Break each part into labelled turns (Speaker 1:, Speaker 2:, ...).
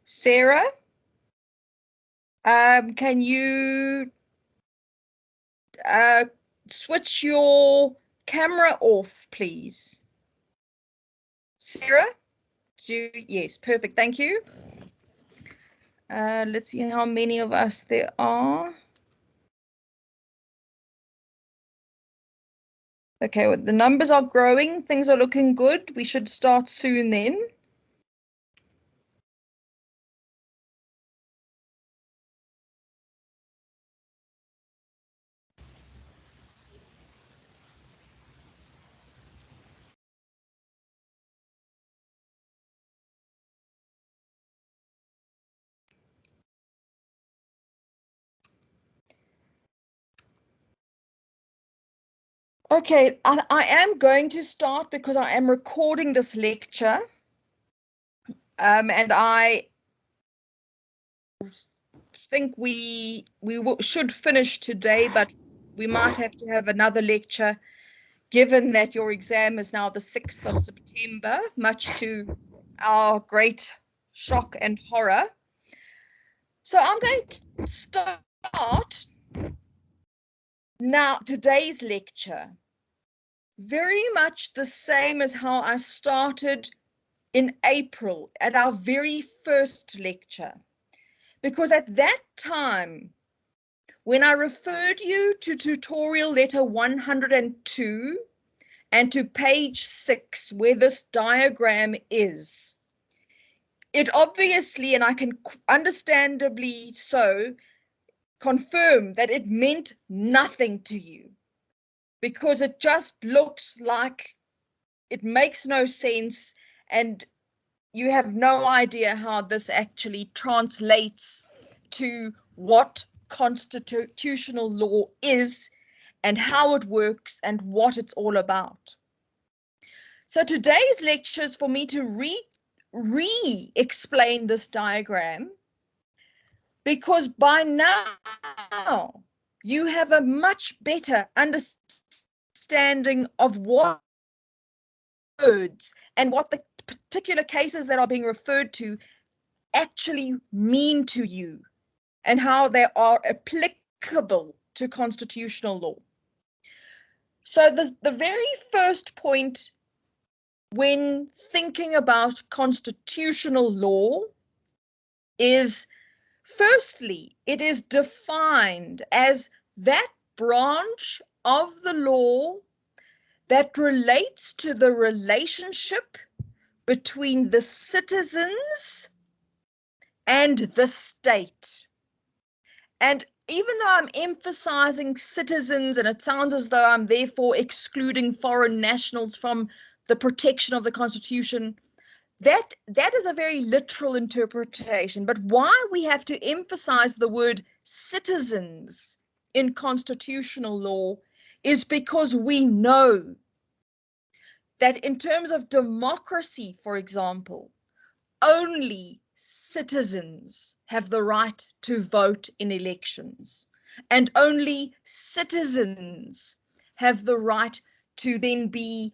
Speaker 1: Sarah, can you switch your camera off, please? Sarah, yes, perfect, thank you. Let's see how many of us there are. Okay, well, the numbers are growing, things are looking good. We should start soon then. Okay, I am going to start because I am recording this lecture. And I think we should finish today, but we might have to have another lecture, given that your exam is now the 6th of September, much to our great shock and horror. So I'm going to start now today's lecture very much the same as how I started in April at our very first lecture. Because at that time, when I referred you to tutorial letter 102 and to page 6, where this diagram is, it obviously, and I can understandably so, confirm that it meant nothing to you, because it just looks like it makes no sense and you have no idea how this actually translates to what constitutional law is and how it works and what it's all about. So today's lecture is for me to re-explain this diagram, because by now you have a much better understanding of what words and what the particular cases that are being referred to actually mean to you and how they are applicable to constitutional law. So the very first point when thinking about constitutional law is, firstly, it is defined as that branch of the law that relates to the relationship between the citizens and the state. And even though I'm emphasizing citizens, and it sounds as though I'm therefore excluding foreign nationals from the protection of the Constitution, that is a very literal interpretation. But why we have to emphasize the word citizens in constitutional law is because we know that in terms of democracy, for example, only citizens have the right to vote in elections, and only citizens have the right to then be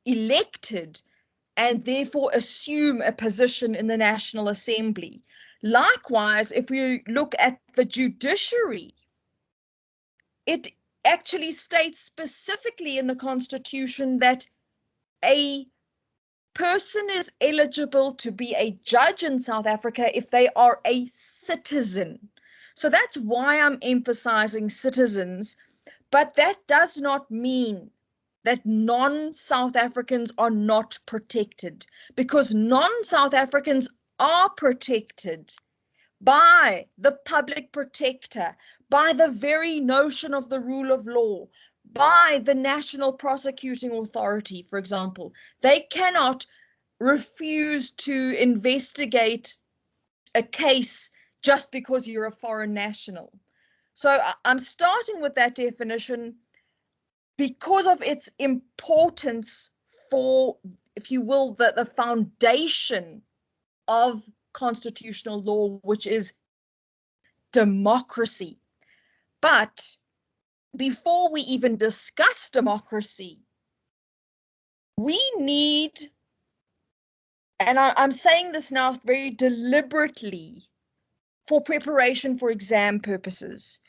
Speaker 1: elected and therefore assume a position in the National Assembly. Likewise, if we look at the judiciary, it actually states specifically in the Constitution that a person is eligible to be a judge in South Africa if they are a citizen. So that's why I'm emphasizing citizens, but that does not mean that non-South Africans are not protected, because non-South Africans are protected by the public protector, by the very notion of the rule of law, by the National Prosecuting Authority, for example. They cannot refuse to investigate a case just because you're a foreign national. So I'm starting with that definition because of its importance for, if you will, the foundation of constitutional law, which is democracy. But before we even discuss democracy, we need and I'm saying this now very deliberately for preparation for exam purposes,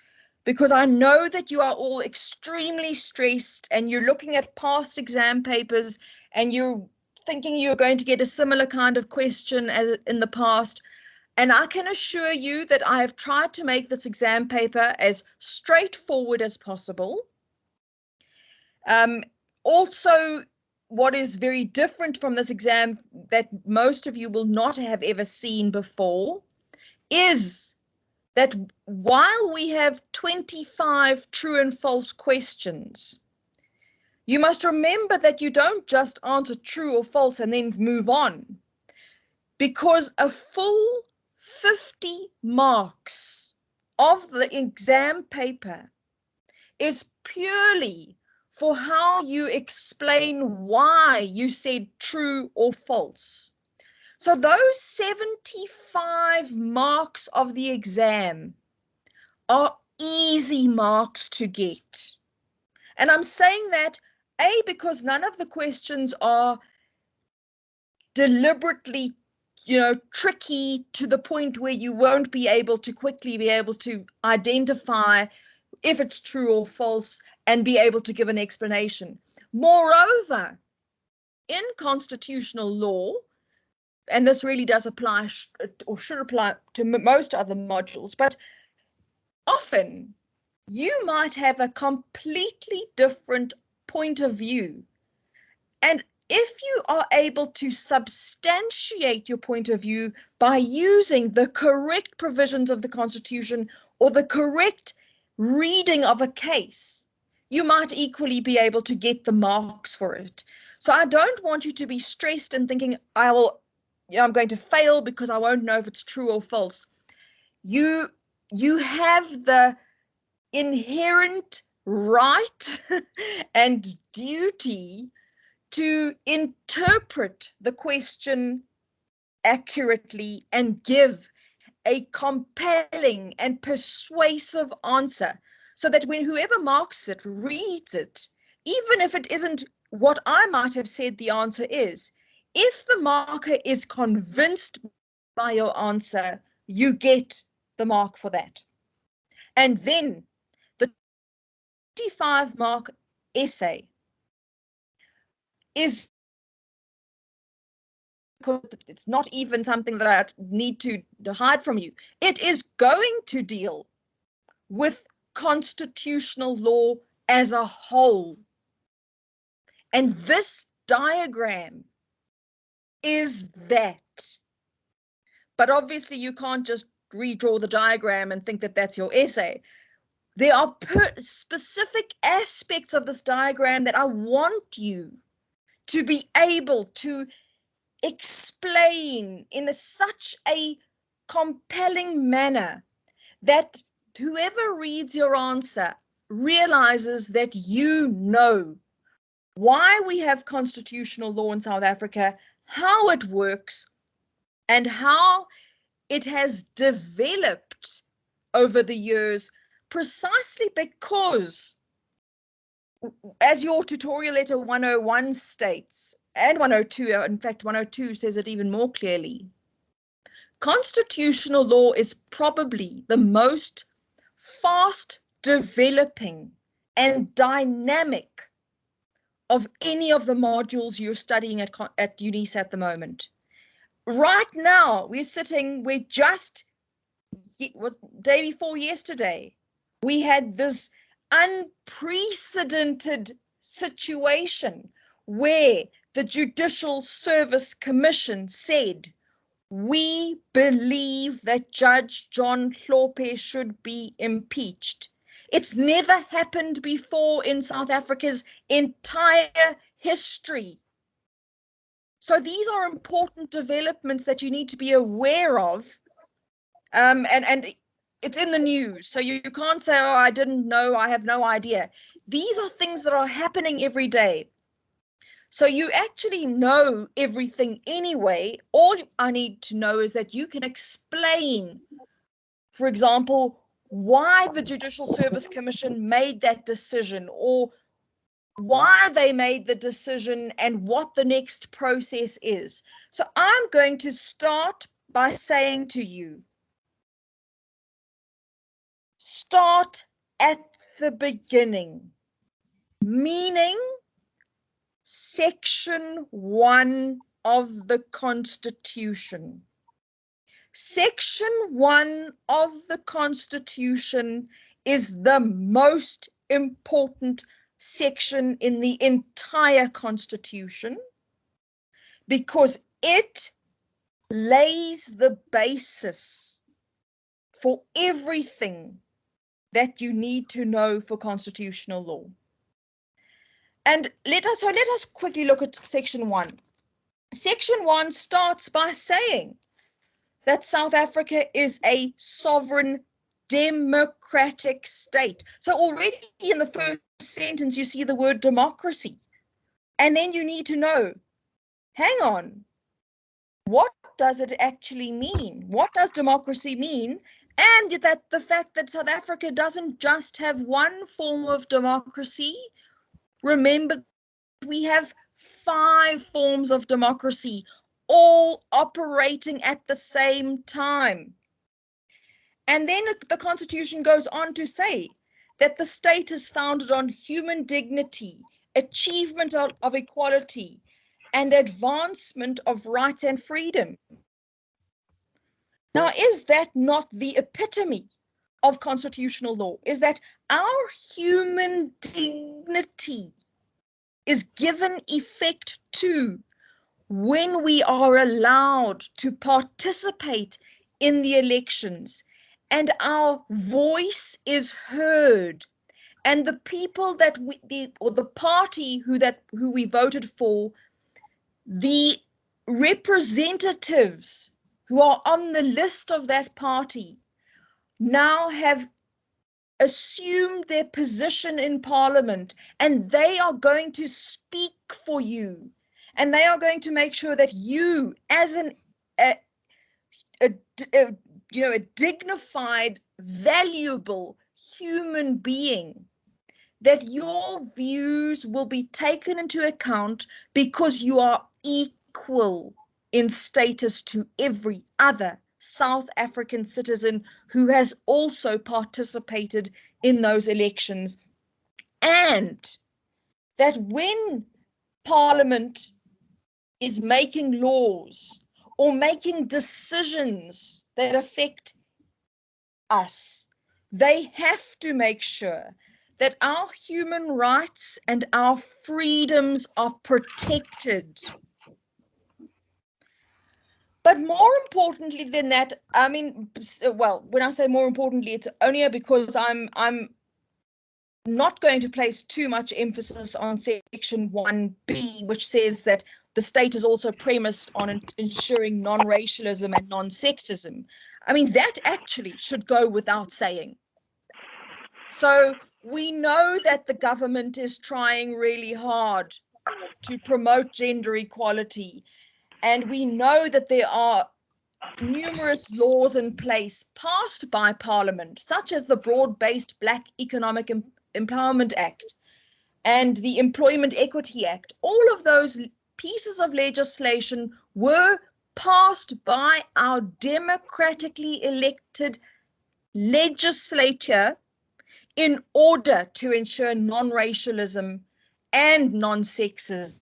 Speaker 1: because I know that you are all extremely stressed and you're looking at past exam papers and you're thinking you're going to get a similar kind of question as in the past. And I can assure you that I have tried to make this exam paper as straightforward as possible. Also, what is very different from this exam that most of you will not have ever seen before is that while we have 25 true and false questions, you must remember that you don't just answer true or false and then move on, because a full 50 marks of the exam paper is purely for how you explain why you said true or false. So those 75 marks of the exam are easy marks to get. And I'm saying that, A, because none of the questions are deliberately, tricky to the point where you won't be able to quickly be able to identify if it's true or false and be able to give an explanation. Moreover, in constitutional law, and this really does apply or should apply to most other modules, but often you might have a completely different point of view. And if you are able to substantiate your point of view by using the correct provisions of the Constitution or the correct reading of a case, you might equally be able to get the marks for it. So I don't want you to be stressed and thinking, I'm going to fail because I won't know if it's true or false. You have the inherent right and duty to interpret the question accurately and give a compelling and persuasive answer, so that when whoever marks it reads it, even if it isn't what I might have said the answer is, if the marker is convinced by your answer, you get the mark for that. And then the 25-mark essay is, it's not even something that I need to hide from you. It is going to deal with constitutional law as a whole. And this diagram is that. But obviously you can't just redraw the diagram and think that that's your essay. There are specific aspects of this diagram that I want you to be able to explain in such a compelling manner that whoever reads your answer realizes that you know why we have constitutional law in South Africa, how it works, and how it has developed over the years, precisely because, as your tutorial letter 101 states, and 102, in fact 102 says it even more clearly, constitutional law is probably the most fast developing and dynamic of any of the modules you're studying at UNISA at the moment. Right now, we're just, was day before yesterday, we had this unprecedented situation where the Judicial Service Commission said, we believe that Judge John Hlophe should be impeached. It's never happened before in South Africa's entire history. So these are important developments that you need to be aware of. And it's in the news. So you can't say, oh, I didn't know, I have no idea. These are things that are happening every day. So you actually know everything anyway. All I need to know is that you can explain, for example, why the Judicial Service Commission made that decision, or why they made the decision and what the next process is. So I'm going to start by saying to you, start at the beginning, meaning Section 1 of the Constitution. Section 1 of the Constitution is the most important section in the entire Constitution because it lays the basis for everything that you need to know for constitutional law. And let us quickly look at Section 1. Section 1 starts by saying that South Africa is a sovereign democratic state. So already in the first sentence, you see the word democracy. And then you need to know, hang on, what does it actually mean? What does democracy mean? And that the fact that South Africa doesn't just have one form of democracy. Remember, we have 5 forms of democracy, all operating at the same time. And then the Constitution goes on to say that the state is founded on human dignity, achievement of equality, and advancement of rights and freedom. Now, is that not the epitome of constitutional law? Is that our human dignity is given effect to when we are allowed to participate in the elections and our voice is heard, and the people that or the party who we voted for, the representatives who are on the list of that party now have assumed their position in Parliament, and they are going to speak for you, and they are going to make sure that you, as a dignified, valuable human being, that your views will be taken into account because you are equal in status to every other South African citizen who has also participated in those elections. And that when Parliament is making laws or making decisions that affect us, they have to make sure that our human rights and our freedoms are protected. But more importantly than that, I mean, well, when I say more importantly, it's only because I'm not going to place too much emphasis on Section 1B, which says that the state is also premised on ensuring non-racialism and non-sexism. I mean, that actually should go without saying. So we know that the government is trying really hard to promote gender equality. And we know that there are numerous laws in place passed by Parliament, such as the Broad-Based Black Economic Empowerment Act and the Employment Equity Act. All of those pieces of legislation were passed by our democratically elected legislature in order to ensure non-racialism and non-sexism.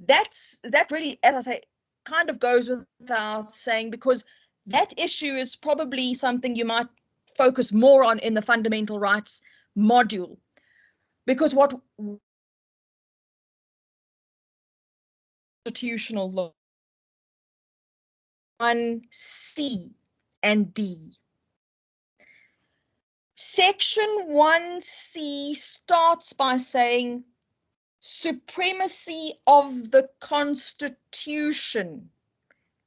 Speaker 1: That really, as I say, kind of goes without saying, because that issue is probably something you might focus more on in the fundamental rights module, because what constitutional law 1C and D. Section 1C starts by saying supremacy of the Constitution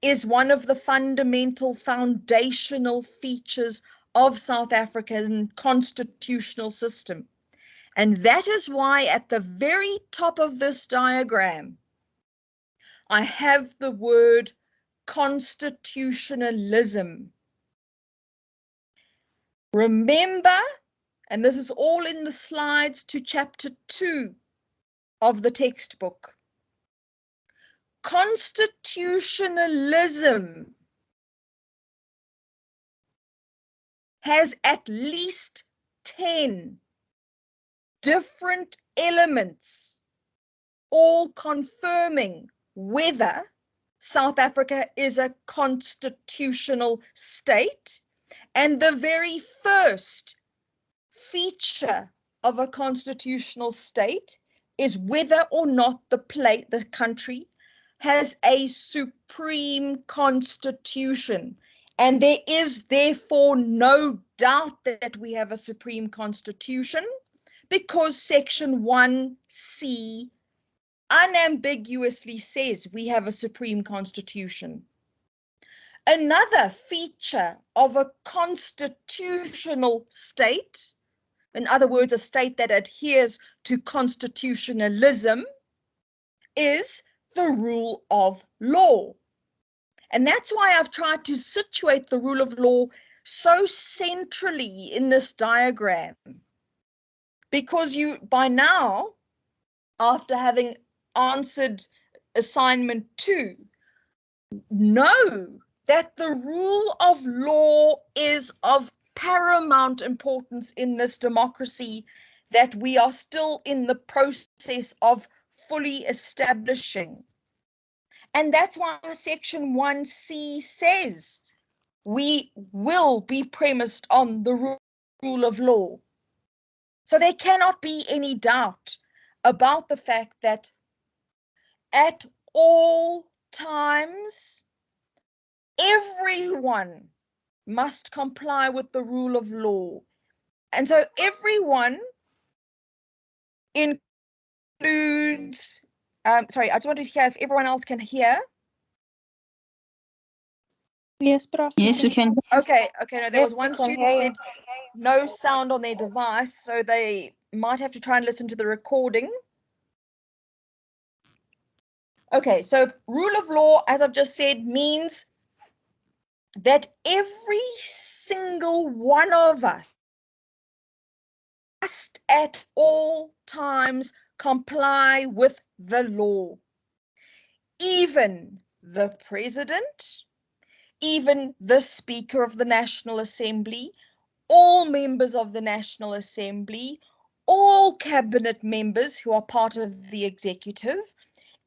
Speaker 1: is one of the fundamental foundational features of South African constitutional system. And that is why at the very top of this diagram, I have the word constitutionalism. Remember And this is all in the slides to chapter 2 of the textbook. Constitutionalism has at least 10 different elements, all confirming whether South Africa is a constitutional state. And the very first feature of a constitutional state is whether or not the country has a supreme constitution. And there is therefore no doubt that we have a supreme constitution, because Section 1C unambiguously says we have a supreme constitution. Another feature of a constitutional state, in other words, a state that adheres to constitutionalism, is the rule of law. And that's why I've tried to situate the rule of law so centrally in this diagram. Because you, by now, after having answered assignment 2, know that the rule of law is of paramount importance in this democracy that we are still in the process of fully establishing. And that's why Section 1C says we will be premised on the rule of law. So there cannot be any doubt about the fact that at all times, everyone must comply with the rule of law. And so everyone includes, sorry, I just wanted to hear if everyone else can hear.
Speaker 2: Yes, Prof.
Speaker 3: Yes, we can.
Speaker 1: Okay, no, there was
Speaker 2: Yes,
Speaker 1: one
Speaker 2: we can
Speaker 1: student
Speaker 2: hear
Speaker 1: said no sound on their device, so they might have to try and listen to the recording. Okay, so rule of law, as I've just said, means that every single one of us must at all times comply with the law. Even the president, even the Speaker of the National Assembly, all members of the National Assembly, all cabinet members who are part of the executive,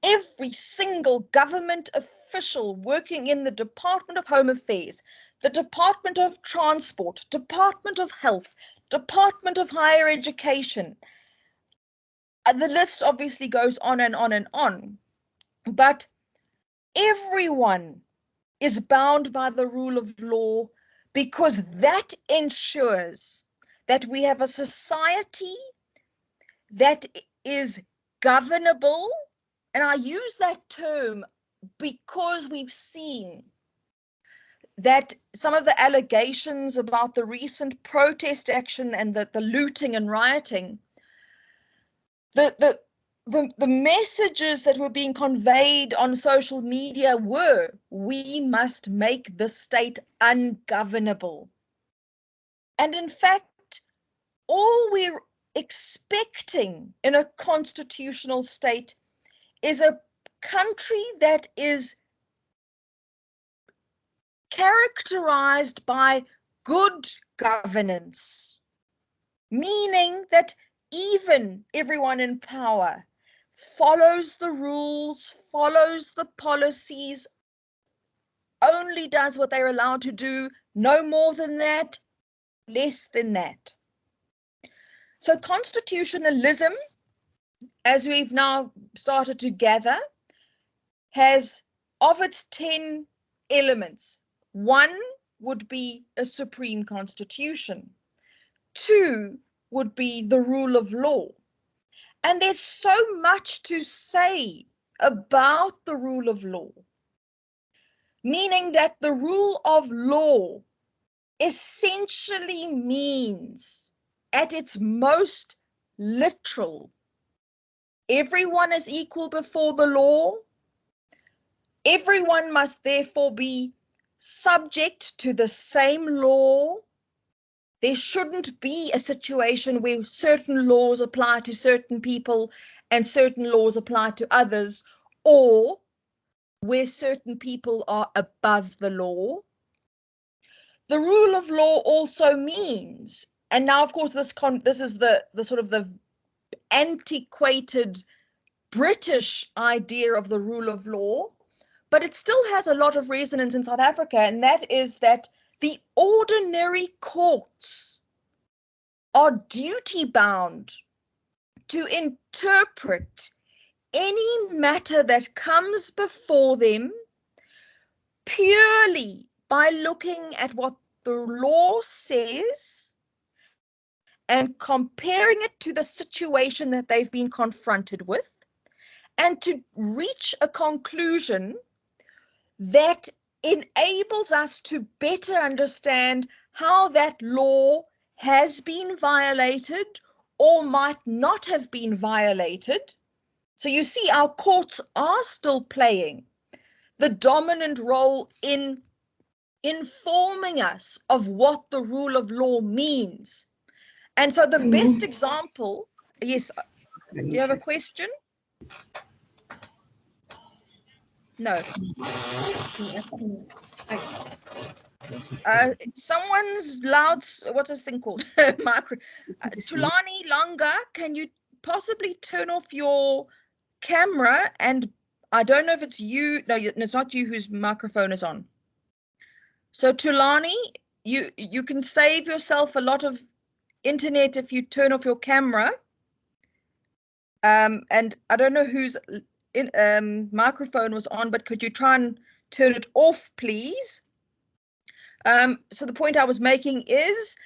Speaker 1: every single government official working in the Department of Home Affairs, the Department of Transport, Department of Health, Department of Higher Education. The list obviously goes on and on and on, but everyone is bound by the rule of law, because that ensures that we have a society that is governable. And I use that term because we've seen that some of the allegations about the recent protest action and the looting and rioting, the messages that were being conveyed on social media were, we must make the state ungovernable. And in fact, all we're expecting in a constitutional state is a country that is characterized by good governance, meaning that even everyone in power follows the rules, follows the policies, only does what they're allowed to do, no more than that, less than that. So constitutionalism, as we've now started to gather, has of its 10 elements, 1 would be a supreme constitution, 2 would be the rule of law. And there's so much to say about the rule of law, meaning that the rule of law essentially means, at its most literal, everyone is equal before the law. Everyone must therefore be subject to the same law. there shouldn't be a situation where certain laws apply to certain people and certain laws apply to others, or where certain people are above the law. The rule of law also means, and now of course this is the sort of the antiquated British idea of the rule of law, but it still has a lot of resonance in South Africa, and that is that the ordinary courts are duty bound to interpret any matter that comes before them purely by looking at what the law says and comparing it to the situation that they've been confronted with, and to reach a conclusion that enables us to better understand how that law has been violated or might not have been violated. So you see, our courts are still playing the dominant role in informing us of what the rule of law means. And so the best example, yes, do you have a question? No. Someone's loud, what's this thing called? Tulani Langa, can you possibly turn off your camera? And I don't know if it's you. No, it's not you whose microphone is on. So Tulani, you can save yourself a lot of internet if you turn off your camera. And I don't know whose microphone was on, but could you try and turn it off, please? So the point I was making is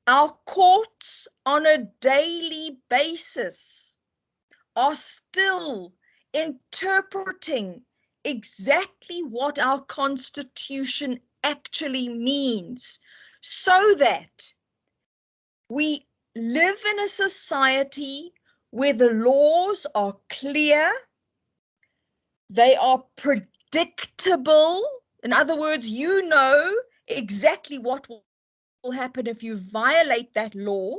Speaker 1: our courts on a daily basis are still interpreting exactly what our Constitution actually means, so that we live in a society where the laws are clear, they are predictable. In other words, you know exactly what will happen if you violate that law,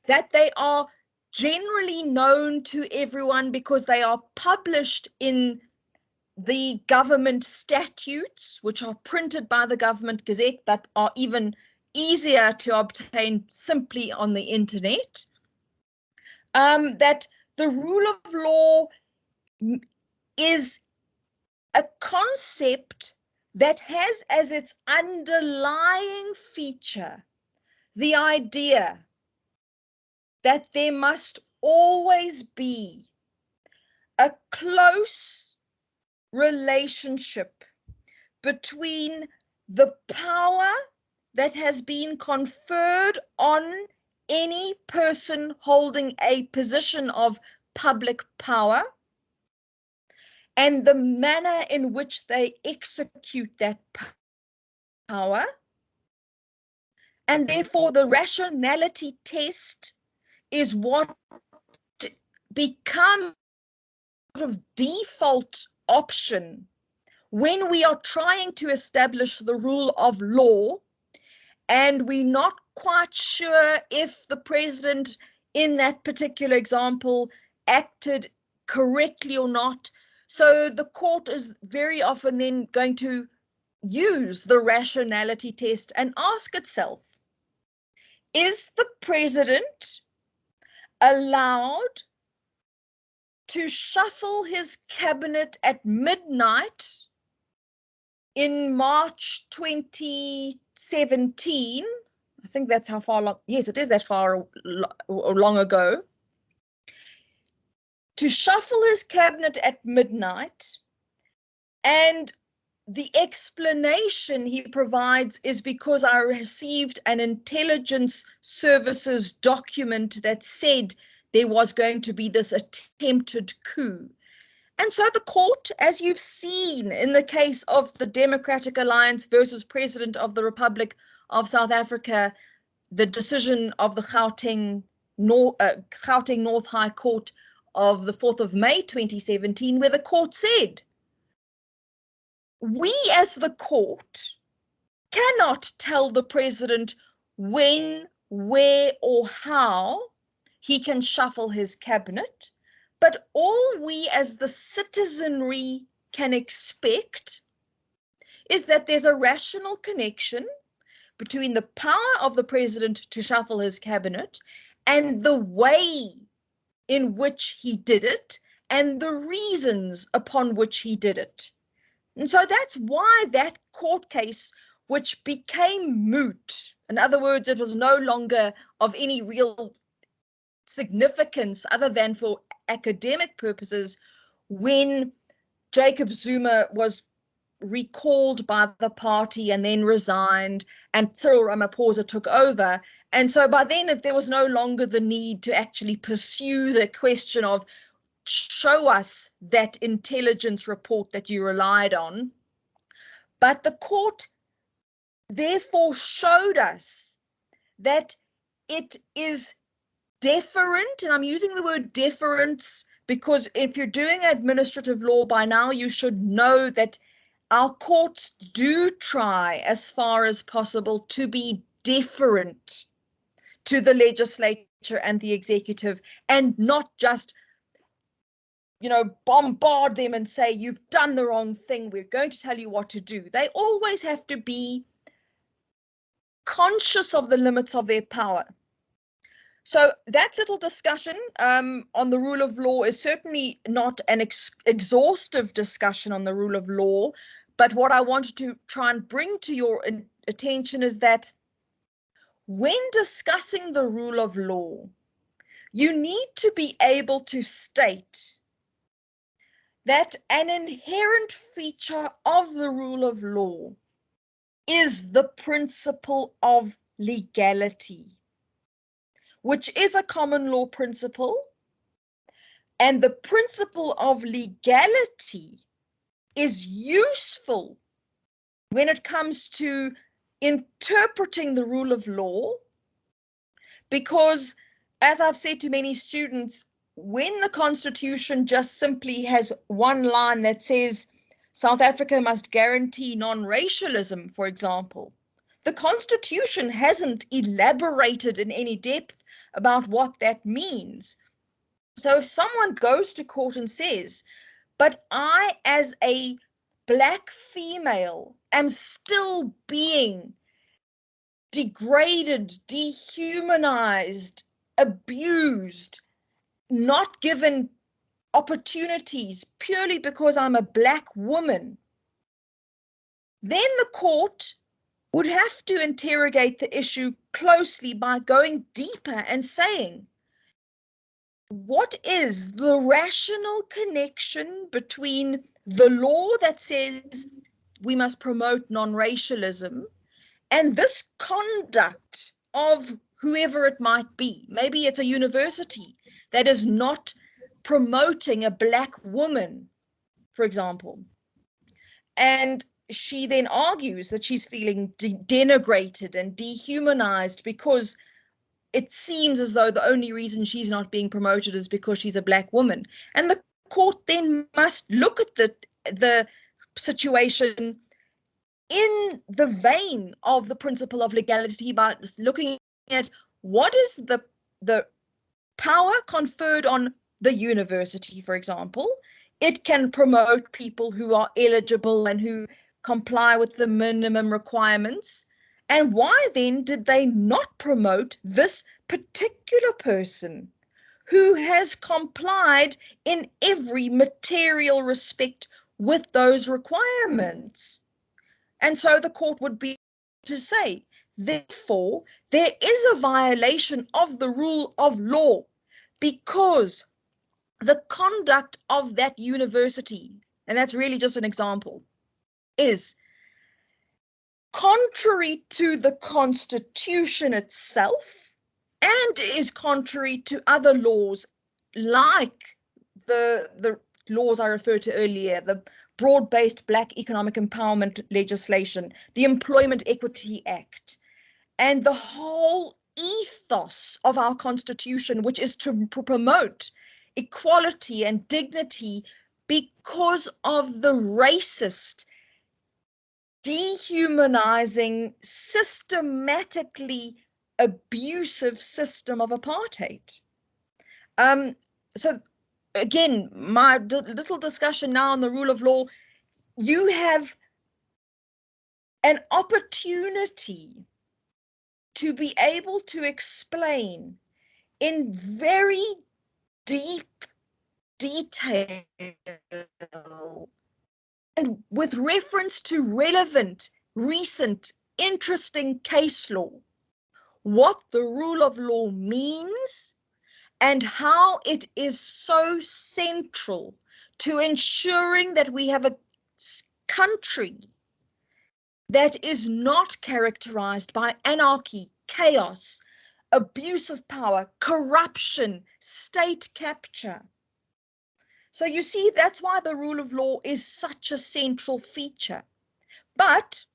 Speaker 1: that they are generally known to everyone because they are published in the government statutes, which are printed by the Government Gazette, that are even easier to obtain simply on the internet. That the rule of law is a concept that has as its underlying feature the idea that there must always be a close relationship between the power that has been conferred on any person holding a position of public power and the manner in which they execute that power. And therefore, the rationality test is what becomes sort of default option when we are trying to establish the rule of law and we're not quite sure if the president in that particular example acted correctly or not. So the court is very often then going to use the rationality test and ask itself, is the president allowed to shuffle his cabinet at midnight in March 2017? I think that's how far long, yes, it is that far long ago. To shuffle his cabinet at midnight, and the explanation he provides is because I received an intelligence services document that said there was going to be this attempted coup. And so the court, as you've seen in the case of the Democratic Alliance versus President of the Republic of South Africa, the decision of the Gauteng North High Court of the 4th of May 2017, where the court said, we as the court cannot tell the president when, where, or how he can shuffle his cabinet, but all we as the citizenry can expect is that there's a rational connection between the power of the president to shuffle his cabinet and the way in which he did it and the reasons upon which he did it. And so that's why that court case, which became moot, in other words, it was no longer of any real significance other than for academic purposes, when Jacob Zuma was recalled by the party and then resigned, and Cyril Ramaphosa took over. And so by then there was no longer the need to actually pursue the question of show us that intelligence report that you relied on. But the court therefore showed us that it is deferent, and I'm using the word deference because if you're doing administrative law by now, you should know that our courts do try as far as possible to be deferent to the legislature and the executive, and not just, bombard them and say, you've done the wrong thing, we're going to tell you what to do. They always have to be conscious of the limits of their power. So that little discussion on the rule of law is certainly not an exhaustive discussion on the rule of law, but what I wanted to try and bring to your attention is that when discussing the rule of law, you need to be able to state that an inherent feature of the rule of law is the principle of legality, which is a common law principle, and the principle of legality is useful when it comes to interpreting the rule of law, because, as I've said to many students, when the Constitution just simply has one line that says South Africa must guarantee non-racialism, for example, the Constitution hasn't elaborated in any depth about what that means. So if someone goes to court and says, but I as a Black female am still being degraded, dehumanized, abused, not given opportunities purely because I'm a Black woman, then the court would have to interrogate the issue closely by going deeper and saying, what is the rational connection between the law that says we must promote non-racialism and this conduct of whoever it might be? Maybe it's a university that is not promoting a Black woman, for example. And she then argues that she's feeling denigrated and dehumanized because it seems as though the only reason she's not being promoted is because she's a Black woman. And the court then must look at the situation in the vein of the principle of legality by looking at what is the power conferred on the university, for example. It can promote people who are eligible and who comply with the minimum requirements. And why then did they not promote this particular person who has complied in every material respect with those requirements? And so the court would be to say, therefore, there is a violation of the rule of law because the conduct of that university, and that's really just an example, is contrary to the Constitution itself and is contrary to other laws like the laws I referred to earlier, the broad-based Black economic empowerment legislation, the Employment Equity Act, and the whole ethos of our Constitution, which is to promote equality and dignity because of the racist dehumanizing, systematically abusive system of apartheid. So again, my little discussion now on the rule of law, you have an opportunity to be able to explain in very deep detail and with reference to relevant, recent, interesting case law, what the rule of law means and how it is so central to ensuring that we have a country that is not characterized by anarchy, chaos, abuse of power, corruption, state capture. So you see, that's why the rule of law is such a central feature. But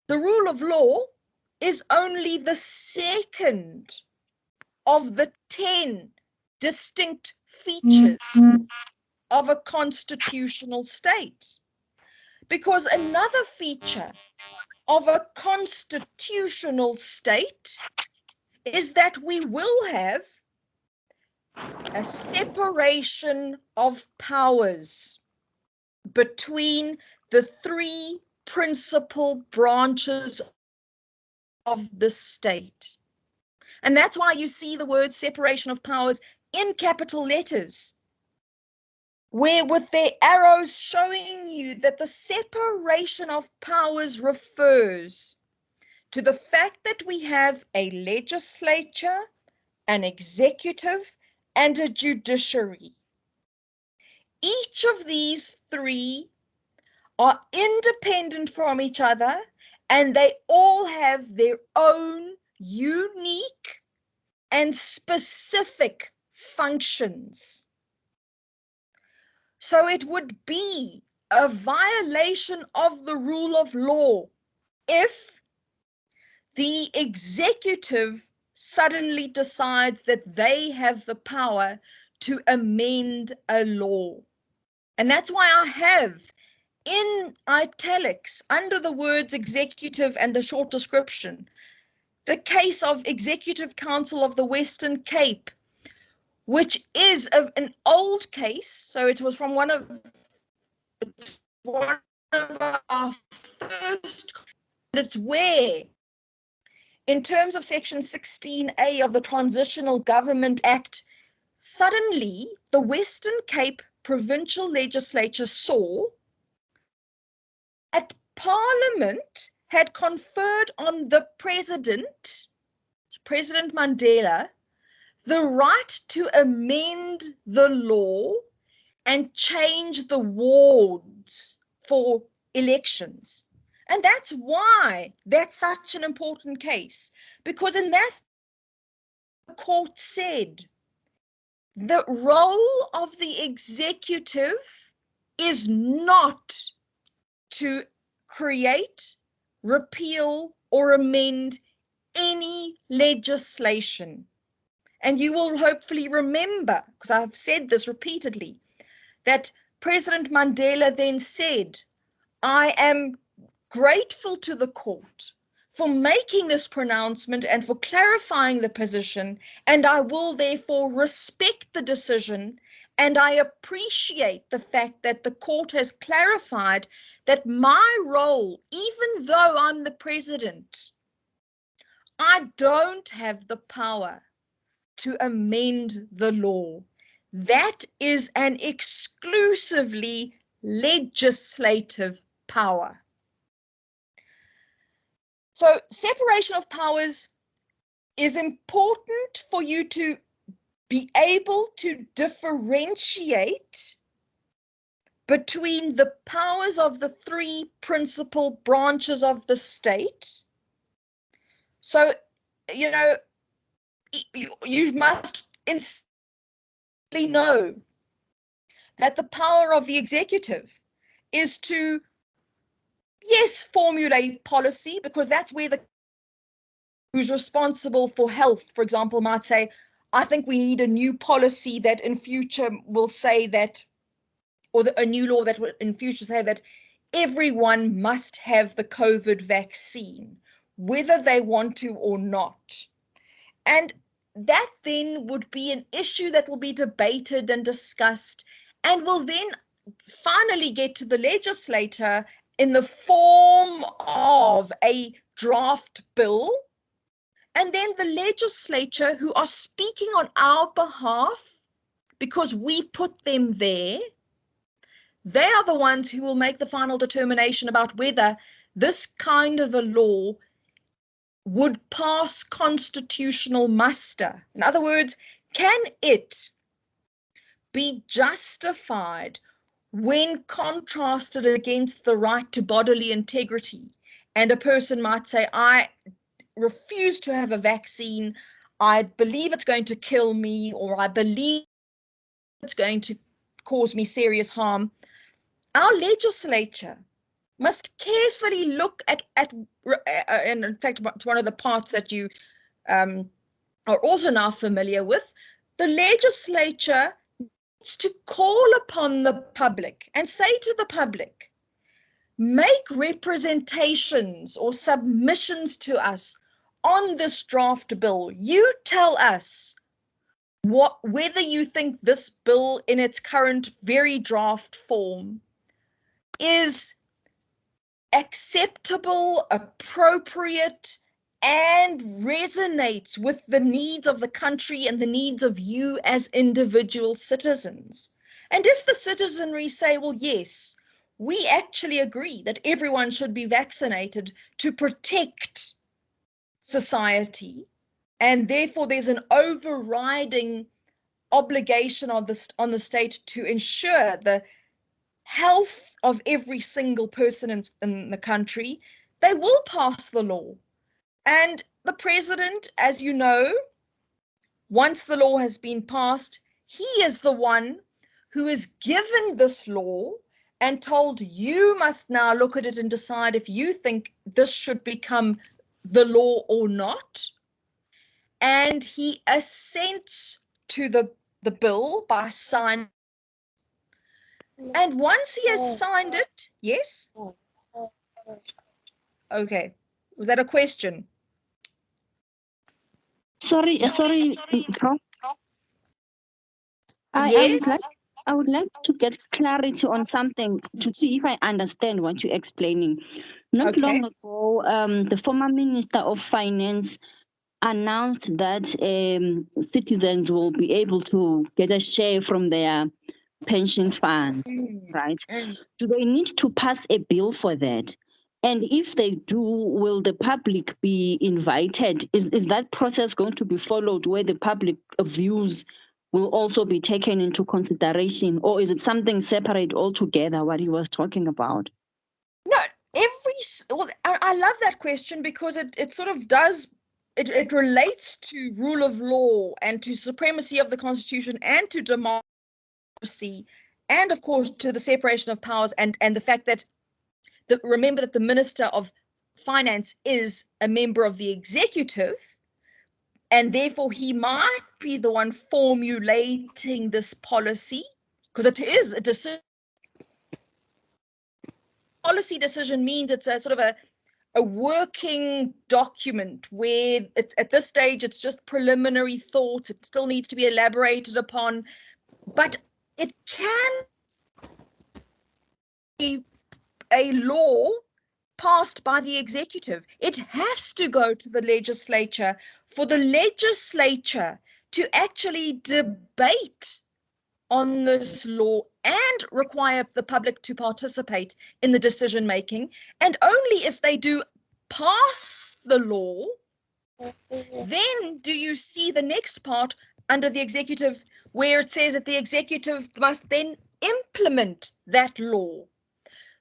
Speaker 1: the rule of law is only the second of the 10 distinct features of a constitutional state. Because another feature of a constitutional state is that we will have a separation of powers between the three principal branches of the state. And that's why you see the word separation of powers in capital letters, where with their arrows showing you that the separation of powers refers to the fact that we have a legislature, an executive, and a judiciary. Each of these three are independent from each other, and they all have their own unique and specific functions. So it would be a violation of the rule of law if the executive suddenly decides that they have the power to amend a law. And that's why I have in italics under the words executive and the short description, the case of Executive Council of the Western Cape, which is an old case. So it was from one of our first, and it's where, in terms of Section 16A of the Transitional Government Act, suddenly the Western Cape provincial legislature saw that Parliament had conferred on the President, President Mandela, the right to amend the law and change the wards for elections. And that's why that's such an important case, because in that, the court said the role of the executive is not to create, repeal, or amend any legislation. And you will hopefully remember, because I've said this repeatedly, that President Mandela then said, I am grateful to the court for making this pronouncement and for clarifying the position, and I will therefore respect the decision, and I appreciate the fact that the court has clarified that my role, even though I'm the president, I don't have the power to amend the law. That is an exclusively legislative power. So separation of powers is important for you to be able to differentiate between the powers of the three principal branches of the state. So, you know, you must instantly know that the power of the executive is to, yes, formulate policy, because that's where the who's responsible for health, for example, might say, I think we need a new policy that in future will say that, or a new law that will in future say that everyone must have the COVID vaccine, whether they want to or not. And that then would be an issue that will be debated and discussed and will then finally get to the legislator in the form of a draft bill. And then the legislature, who are speaking on our behalf because we put them there, they are the ones who will make the final determination about whether this kind of a law would pass constitutional muster. In other words, can it be justified when contrasted against the right to bodily integrity? And a person might say, I refuse to have a vaccine, I believe it's going to kill me, or I believe it's going to cause me serious harm. Our legislature must carefully look at and in fact, it's one of the parts that you are also now familiar with. The legislature needs to call upon the public and say to the public, make representations or submissions to us on this draft bill. You tell us whether you think this bill in its current very draft form is acceptable, appropriate, and resonates with the needs of the country and the needs of you as individual citizens. And if the citizenry say, well, yes, we actually agree that everyone should be vaccinated to protect society, and therefore there's an overriding obligation on the state to ensure the health of every single person in the country, they will pass the law. And the president, as you know, once the law has been passed, he is the one who is given this law and told, you must now look at it and decide if you think this should become the law or not. And he assents to the bill by signing. And once he has signed it, yes? Okay. Was that a question?
Speaker 2: Sorry, Prof.
Speaker 1: Yes.
Speaker 2: I would like to get clarity on something to see if I understand what you're explaining. Not long ago, the former Minister of Finance announced that citizens will be able to get a share from their pension funds, right? Do they need to pass a bill for that? And if they do, will the public be invited? Is that process going to be followed where the public views will also be taken into consideration? Or is it something separate altogether, what he was talking about?
Speaker 1: No, I love that question because it sort of does, it relates to rule of law and to supremacy of the Constitution and to democracy and, of course, to the separation of powers and the fact that remember that the Minister of Finance is a member of the executive, and therefore he might be the one formulating this policy, because it is a decision. Policy decision means it's a sort of a working document where at this stage it's just preliminary thoughts. It still needs to be elaborated upon, but it can be a law passed by the executive. It has to go to the legislature for the legislature to actually debate on this law and require the public to participate in the decision making. And only if they do pass the law, then do you see the next part under the executive where it says that the executive must then implement that law.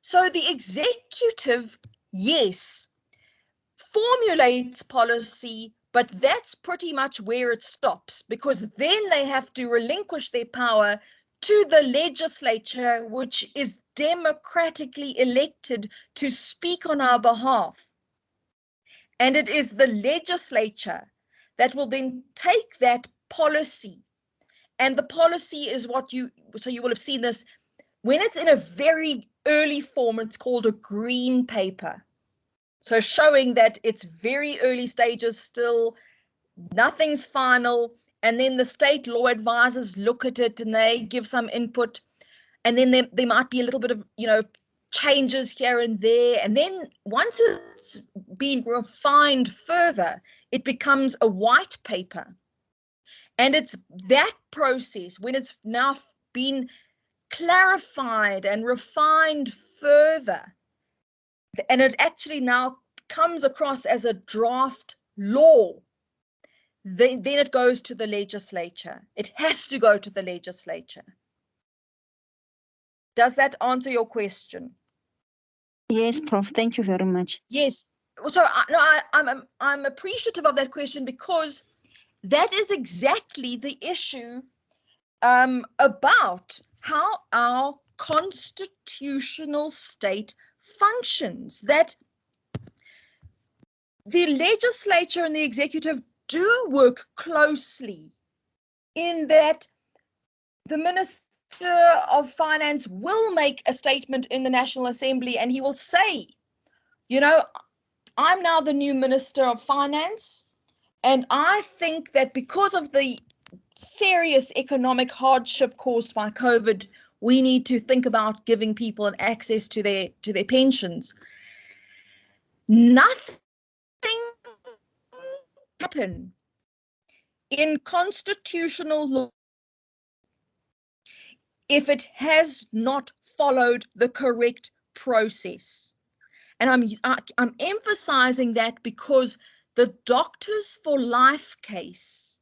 Speaker 1: So the executive, yes, formulates policy, but that's pretty much where it stops, because then they have to relinquish their power to the legislature, which is democratically elected to speak on our behalf. And it is the legislature that will then take that policy. And the policy is so you will have seen this, when it's in a very early form. It's called a green paper. So showing that it's very early stages still, nothing's final. And then the state law advisors look at it and they give some input. And then there might be a little bit of, changes here and there. And then once it's been refined further, it becomes a white paper. And it's that process, when it's now been clarified and refined further, and it actually now comes across as a draft law, then it goes to the legislature. It has to go to the legislature. Does that answer your question?
Speaker 2: Yes, Prof. Thank you very much.
Speaker 1: Yes. So I'm appreciative of that question, because that is exactly the issue about how our constitutional state functions, that the legislature and the executive do work closely, in that the Minister of Finance will make a statement in the National Assembly and he will say, I'm now the new Minister of Finance, and I think that because of the serious economic hardship caused by COVID, we need to think about giving people an access to their pensions. Nothing happen in constitutional law if it has not followed the correct process. And I'm emphasizing that because the Doctors for Life case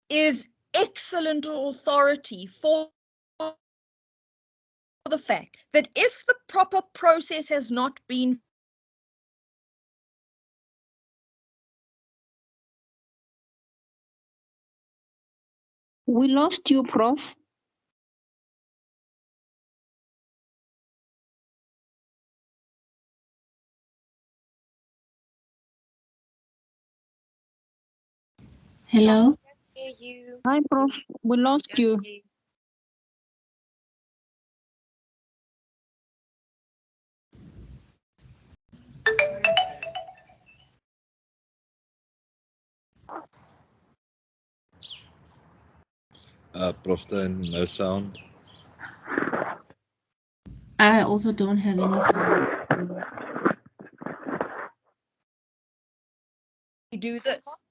Speaker 1: is excellent authority for the fact that if the proper process has not been
Speaker 2: We lost you, Prof.
Speaker 3: Hello?
Speaker 2: Hi, Prof. We lost you.
Speaker 4: Prof, no sound.
Speaker 3: I also don't have any sound.
Speaker 1: do this.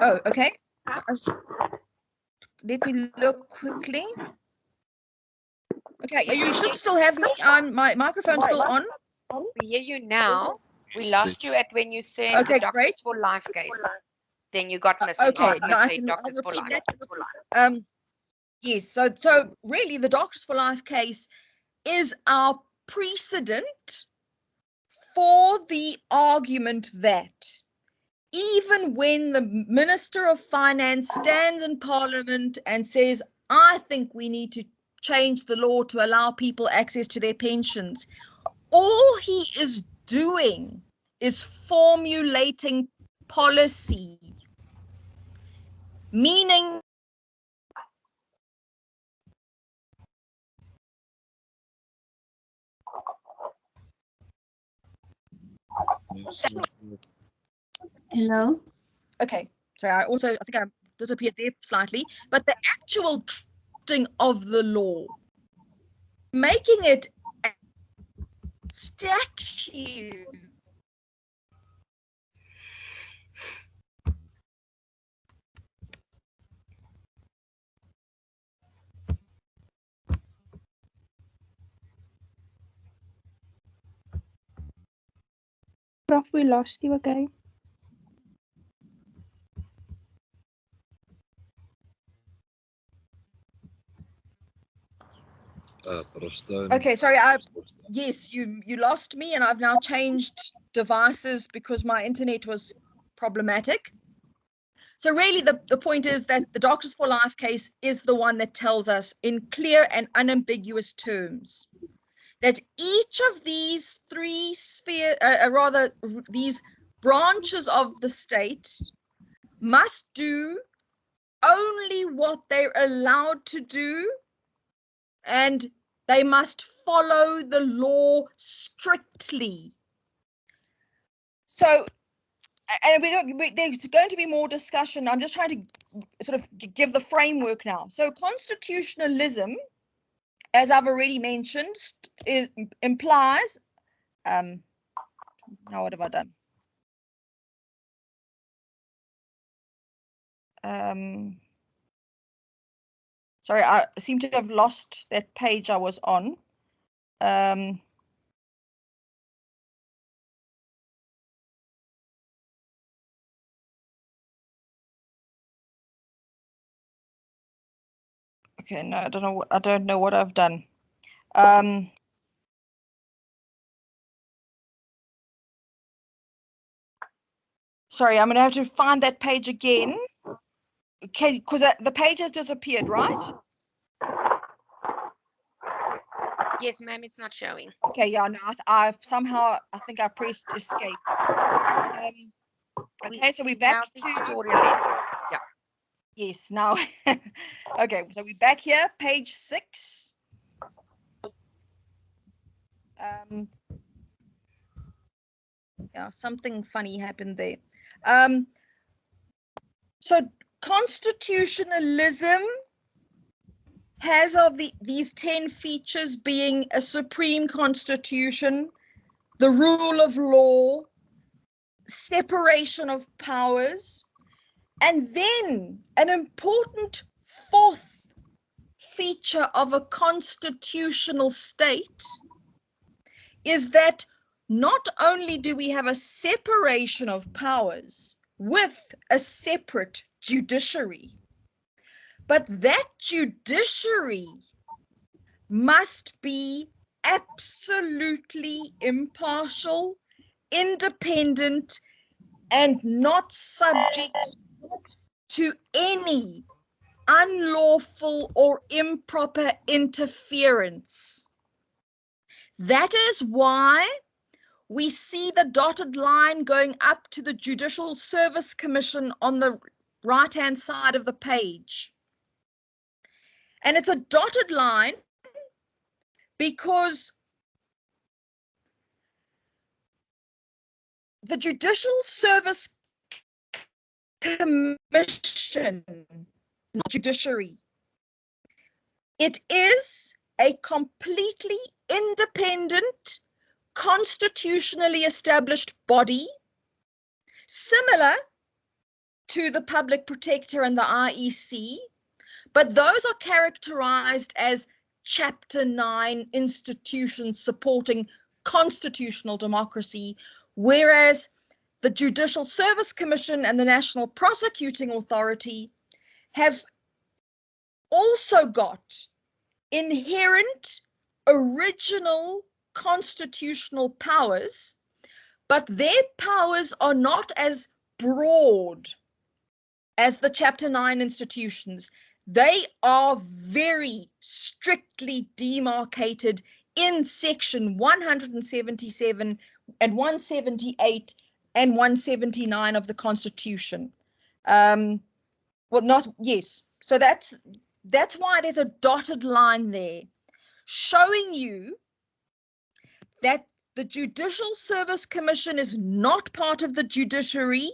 Speaker 1: Oh, okay. Let me look quickly. Okay, you should still have me. My microphone's still on.
Speaker 5: We hear you now. We lost you at when you said
Speaker 1: Okay,
Speaker 5: the Doctors
Speaker 1: great.
Speaker 5: for Life case. Then you got missing.
Speaker 1: Okay,
Speaker 5: After
Speaker 1: no,
Speaker 5: you
Speaker 1: I'll
Speaker 5: said Doctors for
Speaker 1: repeat
Speaker 5: Life.
Speaker 1: that. Yes, so really the Doctors for Life case is our precedent for the argument that even when the Minister of Finance stands in Parliament and says, I think we need to change the law to allow people access to their pensions, all he is doing is formulating policy, meaning
Speaker 3: Hello?
Speaker 1: okay, sorry, I think I disappeared there slightly, but the actual drafting of the law, making it a statute,
Speaker 6: Prof, we lost you again.
Speaker 1: Okay, sorry, yes, you lost me, and I've now changed devices because my internet was problematic. So really the point is that the Doctors for Life case is the one that tells us in clear and unambiguous terms that each of these three these branches of the state must do only what they're allowed to do, and They must follow the law strictly. So, and there's going to be more discussion. I'm just trying to sort of give the framework now. So constitutionalism, as I've already mentioned, implies, now what have I done? Sorry, I seem to have lost that page I was on. Okay, no, I don't know what I've done. Sorry, I'm going to have to find that page again. Okay, because the page has disappeared, right?
Speaker 5: Yes, ma'am, it's not showing.
Speaker 1: Okay, yeah, no, I somehow, I think I pressed escape. Okay, so we're back to
Speaker 5: tutorial. Yeah.
Speaker 1: Yes, now. Okay, so we're back here, page 6. Yeah, something funny happened there. So constitutionalism has these 10 features being a supreme constitution, the rule of law, separation of powers, and then an important fourth feature of a constitutional state is that not only do we have a separation of powers with a separate judiciary, but that judiciary must be absolutely impartial, independent, and not subject to any unlawful or improper interference. That is why we see the dotted line going up to the Judicial Service Commission on the right-hand side of the page. And it's a dotted line because the Judicial Service Commission, judiciary, it is a completely independent, constitutionally established body, similar to the Public Protector and the IEC, but those are characterized as Chapter 9 institutions supporting constitutional democracy, whereas the Judicial Service Commission and the National Prosecuting Authority have also got inherent original constitutional powers, but their powers are not as broad as the Chapter 9 institutions. They are very strictly demarcated in section 177 and 178 and 179 of the Constitution. Well, not, yes. So that's why there's a dotted line there, showing you that the Judicial Service Commission is not part of the judiciary,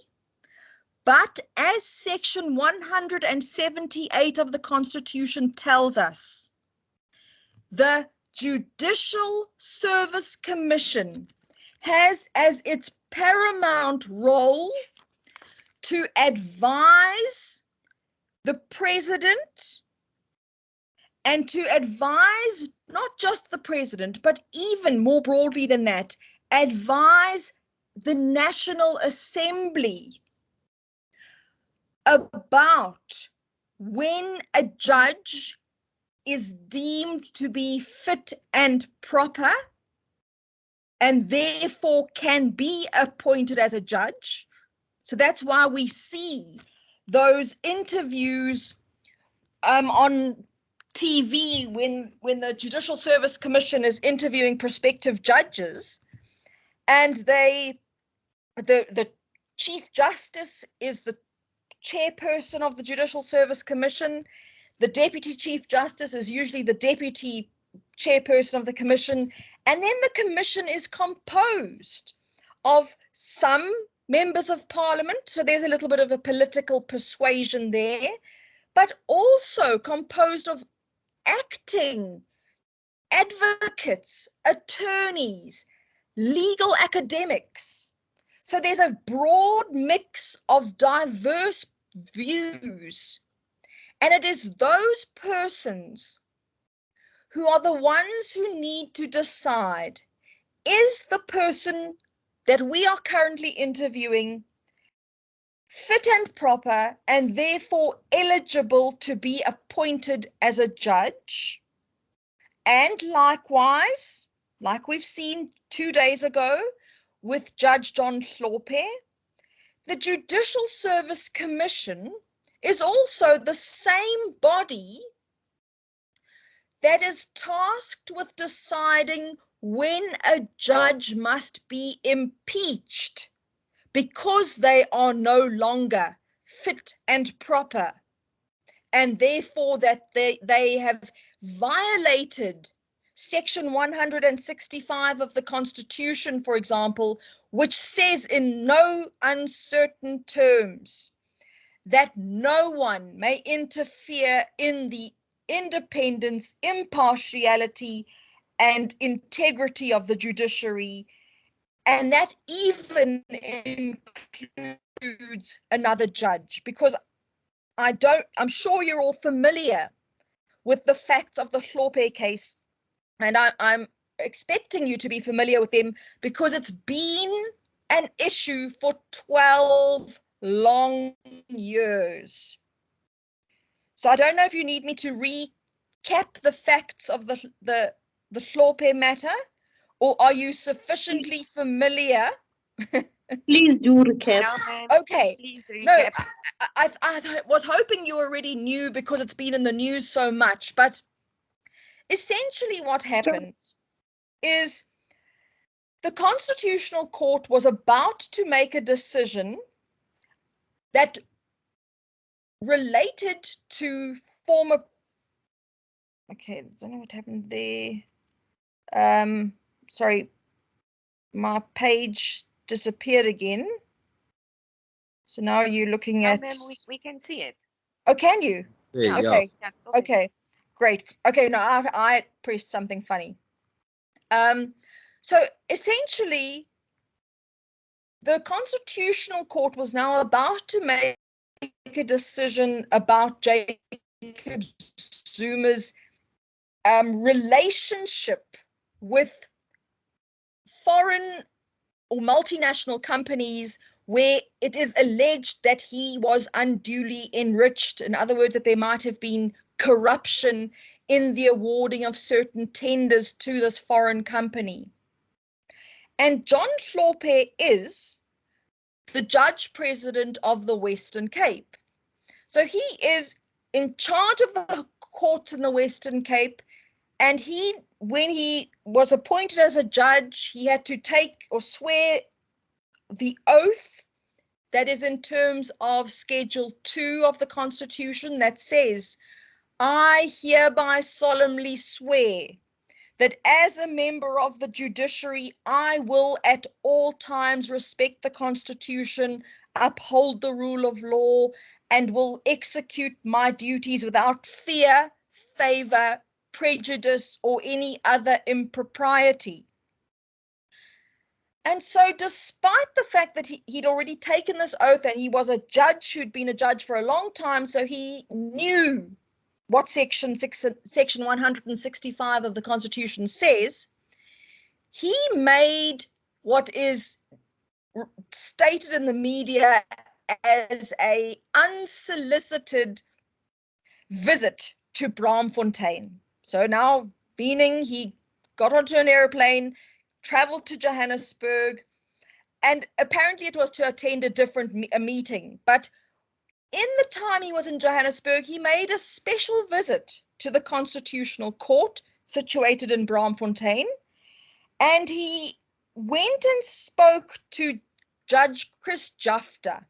Speaker 1: but as section 178 of the Constitution tells us, the Judicial Service Commission has as its paramount role to advise the president and to advise not just the president, but even more broadly than that, advise the National Assembly about when a judge is deemed to be fit and proper and therefore can be appointed as a judge. So that's why we see those interviews on TV when the Judicial Service Commission is interviewing prospective judges, and the Chief Justice is the chairperson of the Judicial Service Commission. The Deputy Chief Justice is usually the deputy chairperson of the commission. And then the commission is composed of some members of parliament. So there's a little bit of a political persuasion there, but also composed of acting advocates, attorneys, legal academics. So there's a broad mix of diverse views. And it is those persons who are the ones who need to decide, is the person that we are currently interviewing fit and proper and therefore eligible to be appointed as a judge? And likewise, like we've seen 2 days ago with Judge John Hlophe, the Judicial Service Commission is also the same body that is tasked with deciding when a judge must be impeached because they are no longer fit and proper, and therefore that they have violated Section 165 of the Constitution, for example, which says in no uncertain terms that no one may interfere in the independence, impartiality, and integrity of the judiciary, and that even includes another judge, because I'm sure you're all familiar with the facts of the Hlophe case, and I'm expecting you to be familiar with them because it's been an issue for 12 long years. So I don't know if you need me to recap the facts of the Hlophe matter, or are you sufficiently familiar?
Speaker 2: Please do recap.
Speaker 5: No, ma'am.
Speaker 1: Okay.
Speaker 5: Please
Speaker 1: No,
Speaker 5: recap.
Speaker 1: I was hoping you already knew because it's been in the news so much, but essentially what happened is the Constitutional Court was about to make a decision that related to former, okay, I don't know what happened there. Sorry, my page disappeared again. So now you're looking
Speaker 5: No,
Speaker 1: at,
Speaker 5: ma'am, we can see it.
Speaker 1: oh, can you?
Speaker 4: Yeah,
Speaker 1: Okay.
Speaker 5: Yeah, okay.
Speaker 1: Okay, great. Okay, no, I pressed something funny. So essentially, the Constitutional Court was now about to make a decision about Jacob Zuma's relationship with foreign or multinational companies where it is alleged that he was unduly enriched. In other words, that there might have been corruption in the awarding of certain tenders to this foreign company. And John Hlophe is the judge president of the Western Cape. So he is in charge of the courts in the Western Cape. And when he was appointed as a judge, he had to take or swear the oath that is in terms of Schedule 2 of the Constitution that says, I hereby solemnly swear that as a member of the judiciary, I will at all times respect the Constitution, uphold the rule of law, and will execute my duties without fear, favor, prejudice, or any other impropriety. And so despite the fact that he'd already taken this oath and he was a judge who'd been a judge for a long time, so he knew what section 165 of the Constitution says, he made what is stated in the media as a unsolicited visit to Braamfontein. So now, meaning he got onto an airplane, traveled to Johannesburg, and apparently it was to attend a meeting. But in the time he was in Johannesburg, he made a special visit to the Constitutional Court situated in Braamfontein, and he went and spoke to Judge Chris Jufta.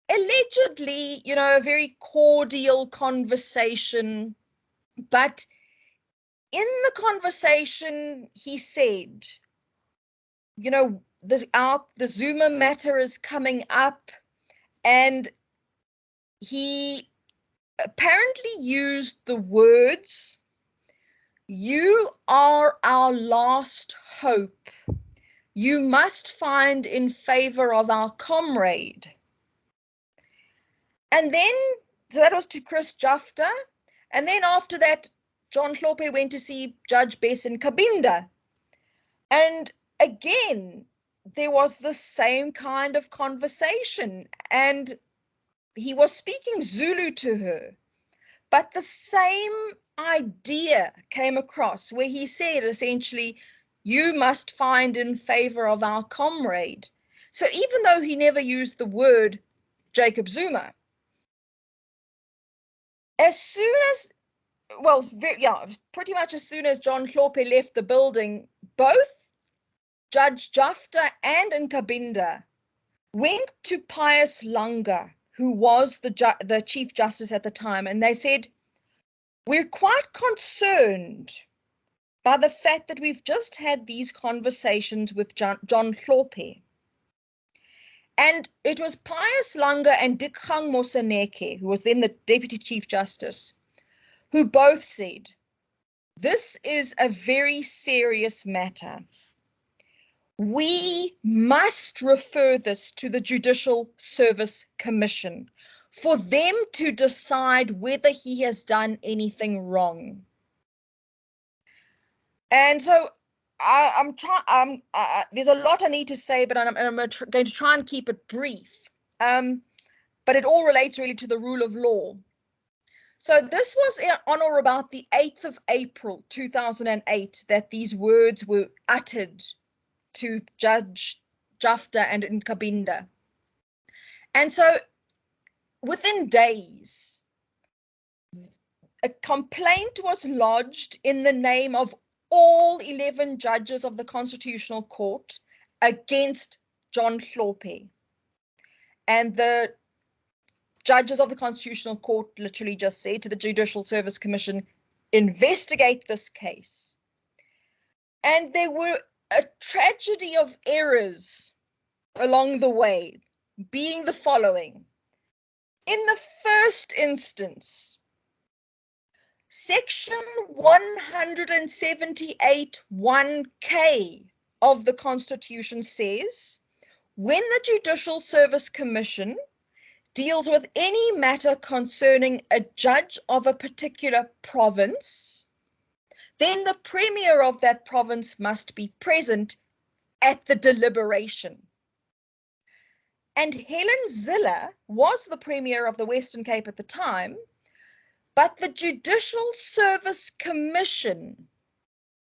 Speaker 1: Allegedly, a very cordial conversation, but in the conversation, he said, you know, the Zuma matter is coming up, and he apparently used the words, "You are our last hope. You must find in favor of our comrade." And then, so that was to Chris Jufta. And then after that, John Hlophe went to see Judge Besin Kabinda. And again, there was the same kind of conversation. And he was speaking Zulu to her. But the same idea came across where he said, essentially, "You must find in favor of our comrade." So even though he never used the word Jacob Zuma, as soon as, well, yeah, pretty much as soon as John Hlophe left the building, both Judge Jufta and Nkabinda went to Pius Langa, who was the Chief Justice at the time, and they said, "We're quite concerned by the fact that we've just had these conversations with John Hlophe." And it was Pius Langa and Dikgang Moseneke, who was then the Deputy Chief Justice, who both said, "This is a very serious matter. We must refer this to the Judicial Service Commission for them to decide whether he has done anything wrong." And so there's a lot I need to say, but I'm going to try and keep it brief. But it all relates really to the rule of law. So this was on or about the 8th of April, 2008, that these words were uttered to Judge Jufta and Nkabinda. And so within days, a complaint was lodged in the name of all 11 judges of the Constitutional Court against John Hlophe. And the judges of the Constitutional Court literally just said to the Judicial Service Commission, "Investigate this case." And there were a tragedy of errors along the way, being the following. In the first instance, Section 178(1)(k) of the Constitution says, when the Judicial Service Commission deals with any matter concerning a judge of a particular province, then the Premier of that province must be present at the deliberation. And Helen Zille was the Premier of the Western Cape at the time, but the Judicial Service Commission,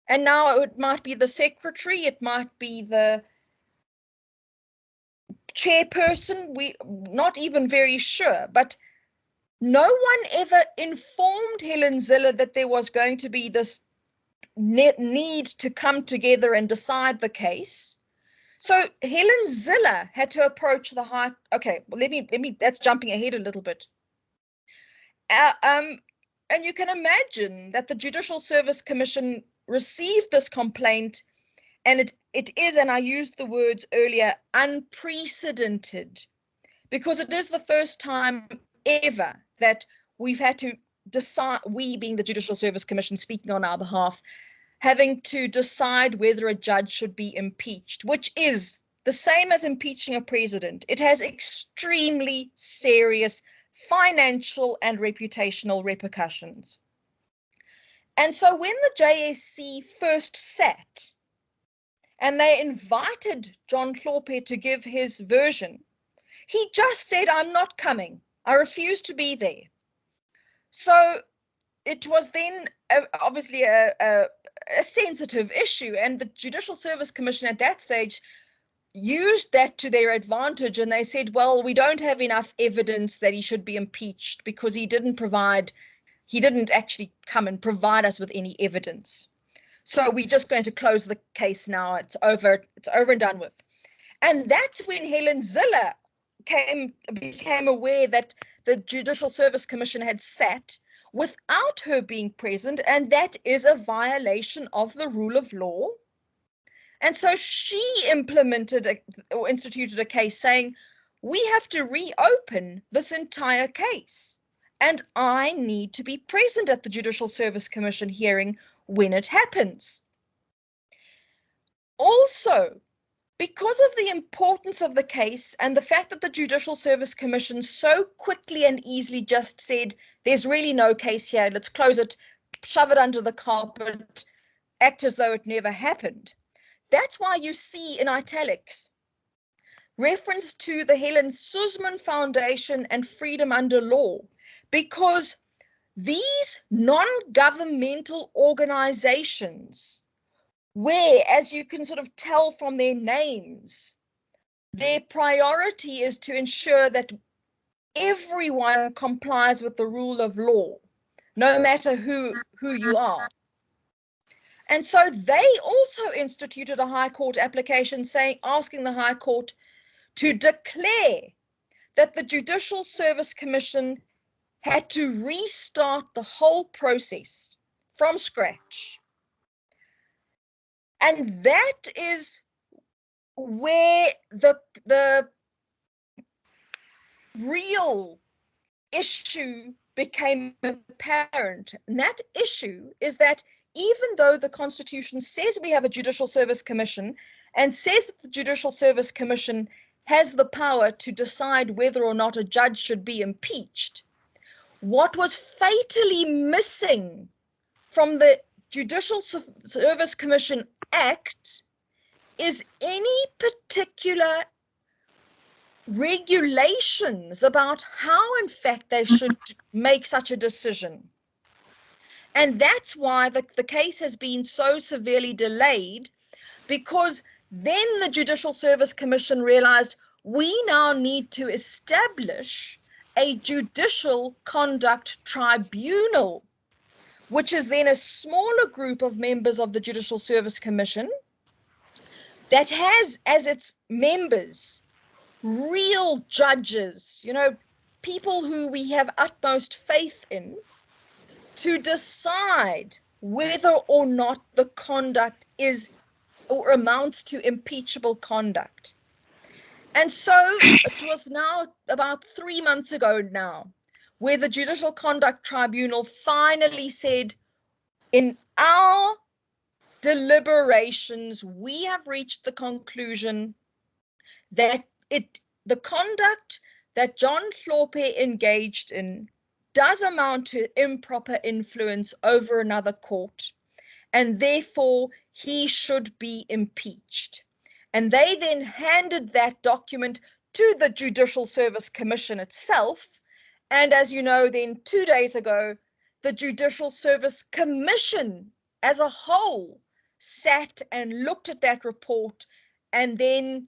Speaker 1: and now it might be the secretary, it might be the chairperson, we're not even very sure, but no one ever informed Helen Zille that there was going to be this need to come together and decide the case. So Helen Zille had to approach the high. Okay, well, let me. That's jumping ahead a little bit. And you can imagine that the Judicial Service Commission received this complaint, and it is, and I used the words earlier, unprecedented, because it is the first time ever that we've had to decide, we being the Judicial Service Commission speaking on our behalf, having to decide whether a judge should be impeached, which is the same as impeaching a president. It has extremely serious financial and reputational repercussions. And so when the JSC first sat and they invited John Hlophe to give his version, he just said, "I'm not coming. I refuse to be there." So it was then obviously a sensitive issue, and the Judicial Service Commission at that stage used that to their advantage, and they said, well, we don't have enough evidence that he should be impeached because he didn't actually come and provide us with any evidence. So we're just going to close the case now. It's over and done with. And that's when Helen Zille became aware that the Judicial Service Commission had sat without her being present, and that is a violation of the rule of law. And so she implemented or instituted a case saying, we have to reopen this entire case, and I need to be present at the Judicial Service Commission hearing when it happens. Also, because of the importance of the case and the fact that the Judicial Service Commission so quickly and easily just said, there's really no case here, let's close it, shove it under the carpet, act as though it never happened. That's why you see in italics reference to the Helen Suzman Foundation and Freedom Under Law, because these non-governmental organizations, where, as you can sort of tell from their names, their priority is to ensure that everyone complies with the rule of law, no matter who you are. And so they also instituted a High Court application asking the High Court to declare that the Judicial Service Commission had to restart the whole process from scratch. And that is where the real issue became apparent. And that issue is that even though the Constitution says we have a Judicial Service Commission and says that the Judicial Service Commission has the power to decide whether or not a judge should be impeached, what was fatally missing from the Judicial Service Commission Act is any particular regulations about how, in fact, they should make such a decision. And that's why the case has been so severely delayed, because then the Judicial Service Commission realized we now need to establish a judicial conduct tribunal, which is then a smaller group of members of the Judicial Service Commission that has as its members real judges, people who we have utmost faith in, to decide whether or not the conduct is or amounts to impeachable conduct. And so it was now about 3 months ago now, where the Judicial Conduct Tribunal finally said, in our deliberations, we have reached the conclusion that the conduct that John Hlophe engaged in does amount to improper influence over another court, and therefore he should be impeached. And they then handed that document to the Judicial Service Commission itself. And as you know, then 2 days ago, the Judicial Service Commission as a whole sat and looked at that report, and then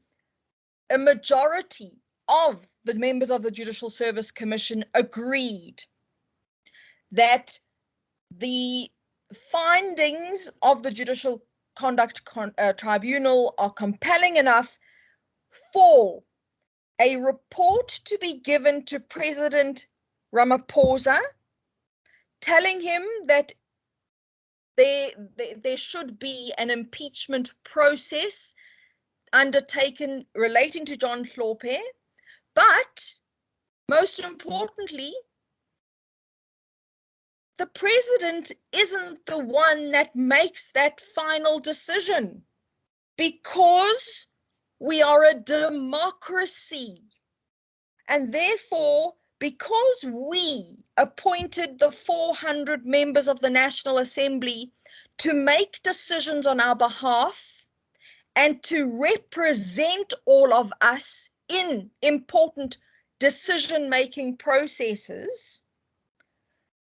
Speaker 1: a majority of the members of the Judicial Service Commission agreed that the findings of the Judicial Conduct Tribunal are compelling enough for a report to be given to President Ramaphosa, telling him that there should be an impeachment process undertaken relating to John Hlophe, but most importantly, the president isn't the one that makes that final decision, because we are a democracy. And therefore, because we appointed the 400 members of the National Assembly to make decisions on our behalf and to represent all of us in important decision-making processes,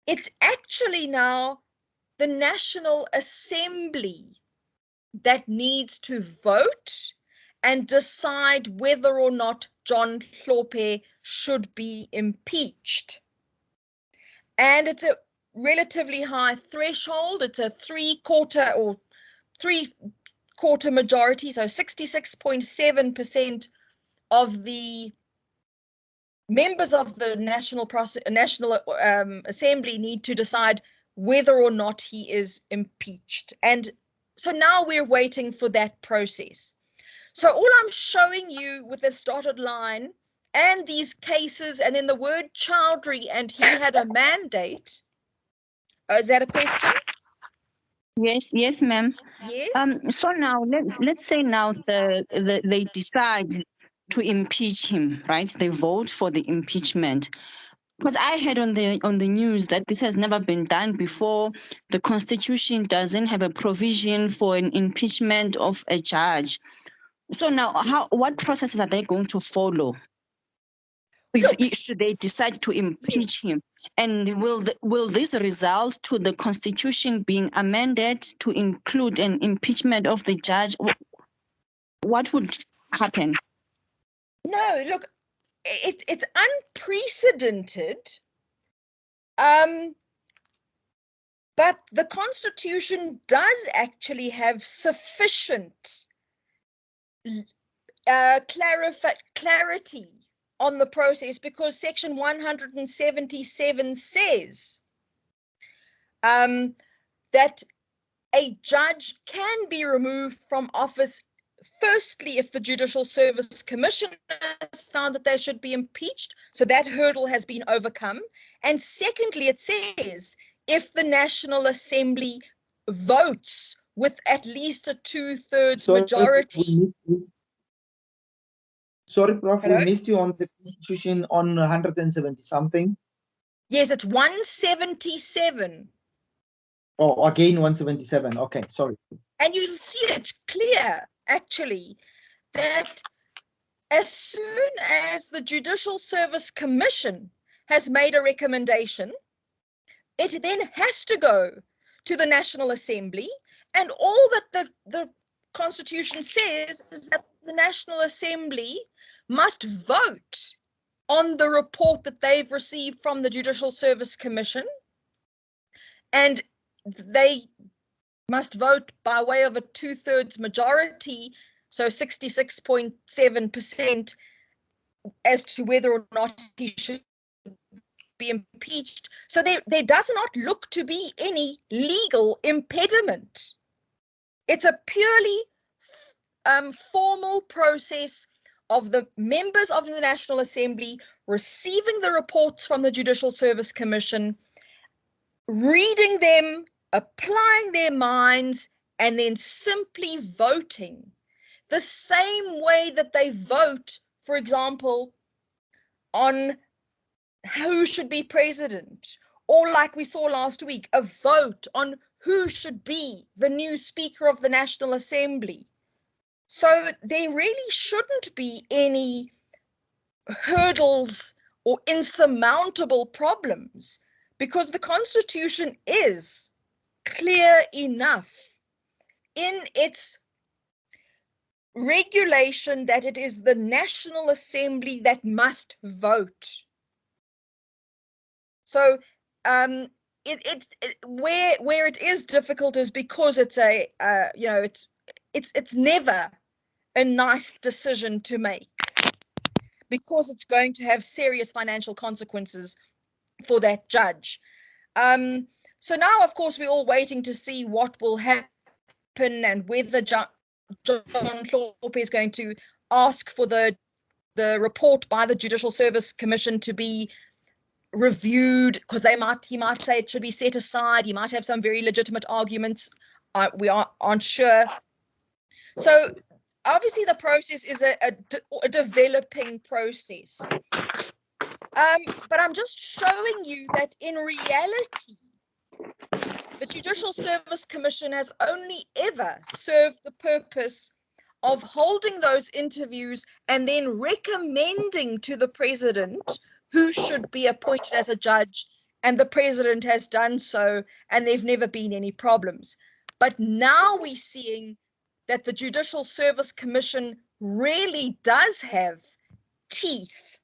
Speaker 1: it's actually now the National Assembly that needs to vote and decide whether or not John Hlophe should be impeached. And it's a relatively high threshold. It's a three-quarter majority, so 66.7% of the members of the National Assembly need to decide whether or not he is impeached. And so now we're waiting for that process. So all I'm showing you with the dotted line and these cases, and then the word Chowdhury, and he had a mandate. Is that a question?
Speaker 2: Yes, ma'am.
Speaker 1: Yes.
Speaker 2: So now let's say now they decide to impeach him, right? They vote for the impeachment. Because I heard on the news that this has never been done before. The Constitution doesn't have a provision for an impeachment of a judge. So now, what processes are they going to follow? Should they decide to impeach him, and will this result to the Constitution being amended to include an impeachment of the judge? What would happen?
Speaker 1: No, look, it's unprecedented. But the Constitution does actually have sufficient clarity on the process, because Section 177 says that a judge can be removed from office, firstly, if the Judicial Service Commission has found that they should be impeached, so that hurdle has been overcome. And secondly, it says if the National Assembly votes with at least a 2/3 majority.
Speaker 7: Sorry, Prof,
Speaker 1: Hello?
Speaker 7: we missed you on the Constitution on 170 something.
Speaker 1: Yes, it's 177.
Speaker 7: Oh, again 177. Okay, sorry.
Speaker 1: And you'll see it's clear, actually, that as soon as the Judicial Service Commission has made a recommendation, it then has to go to the National Assembly, and all that the Constitution says is that the National Assembly must vote on the report that they've received from the Judicial Service Commission, and they must vote by way of a 2/3 majority, so 66.7%, as to whether or not he should be impeached. So there does not look to be any legal impediment. It's a purely formal process of the members of the National Assembly receiving the reports from the Judicial Service Commission, reading them, applying their minds, and then simply voting the same way that they vote, for example, on who should be president, or like we saw last week, a vote on who should be the new Speaker of the National Assembly. So there really shouldn't be any hurdles or insurmountable problems, because the Constitution is clear enough in its regulation that it is the National Assembly that must vote. So where it is difficult is because it's it's never a nice decision to make, because it's going to have serious financial consequences for that judge. So now, of course, we're all waiting to see what will happen, and whether John Hlophe is going to ask for the report by the Judicial Service Commission to be reviewed, because he might say it should be set aside. He might have some very legitimate arguments. We aren't sure. So obviously the process is a developing process. But I'm just showing you that in reality, the Judicial Service Commission has only ever served the purpose of holding those interviews and then recommending to the president who should be appointed as a judge, and the president has done so, and there've never been any problems. But now we're seeing that the Judicial Service Commission really does have teeth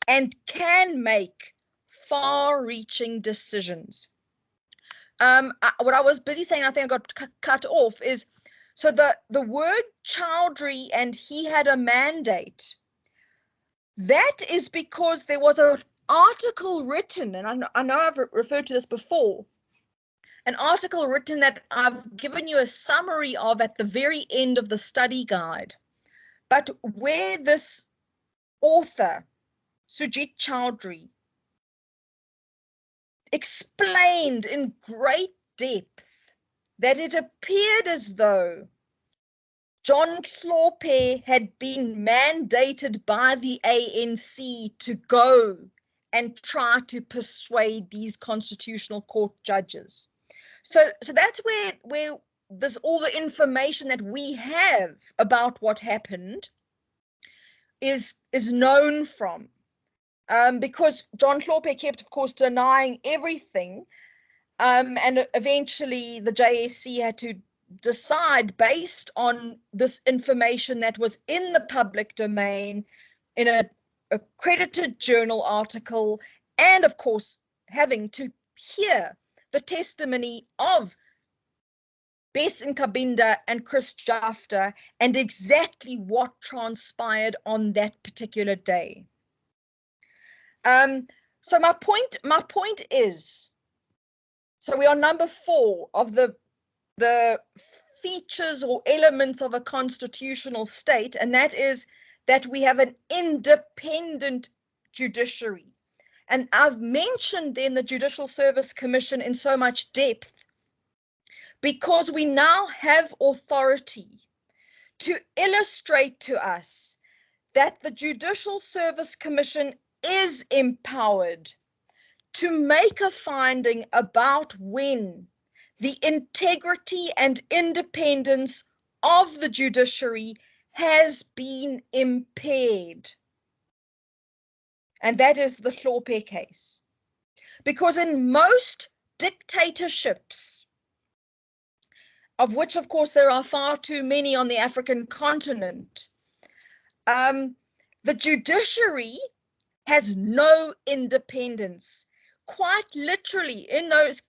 Speaker 1: and can make far-reaching decisions. What I was busy saying, I think I got cut off, is so the word Chowdhury and he had a mandate. That is because there was an article written, and I know I've referred to this before, an article written that I've given you a summary of at the very end of the study guide, but where this author, Sujit Chowdhury, explained in great depth that it appeared as though John Hlophe had been mandated by the ANC to go and try to persuade these constitutional court judges. So that's where this all the information that we have about what happened is known from. Because John Hlophe kept, of course, denying everything, and eventually the JSC had to decide based on this information that was in the public domain in an accredited journal article, and of course having to hear the testimony of Bess Nkabinda and Chris Jafta and exactly what transpired on that particular day. So my point is, so we are number 4 of the features or elements of a constitutional state, and that is that we have an independent judiciary. And I've mentioned then the Judicial Service Commission in so much depth because we now have authority to illustrate to us that the Judicial Service Commission is empowered to make a finding about when the integrity and independence of the judiciary has been impaired. And that is the Hlophe case. Because in most dictatorships, of which, of course, there are far too many on the African continent, the judiciary has no independence. Quite literally, in those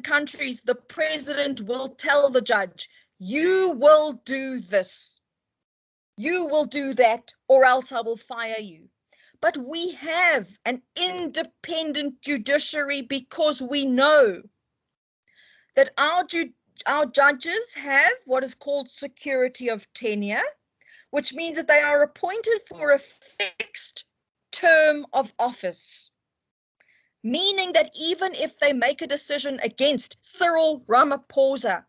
Speaker 1: countries, the president will tell the judge, you will do this, you will do that, or else I will fire you. But we have an independent judiciary because we know that our judges have what is called security of tenure, which means that they are appointed for a fixed term of office, meaning that even if they make a decision against Cyril Ramaphosa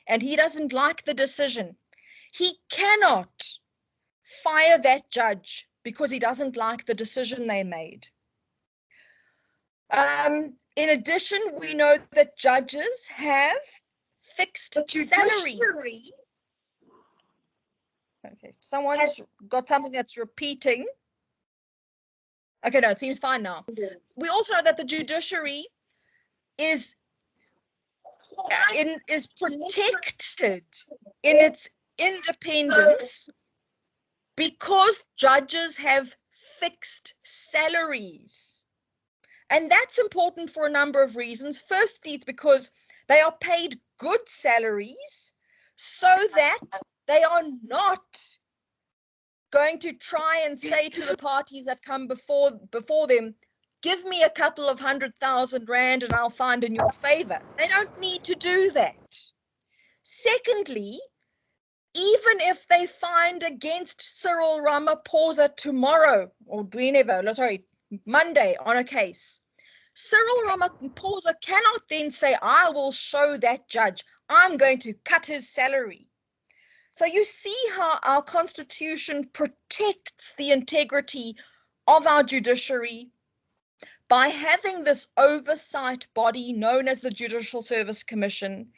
Speaker 1: and he doesn't like the decision, he cannot fire that judge because he doesn't like the decision they made. In addition, we know that judges have fixed salaries. Okay, someone's got something that's repeating. Okay, no, it seems fine now. We also know that the judiciary is protected in its independence because judges have fixed salaries. And that's important for a number of reasons. Firstly, it's because they are paid good salaries so that they are not going to try and say to the parties that come before them, give me a couple of 100,000 rand and I'll find in your favor. They don't need to do that. Secondly, even if they find against Cyril Ramaphosa tomorrow, or whenever, sorry, Monday on a case, Cyril Ramaphosa cannot then say, I will show that judge, I'm going to cut his salary. So you see how our Constitution protects the integrity of our judiciary by having this oversight body known as the Judicial Service Commission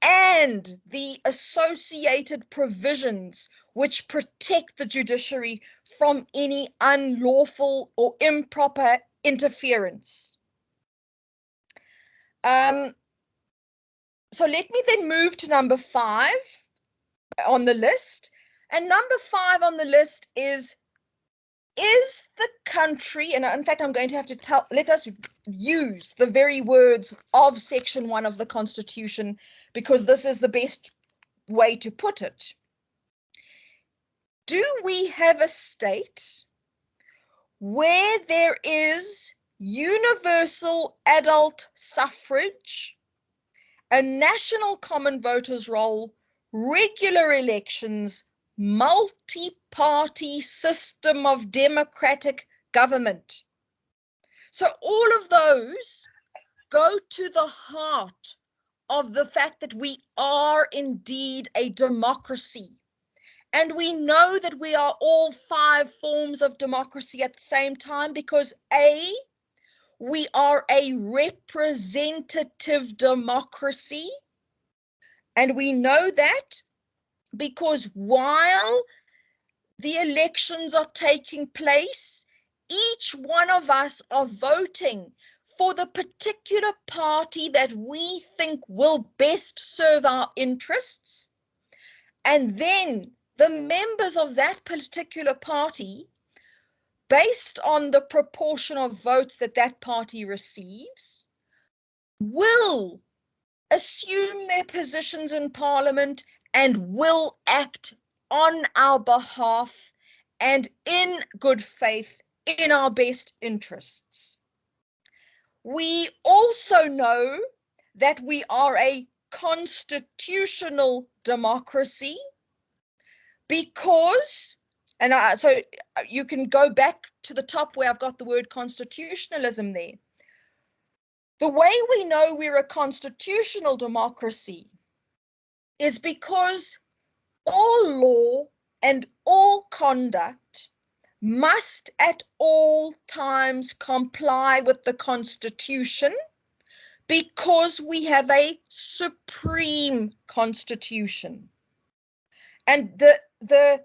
Speaker 1: and the associated provisions which protect the judiciary from any unlawful or improper interference. So let me then move to number 5 on the list. And number 5 on the list is the country, and in fact I'm going to have to let us use the very words of Section 1 of the Constitution because this is the best way to put it. Do we have a state where there is universal adult suffrage, a national common voters roll, regular elections, multi-party system of democratic government. So all of those go to the heart of the fact that we are indeed a democracy. And we know that we are all 5 forms of democracy at the same time because A, we are a representative democracy. And we know that because while the elections are taking place, each one of us are voting for the particular party that we think will best serve our interests. And then the members of that particular party, based on the proportion of votes that that party receives, will assume their positions in Parliament and will act on our behalf and in good faith in our best interests. We also know that we are a constitutional democracy because, so you can go back to the top where I've got the word constitutionalism there. The way we know we're a constitutional democracy is because all law and all conduct must at all times comply with the Constitution because we have a supreme constitution. And I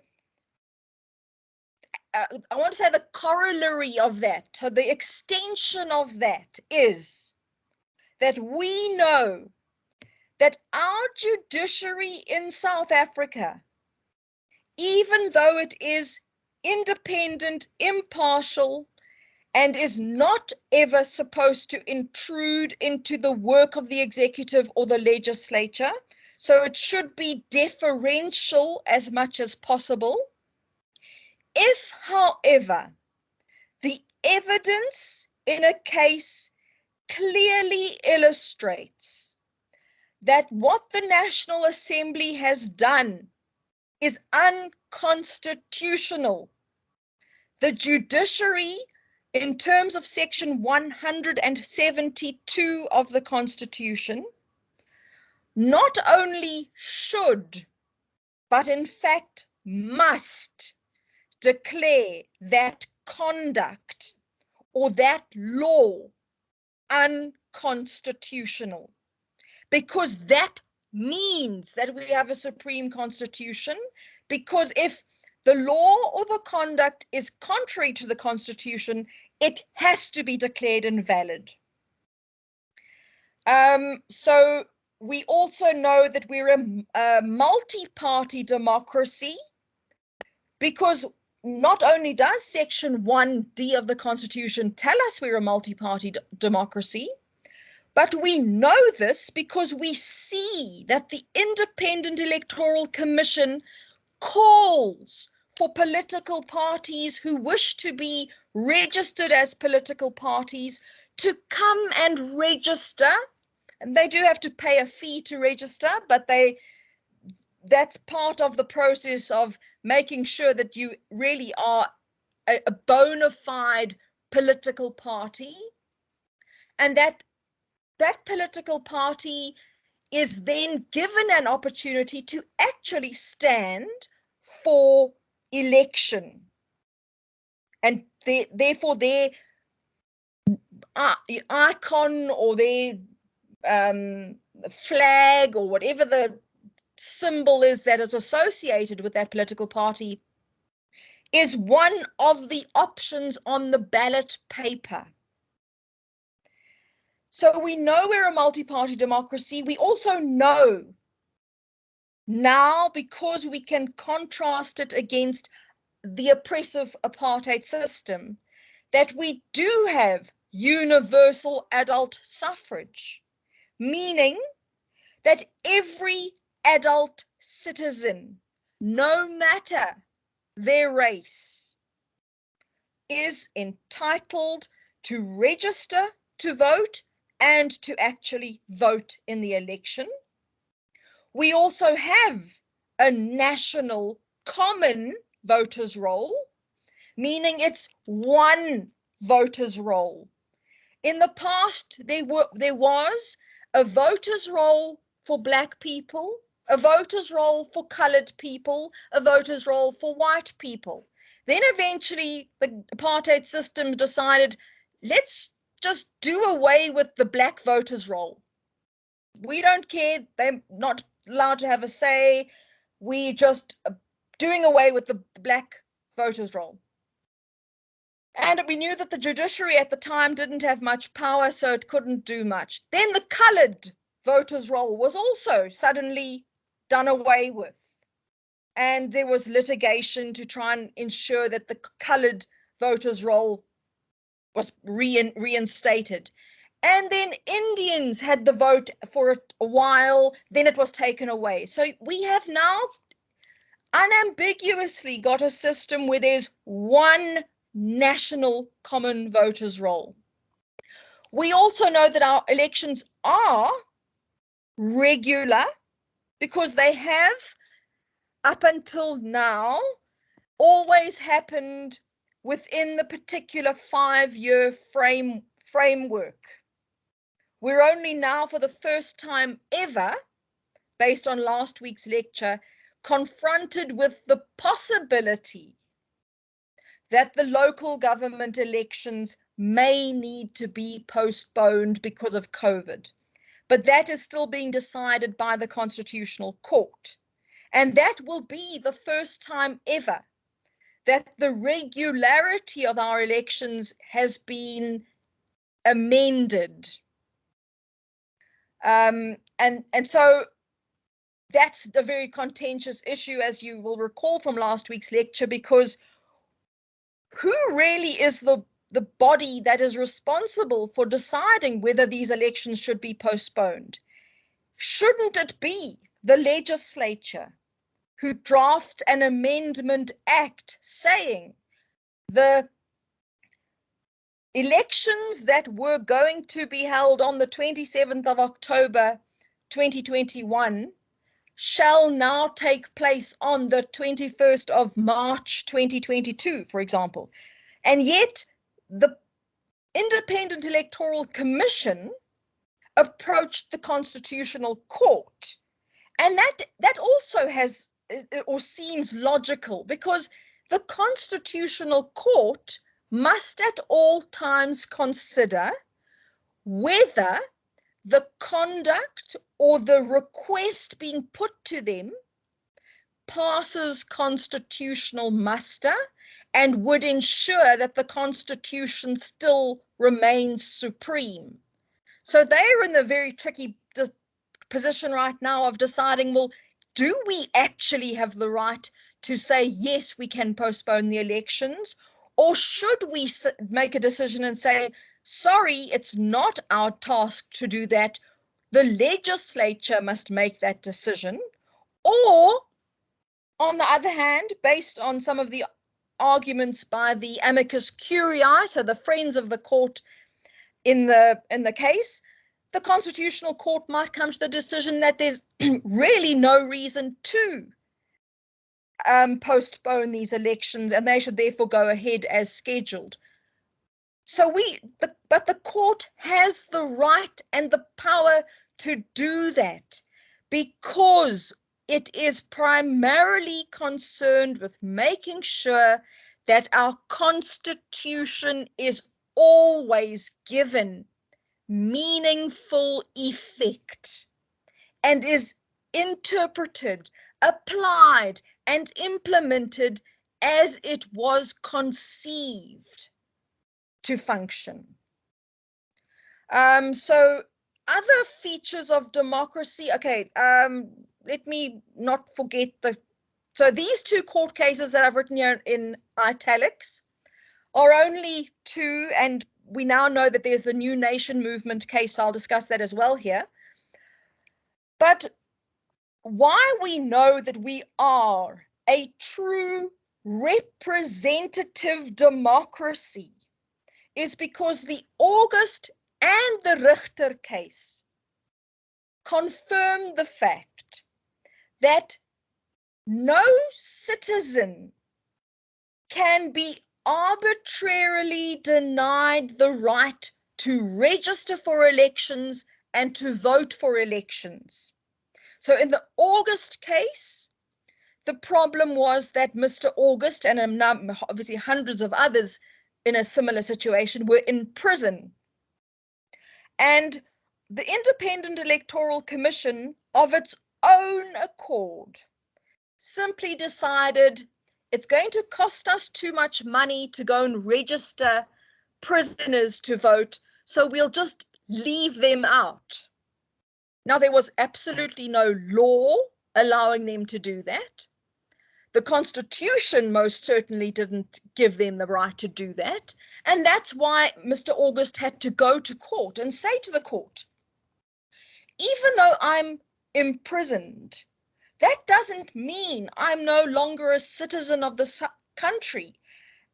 Speaker 1: want to say the corollary of that, so the extension of that is that we know that our judiciary in South Africa, even though it is independent, impartial, and is not ever supposed to intrude into the work of the executive or the legislature, so it should be deferential as much as possible. If, however, the evidence in a case clearly illustrates that what the National Assembly has done is unconstitutional, the judiciary, in terms of section 172 of the Constitution, not only should, but in fact must declare that conduct or that law unconstitutional, because that means that we have a supreme constitution, because if the law or the conduct is contrary to the Constitution, it has to be declared invalid. So we also know that we're a multi-party democracy because not only does Section 1D of the Constitution tell us we're a multi-party democracy, but we know this because we see that the Independent Electoral Commission calls for political parties who wish to be registered as political parties to come and register. And they do have to pay a fee to register, but that's part of the process of making sure that you really are a bona fide political party, and that political party is then given an opportunity to actually stand for election. And therefore their icon or their flag or whatever the symbol is that is associated with that political party is one of the options on the ballot paper. So we know we're a multi-party democracy. We also know now, because we can contrast it against the oppressive apartheid system, that we do have universal adult suffrage, meaning that every adult citizen, no matter their race, is entitled to register to vote and to actually vote in the election. We also have a national common voters roll, meaning it's one voters roll. In the past, there was a voters roll for Black people, a voters roll for colored people, a voters roll for white people. Then eventually the apartheid system decided, let's just do away with the Black voters roll. We don't care, they're not allowed to have a say. We just doing away with the Black voters roll. And we knew that the judiciary at the time didn't have much power, so it couldn't do much. Then the colored voters roll was also suddenly done away with. And there was litigation to try and ensure that the colored voters roll was reinstated. And then Indians had the vote for a while, then it was taken away. So we have now unambiguously got a system where there's one national common voters roll. We also know that our elections are regular because they have, up until now, always happened within the particular 5-year framework. We're only now, for the first time ever, based on last week's lecture, confronted with the possibility that the local government elections may need to be postponed because of COVID. But that is still being decided by the Constitutional Court. And that will be the first time ever that the regularity of our elections has been amended. And so that's a very contentious issue, as you will recall from last week's lecture, because who really is the body that is responsible for deciding whether these elections should be postponed? Shouldn't it be the legislature who drafts an amendment act saying the elections that were going to be held on the 27th of October 2021 shall now take place on the 21st of March 2022, for example. And yet the Independent Electoral Commission approached the Constitutional Court. And that also has, or seems logical, because the Constitutional Court must at all times consider whether the conduct or the request being put to them passes constitutional muster and would ensure that the Constitution still remains supreme. So they're in the very tricky position right now of deciding, well, do we actually have the right to say, yes, we can postpone the elections? Or should we make a decision and say, sorry, it's not our task to do that. The legislature must make that decision. Or, on the other hand, based on some of the arguments by the amicus curiae, so the friends of the court in the case, the Constitutional Court might come to the decision that there's really no reason to postpone these elections, and they should therefore go ahead as scheduled. So but the court has the right and the power to do that because it is primarily concerned with making sure that our Constitution is always given meaningful effect and is interpreted, applied, and implemented as it was conceived to function. So other features of democracy, okay, let me not forget so these two court cases that I've written here in italics are only two, and we now know that there's the New Nation Movement case, so I'll discuss that as well here. But why we know that we are a true representative democracy is because the August and the Richter case confirm the fact that no citizen can be arbitrarily denied the right to register for elections and to vote for elections. So in the August case, the problem was that Mr. August and obviously hundreds of others in a similar situation were in prison. And the Independent Electoral Commission, of its own accord, simply decided it's going to cost us too much money to go and register prisoners to vote, so we'll just leave them out. Now, there was absolutely no law allowing them to do that. The Constitution most certainly didn't give them the right to do that. And that's why Mr. August had to go to court and say to the court, even though I'm imprisoned, that doesn't mean I'm no longer a citizen of the country.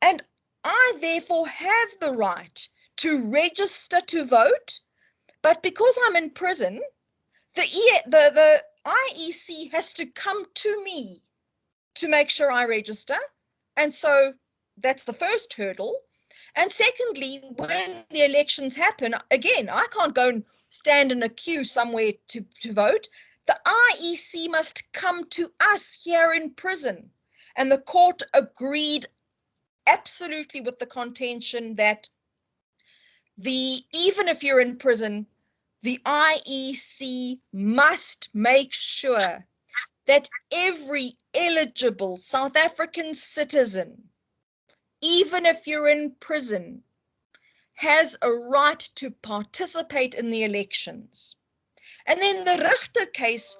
Speaker 1: And I therefore have the right to register to vote. But because I'm in prison, the IEC has to come to me to make sure I register. And so that's the first hurdle. And secondly, when the elections happen, again, I can't go and stand in a queue somewhere to vote. The IEC must come to us here in prison. And the court agreed absolutely with the contention that even if you're in prison, the IEC must make sure that every eligible South African citizen, even if you're in prison, has a right to participate in the elections. And then the Richter case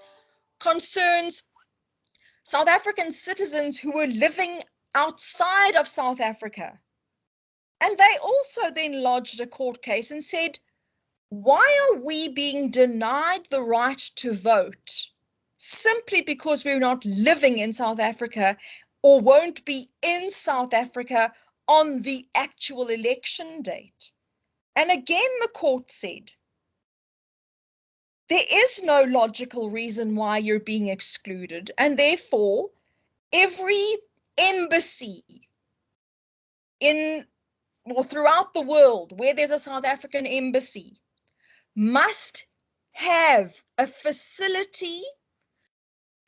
Speaker 1: concerns South African citizens who were living outside of South Africa. And they also then lodged a court case and said, why are we being denied the right to vote simply because we're not living in South Africa or won't be in South Africa on the actual election date? And again, the court said, there is no logical reason why you're being excluded, and therefore every embassy throughout the world where there's a South African embassy must have a facility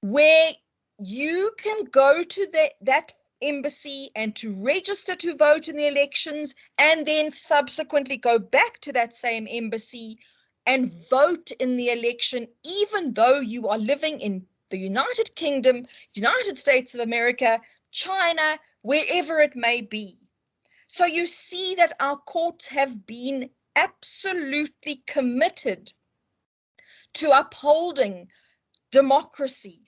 Speaker 1: where you can go to that embassy and to register to vote in the elections, and then subsequently go back to that same embassy and vote in the election, even though you are living in the United Kingdom, United States of America, China, wherever it may be. So you see that our courts have been absolutely committed to upholding democracy.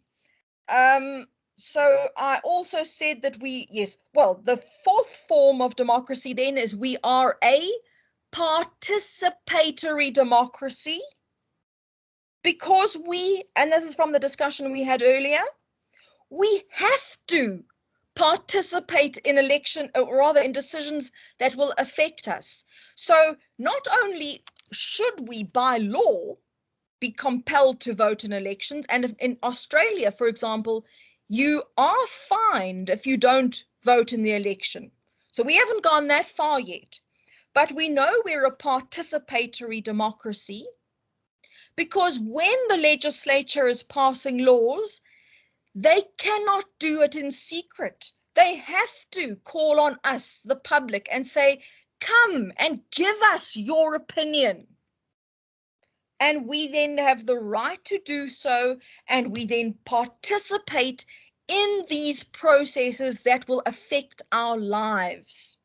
Speaker 1: So I also said that the fourth form of democracy then is we are a participatory democracy, because and this is from the discussion we had earlier, we have to participate in in decisions that will affect us. So not only should we by law be compelled to vote in elections, and in Australia, for example, you are fined if you don't vote in the election. So we haven't gone that far yet, but we know we're a participatory democracy, because when the legislature is passing laws, they cannot do it in secret. They have to call on us, the public, and say, come and give us your opinion. And we then have the right to do so, and we then participate in these processes that will affect our lives.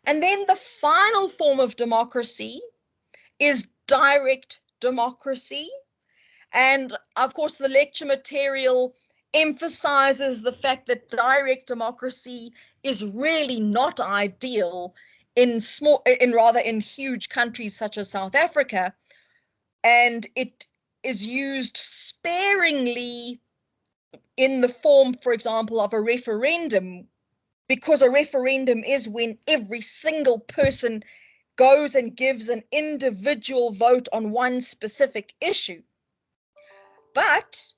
Speaker 1: And then the final form of democracy is direct democracy. And of course, the lecture material emphasizes the fact that direct democracy is really not ideal in huge countries such as South Africa. And it is used sparingly in the form, for example, of a referendum, because a referendum is when every single person goes and gives an individual vote on one specific issue. But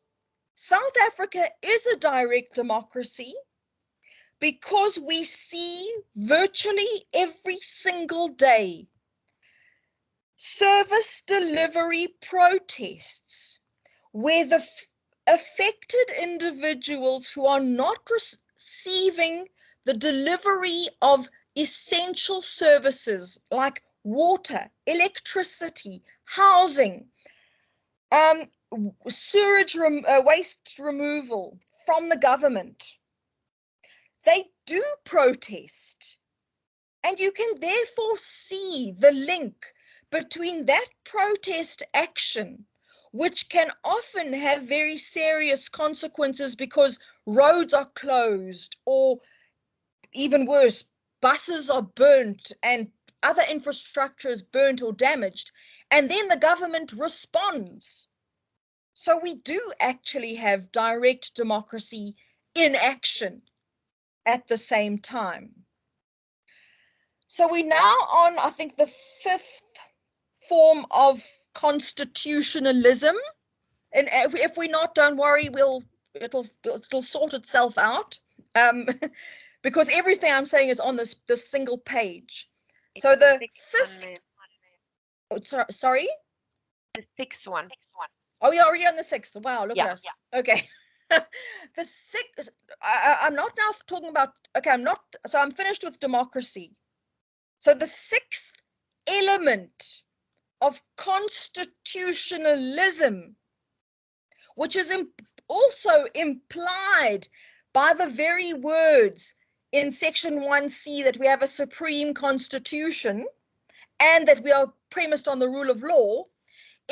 Speaker 1: South Africa is a direct democracy because we see virtually every single day service delivery protests where the affected individuals who are not receiving the delivery of essential services like water, electricity, housing, sewage waste removal from the government, they do protest. And you can therefore see the link between that protest action, which can often have very serious consequences because roads are closed, or even worse, buses are burnt and other infrastructure is burnt or damaged, and then the government responds. So we do actually have direct democracy in action at the same time. So we're now on, I think, the fifth form of constitutionalism. And if we're not, don't worry, it'll sort itself out. Because everything I'm saying is on this single page. So the fifth, sorry?
Speaker 5: The sixth one.
Speaker 1: Oh, you're already on the sixth. Wow, look at us. Yeah. Okay. The sixth, I'm not now talking about, okay, I'm finished with democracy. So the sixth element of constitutionalism, which is also implied by the very words in section 1C that we have a supreme constitution and that we are premised on the rule of law,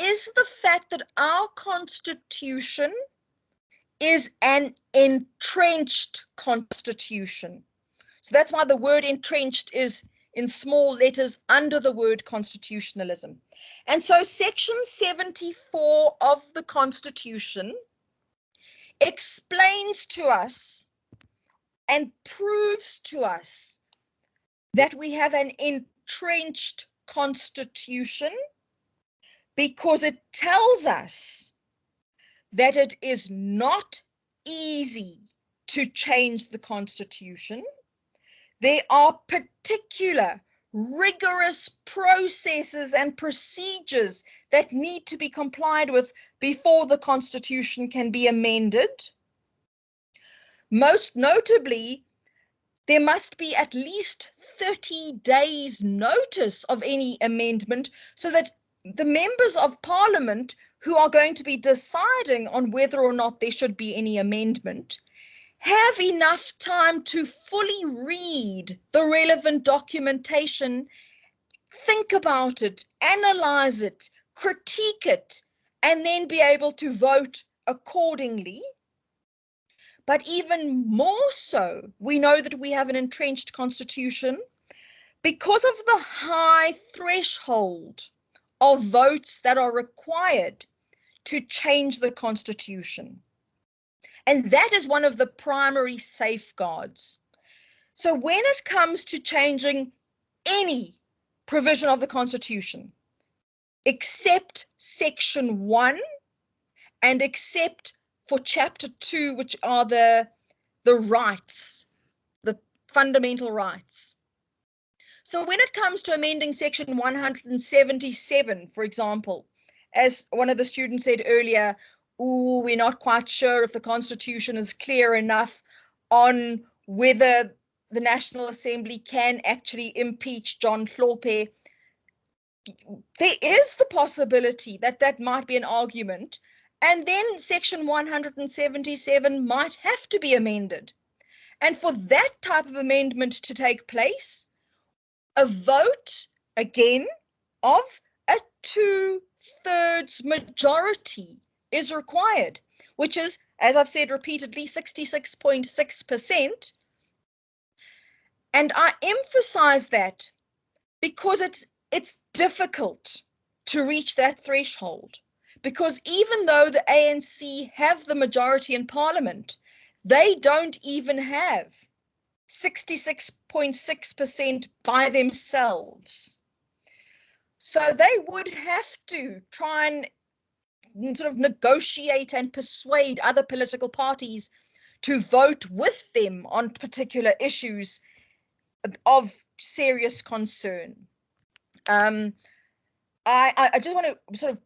Speaker 1: is the fact that our constitution is an entrenched constitution. So that's why the word entrenched is in small letters under the word constitutionalism. And so section 74 of the Constitution explains to us and proves to us that we have an entrenched constitution because it tells us that it is not easy to change the Constitution. There are particular rigorous processes and procedures that need to be complied with before the Constitution can be amended. Most notably, there must be at least 30 days notice of any amendment so that the members of Parliament who are going to be deciding on whether or not there should be any amendment have enough time to fully read the relevant documentation, think about it, analyze it, critique it, and then be able to vote accordingly. But even more so, we know that we have an entrenched constitution because of the high threshold of votes that are required to change the Constitution. And that is one of the primary safeguards. So when it comes to changing any provision of the Constitution, except section 1 and except for chapter 2, which are the rights, the fundamental rights. So when it comes to amending section 177, for example, as one of the students said earlier, we're not quite sure if the Constitution is clear enough on whether the National Assembly can actually impeach John Hlophe. There is the possibility that that might be an argument, and then section 177 might have to be amended. And for that type of amendment to take place, a vote, again, of a 2/3 majority is required, which is, as I've said repeatedly, 66.6%. And I emphasize that because it's difficult to reach that threshold, because even though the ANC have the majority in parliament, they don't even have 66.6% by themselves. So they would have to try and sort of negotiate and persuade other political parties to vote with them on particular issues of serious concern. I just want to sort of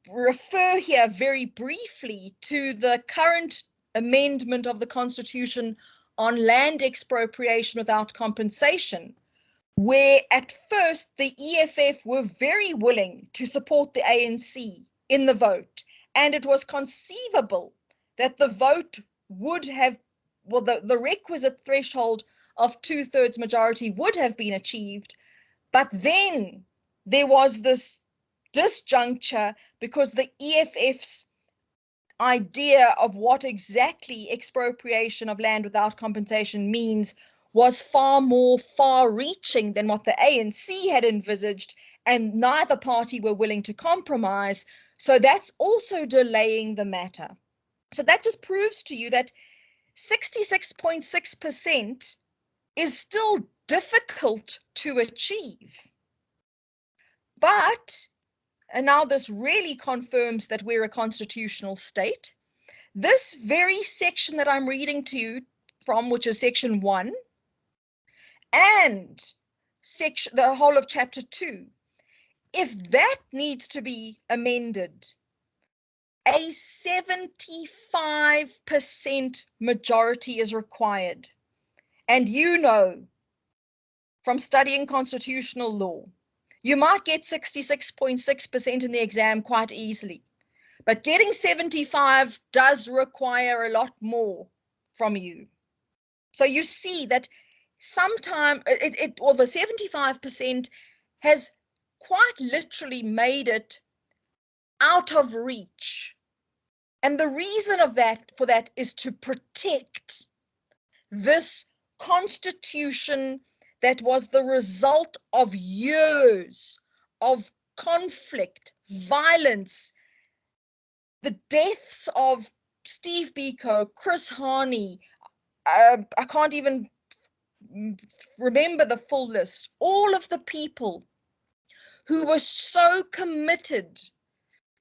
Speaker 1: refer here very briefly to the current amendment of the Constitution on land expropriation without compensation, where at first the EFF were very willing to support the ANC in the vote, and it was conceivable that the vote would have, well, the requisite threshold of 2/3 majority would have been achieved, but then there was this disjuncture because the EFF's idea of what exactly expropriation of land without compensation means was far more far-reaching than what the ANC had envisaged, and neither party were willing to compromise. So that's also delaying the matter. So that just proves to you that 66.6% is still difficult to achieve. But, and now this really confirms that we're a constitutional state, this very section that I'm reading to you from, which is section 1, and the whole of chapter 2, if that needs to be amended, a 75% majority is required. And you know, from studying constitutional law, you might get 66.6% in the exam quite easily, but getting 75 does require a lot more from you. So you see that sometimes the 75% has quite literally made it out of reach. And the reason for that is to protect this constitution that was the result of years of conflict, violence, the deaths of Steve Biko, Chris Hani, I can't even remember the full list, all of the people who were so committed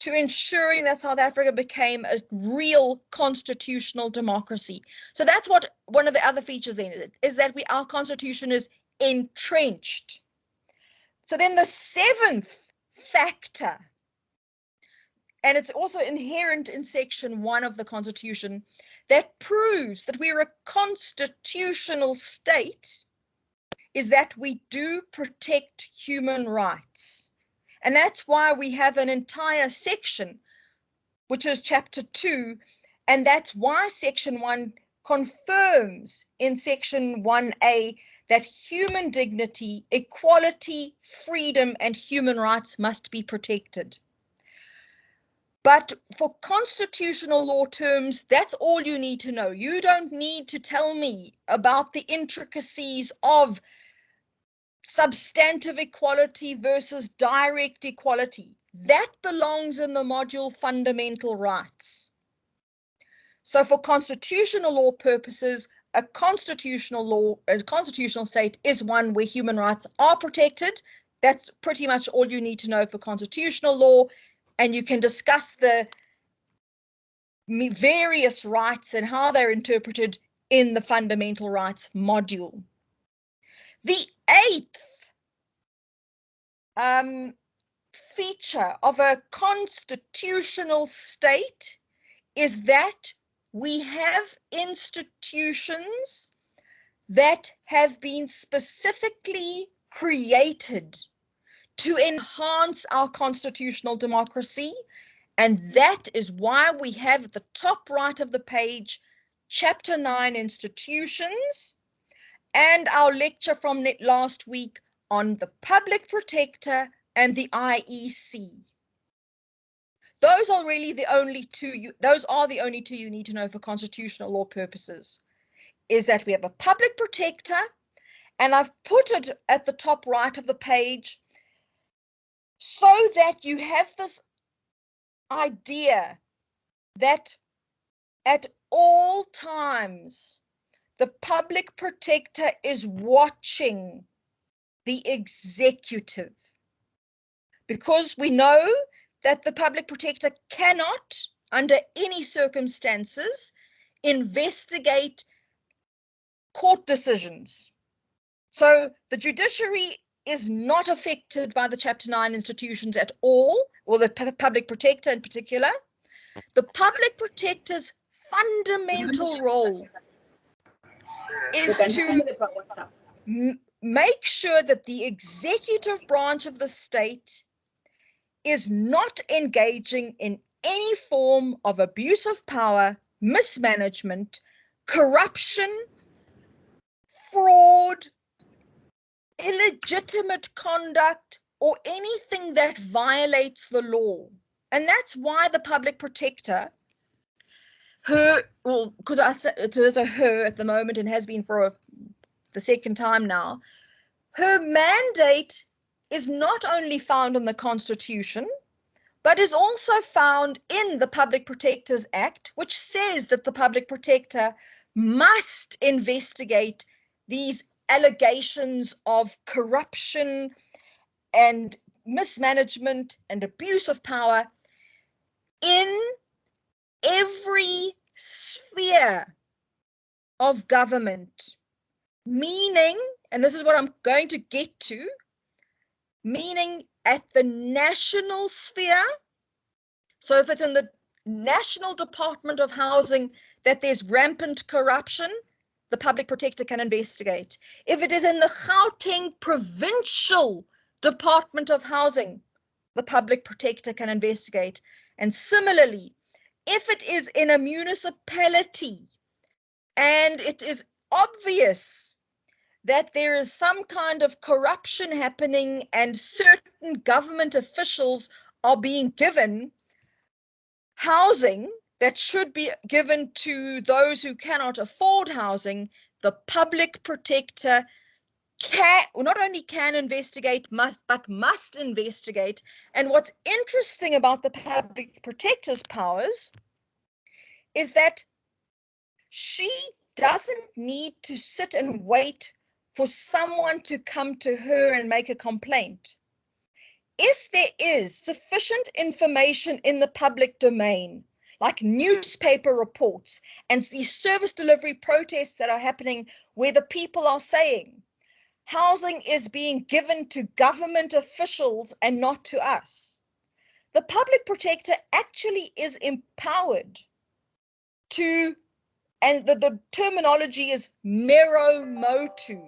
Speaker 1: to ensuring that South Africa became a real constitutional democracy. So that's what one of the other features then is, that our constitution is entrenched. So then the seventh factor, and it's also inherent in section 1 of the Constitution, that proves that we're a constitutional state, is that we do protect human rights. And that's why we have an entire section, which is chapter 2, and that's why section 1 confirms in section 1A that human dignity, equality, freedom, and human rights must be protected. But for constitutional law terms, that's all you need to know. You don't need to tell me about the intricacies of substantive equality versus direct equality. That belongs in the module fundamental rights. So for constitutional law purposes, a constitutional state is one where human rights are protected. That's pretty much all you need to know for constitutional law. And you can discuss the various rights and how they're interpreted in the fundamental rights module. The eighth feature of a constitutional state is that we have institutions that have been specifically created to enhance our constitutional democracy. And that is why we have at the top right of the page, Chapter 9, Institutions, and our lecture from last week on the Public Protector and the IEC. Those are really the only two. Those are the only two you need to know for constitutional law purposes. Is that we have a Public Protector, and I've put it at the top right of the page so that you have this idea that at all times the public protector is watching the executive, because we know that the public protector cannot, under any circumstances, investigate court decisions. So the judiciary is not affected by the Chapter 9 institutions at all, or the public protector in particular. The public protector's fundamental role is to make sure that the executive branch of the state is not engaging in any form of abuse of power, mismanagement, corruption, fraud, illegitimate conduct, or anything that violates the law. And that's why the public protector, because there's a her at the moment and has been for the second time now, her mandate is not only found in the Constitution, but is also found in the Public Protectors Act, which says that the public protector must investigate these allegations of corruption and mismanagement and abuse of power in every sphere of government, meaning, and this is what I'm going to get to, meaning at the national sphere. So if it's in the National Department of Housing that there's rampant corruption, the public protector can investigate. If it is in the Gauteng Provincial Department of Housing, the public protector can investigate. And similarly, if it is in a municipality and it is obvious that there is some kind of corruption happening and certain government officials are being given housing that should be given to those who cannot afford housing, the public protector not only can investigate, but must investigate. And what's interesting about the public protector's powers is that she doesn't need to sit and wait for someone to come to her and make a complaint. If there is sufficient information in the public domain, like newspaper reports and these service delivery protests that are happening where the people are saying housing is being given to government officials and not to us, the public protector actually is empowered to, and the terminology is mero motu,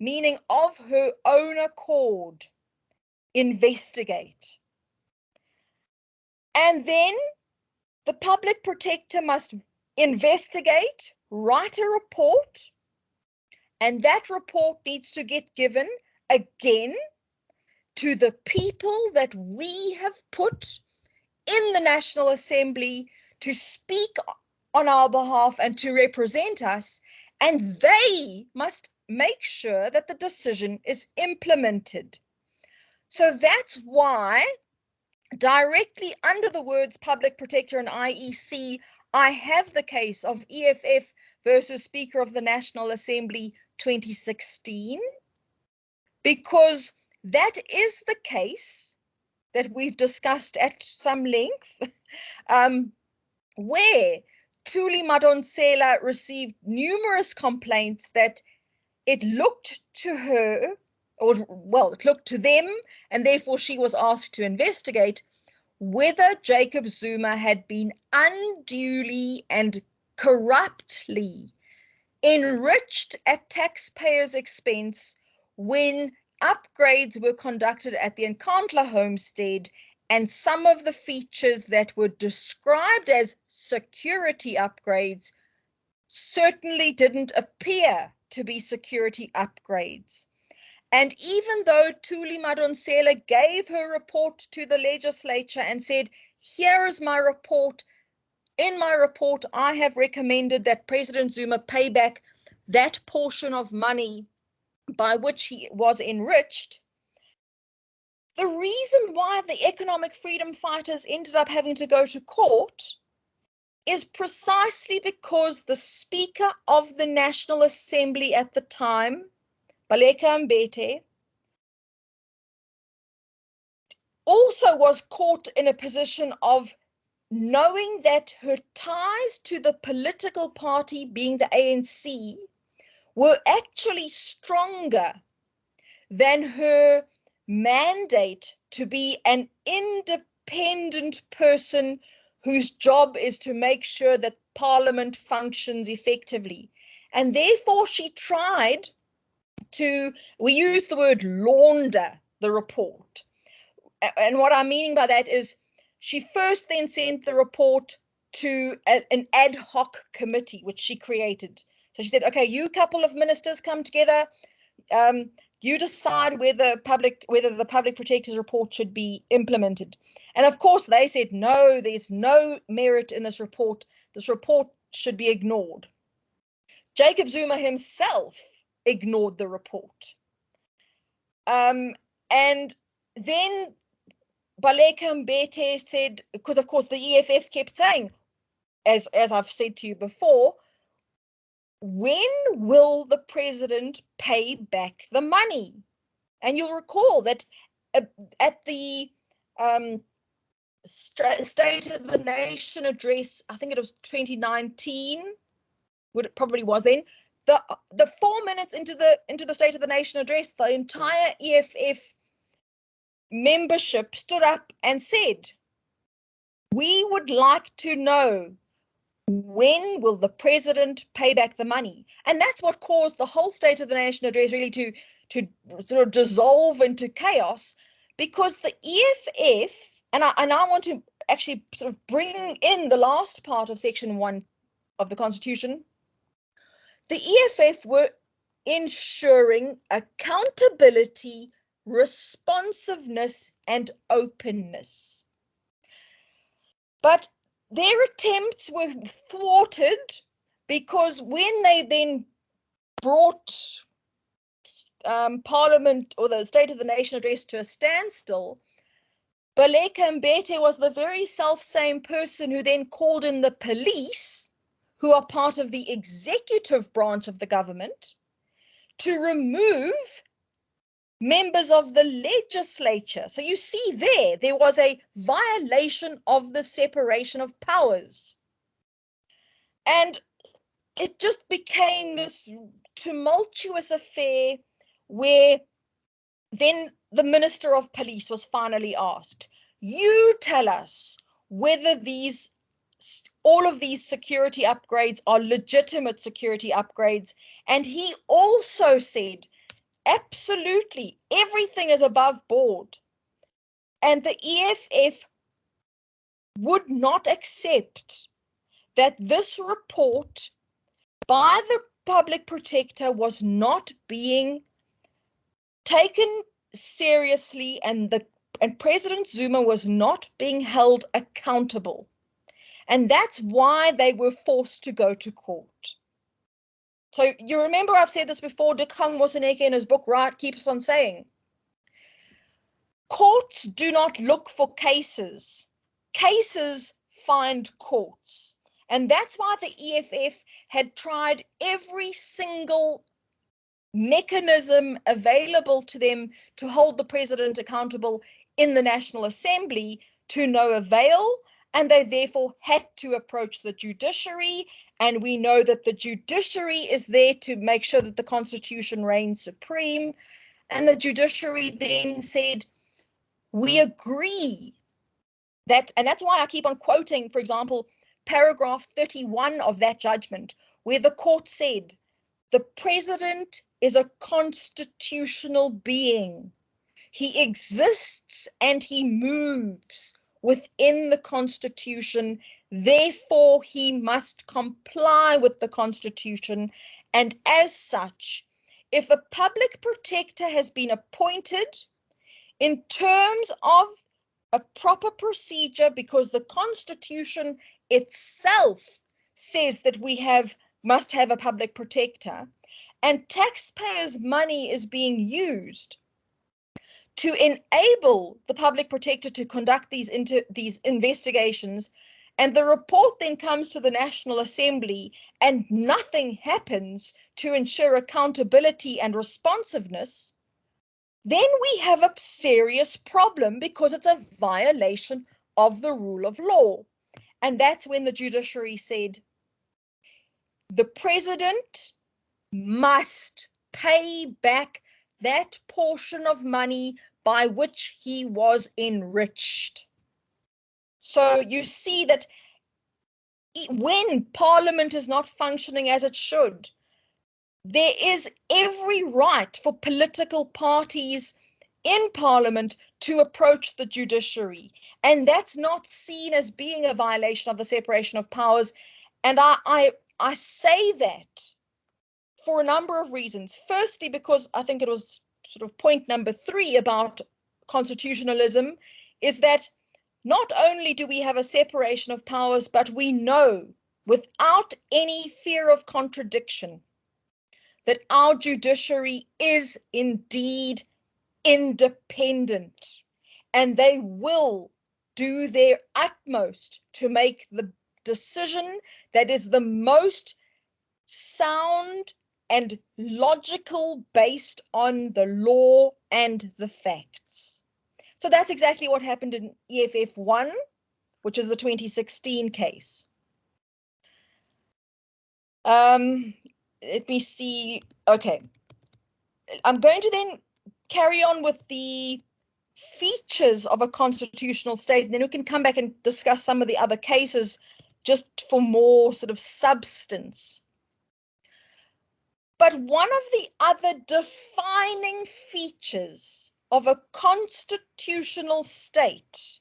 Speaker 1: meaning of her own accord, investigate. And then the public protector must investigate, write a report, and that report needs to get given again to the people that we have put in the National Assembly to speak on our behalf and to represent us, and they must make sure that the decision is implemented. So that's why directly under the words public protector and IEC, I have the case of EFF versus Speaker of the National Assembly 2016, because that is the case that we've discussed at some length, where Thuli Madonsela received numerous complaints that it looked to her, or well, it looked to them, and therefore she was asked to investigate whether Jacob Zuma had been unduly and corruptly enriched at taxpayers' expense when upgrades were conducted at the Nkandla homestead, and some of the features that were described as security upgrades certainly didn't appear to be security upgrades. And even though Thuli Madonsela gave her report to the legislature and said, here is my report, in my report, I have recommended that President Zuma pay back that portion of money by which he was enriched, the reason why the economic freedom fighters ended up having to go to court is precisely because the Speaker of the National Assembly at the time, Baleka Mbete, also was caught in a position of knowing that her ties to the political party, being the ANC, were actually stronger than her mandate to be an independent person whose job is to make sure that Parliament functions effectively. And therefore she tried to, we use the word launder the report. And what I'm meaning by that is she first then sent the report to an ad hoc committee, which she created. So she said, okay, you couple of ministers come together, you decide whether the public protector's report should be implemented. And of course they said, no, there's no merit in this report. This report should be ignored. Jacob Zuma himself ignored the report. And then Baleka Mbete said, because of course the EFF kept saying, as I've said to you before, when will the president pay back the money? And you'll recall that at the State of the Nation address, I think it was 2019, what it probably was then, the 4 minutes into the State of the Nation address, the entire EFF membership stood up and said, we would like to know, when will the president pay back the money? And that's what caused the whole State of the Nation address really to sort of dissolve into chaos, because the EFF, and I want to actually sort of bring in the last part of Section 1 of the Constitution, the EFF were ensuring accountability, responsiveness, and openness. But their attempts were thwarted because when they then brought Parliament or the State of the Nation address to a standstill, Baleka Mbete was the very self-same person who then called in the police, who are part of the executive branch of the government, to remove members of the legislature. So you see there was a violation of the separation of powers. And it just became this tumultuous affair where then the Minister of Police was finally asked, you tell us whether all of these security upgrades are legitimate security upgrades. And he also said, absolutely, everything is above board. And the EFF would not accept that this report by the public protector was not being taken seriously, and President Zuma was not being held accountable. And that's why they were forced to go to court. So you remember I've said this before, Dikgang Moseneke in his book, Right, keeps on saying, courts do not look for cases. Cases find courts. And that's why the EFF had tried every single mechanism available to them to hold the president accountable in the National Assembly, to no avail, and they therefore had to approach the judiciary. And we know that the judiciary is there to make sure that the Constitution reigns supreme. And the judiciary then said, we agree that, and that's why I keep on quoting, for example, paragraph 31 of that judgment, where the court said, the president is a constitutional being. He exists and he moves within the Constitution. Therefore, he must comply with the Constitution. And as such, if a public protector has been appointed in terms of a proper procedure, because the Constitution itself says that we must have a public protector, and taxpayers' money is being used to enable the public protector to conduct these investigations, and the report then comes to the National Assembly and nothing happens to ensure accountability and responsiveness, then we have a serious problem because it's a violation of the rule of law. And that's when the judiciary said, the president must pay back that portion of money by which he was enriched. So you see that when Parliament is not functioning as it should, there is every right for political parties in Parliament to approach the judiciary. And that's not seen as being a violation of the separation of powers. And I say that for a number of reasons. Firstly, because I think it was sort of point number 3 about constitutionalism, is that not only do we have a separation of powers, but we know without any fear of contradiction that our judiciary is indeed independent, and they will do their utmost to make the decision that is the most sound and logical based on the law and the facts. So that's exactly what happened in EFF 1, which is the 2016 case. Let me see. Okay. I'm going to then carry on with the features of a constitutional state, and then we can come back and discuss some of the other cases just for more sort of substance. But one of the other defining features of a constitutional state,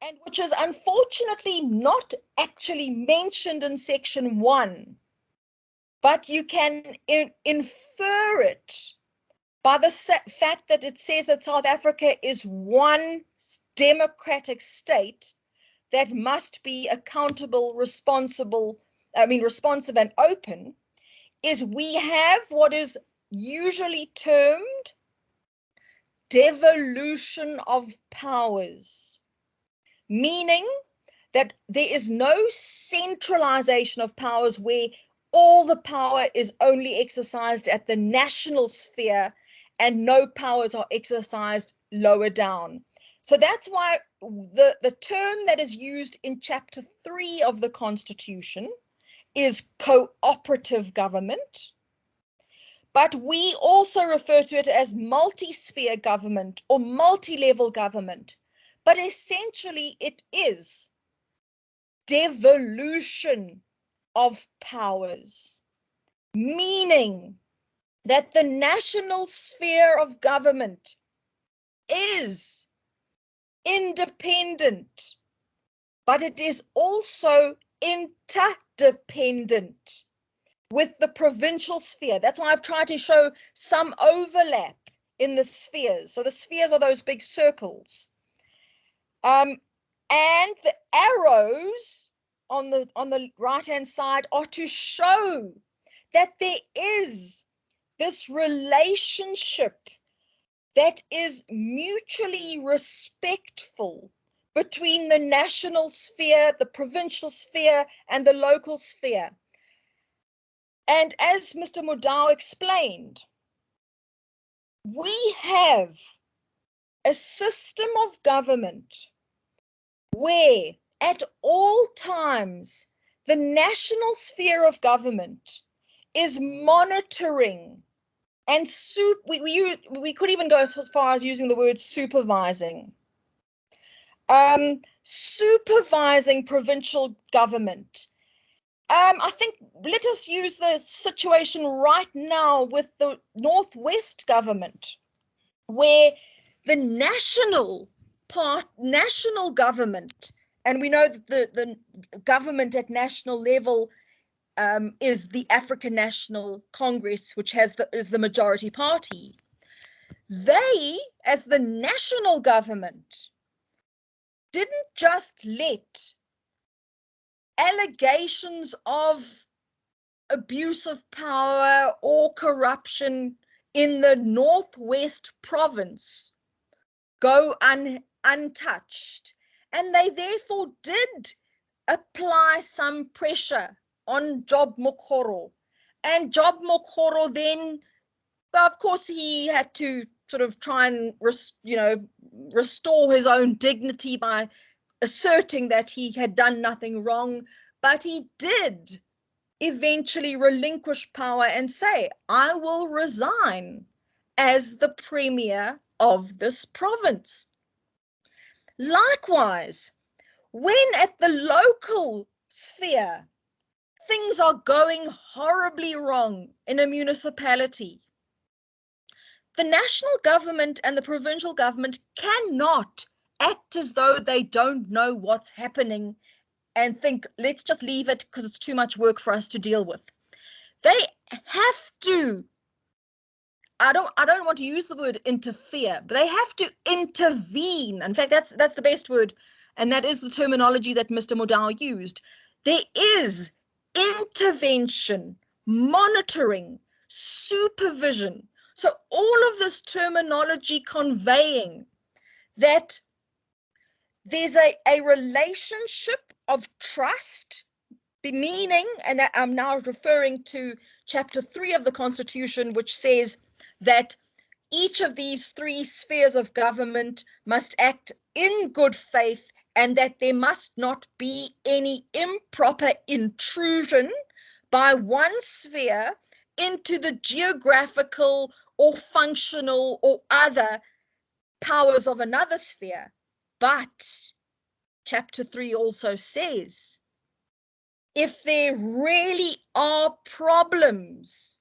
Speaker 1: and which is unfortunately not actually mentioned in section 1, but you can infer it by the fact that it says that South Africa is one democratic state that must be accountable, responsive and open, is we have what is usually termed devolution of powers, meaning that there is no centralization of powers where all the power is only exercised at the national sphere and no powers are exercised lower down. So that's why the term that is used in Chapter 3 of the Constitution is cooperative government, but we also refer to it as multi-sphere government or multi-level government. But essentially it is devolution of powers, meaning that the national sphere of government is independent, but it is also interdependent with the provincial sphere. That's why I've tried to show some overlap in the spheres. So the spheres are those big circles. And the arrows on the right-hand side are to show that there is this relationship that is mutually respectful between the national sphere, the provincial sphere, and the local sphere. And as Mr. Mudau explained, we have a system of government where at all times the national sphere of government is monitoring and we could even go as far as using the word supervising. Supervising provincial government. I think let us use the situation right now with the Northwest government, where the national government, and we know that the government at national level is the African National Congress, which is the majority party. They, as the national government, didn't just let allegations of abuse of power or corruption in the Northwest province go untouched. And they therefore did apply some pressure on Job Mokgoro. And Job Mokgoro then, of course, he had to sort of try and, restore his own dignity by asserting that he had done nothing wrong. But he did eventually relinquish power and say, I will resign as the premier of this province. Likewise, when at the local sphere, things are going horribly wrong in a municipality, the national government and the provincial government cannot act as though they don't know what's happening and think, let's just leave it because it's too much work for us to deal with. They have to, I don't want to use the word interfere, but they have to intervene. In fact, that's the best word, and that is the terminology that Mr. Modau used. There is intervention, monitoring, supervision. So all of this terminology conveying that there's a relationship of trust, meaning, and I'm now referring to chapter 3 of the Constitution, which says that each of these 3 spheres of government must act in good faith and that there must not be any improper intrusion by one sphere into the geographical or functional or other powers of another sphere. But chapter 3 also says, if there really are problems,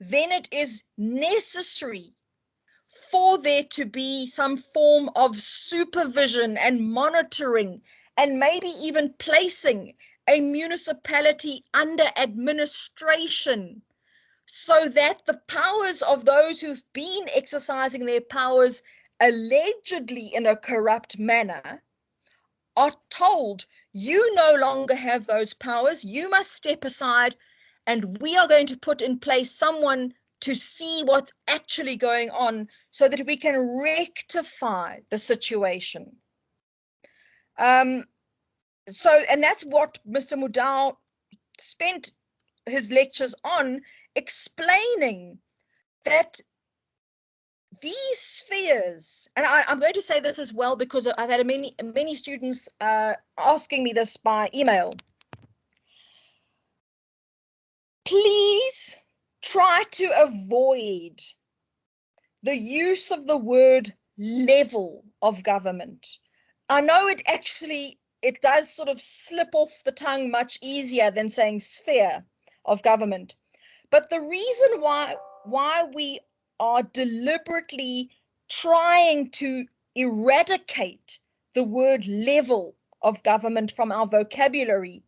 Speaker 1: then it is necessary for there to be some form of supervision and monitoring, and maybe even placing a municipality under administration, so that the powers of those who've been exercising their powers allegedly in a corrupt manner are told, you no longer have those powers, you must step aside, and we are going to put in place someone to see what's actually going on so that we can rectify the situation. And that's what Mr. Modau spent his lectures on, explaining that these spheres, and I'm going to say this as well because I've had many students asking me this by email. Please try to avoid the use of the word level of government. I know it does sort of slip off the tongue much easier than saying sphere of government. But the reason why we are deliberately trying to eradicate the word level of government from our vocabulary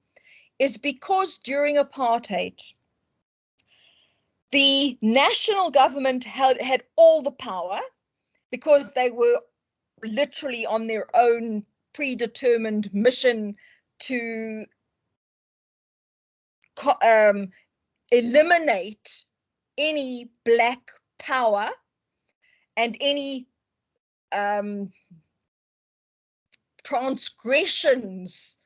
Speaker 1: is because during apartheid, the national government had all the power because they were literally on their own predetermined mission to eliminate any black power and any transgressions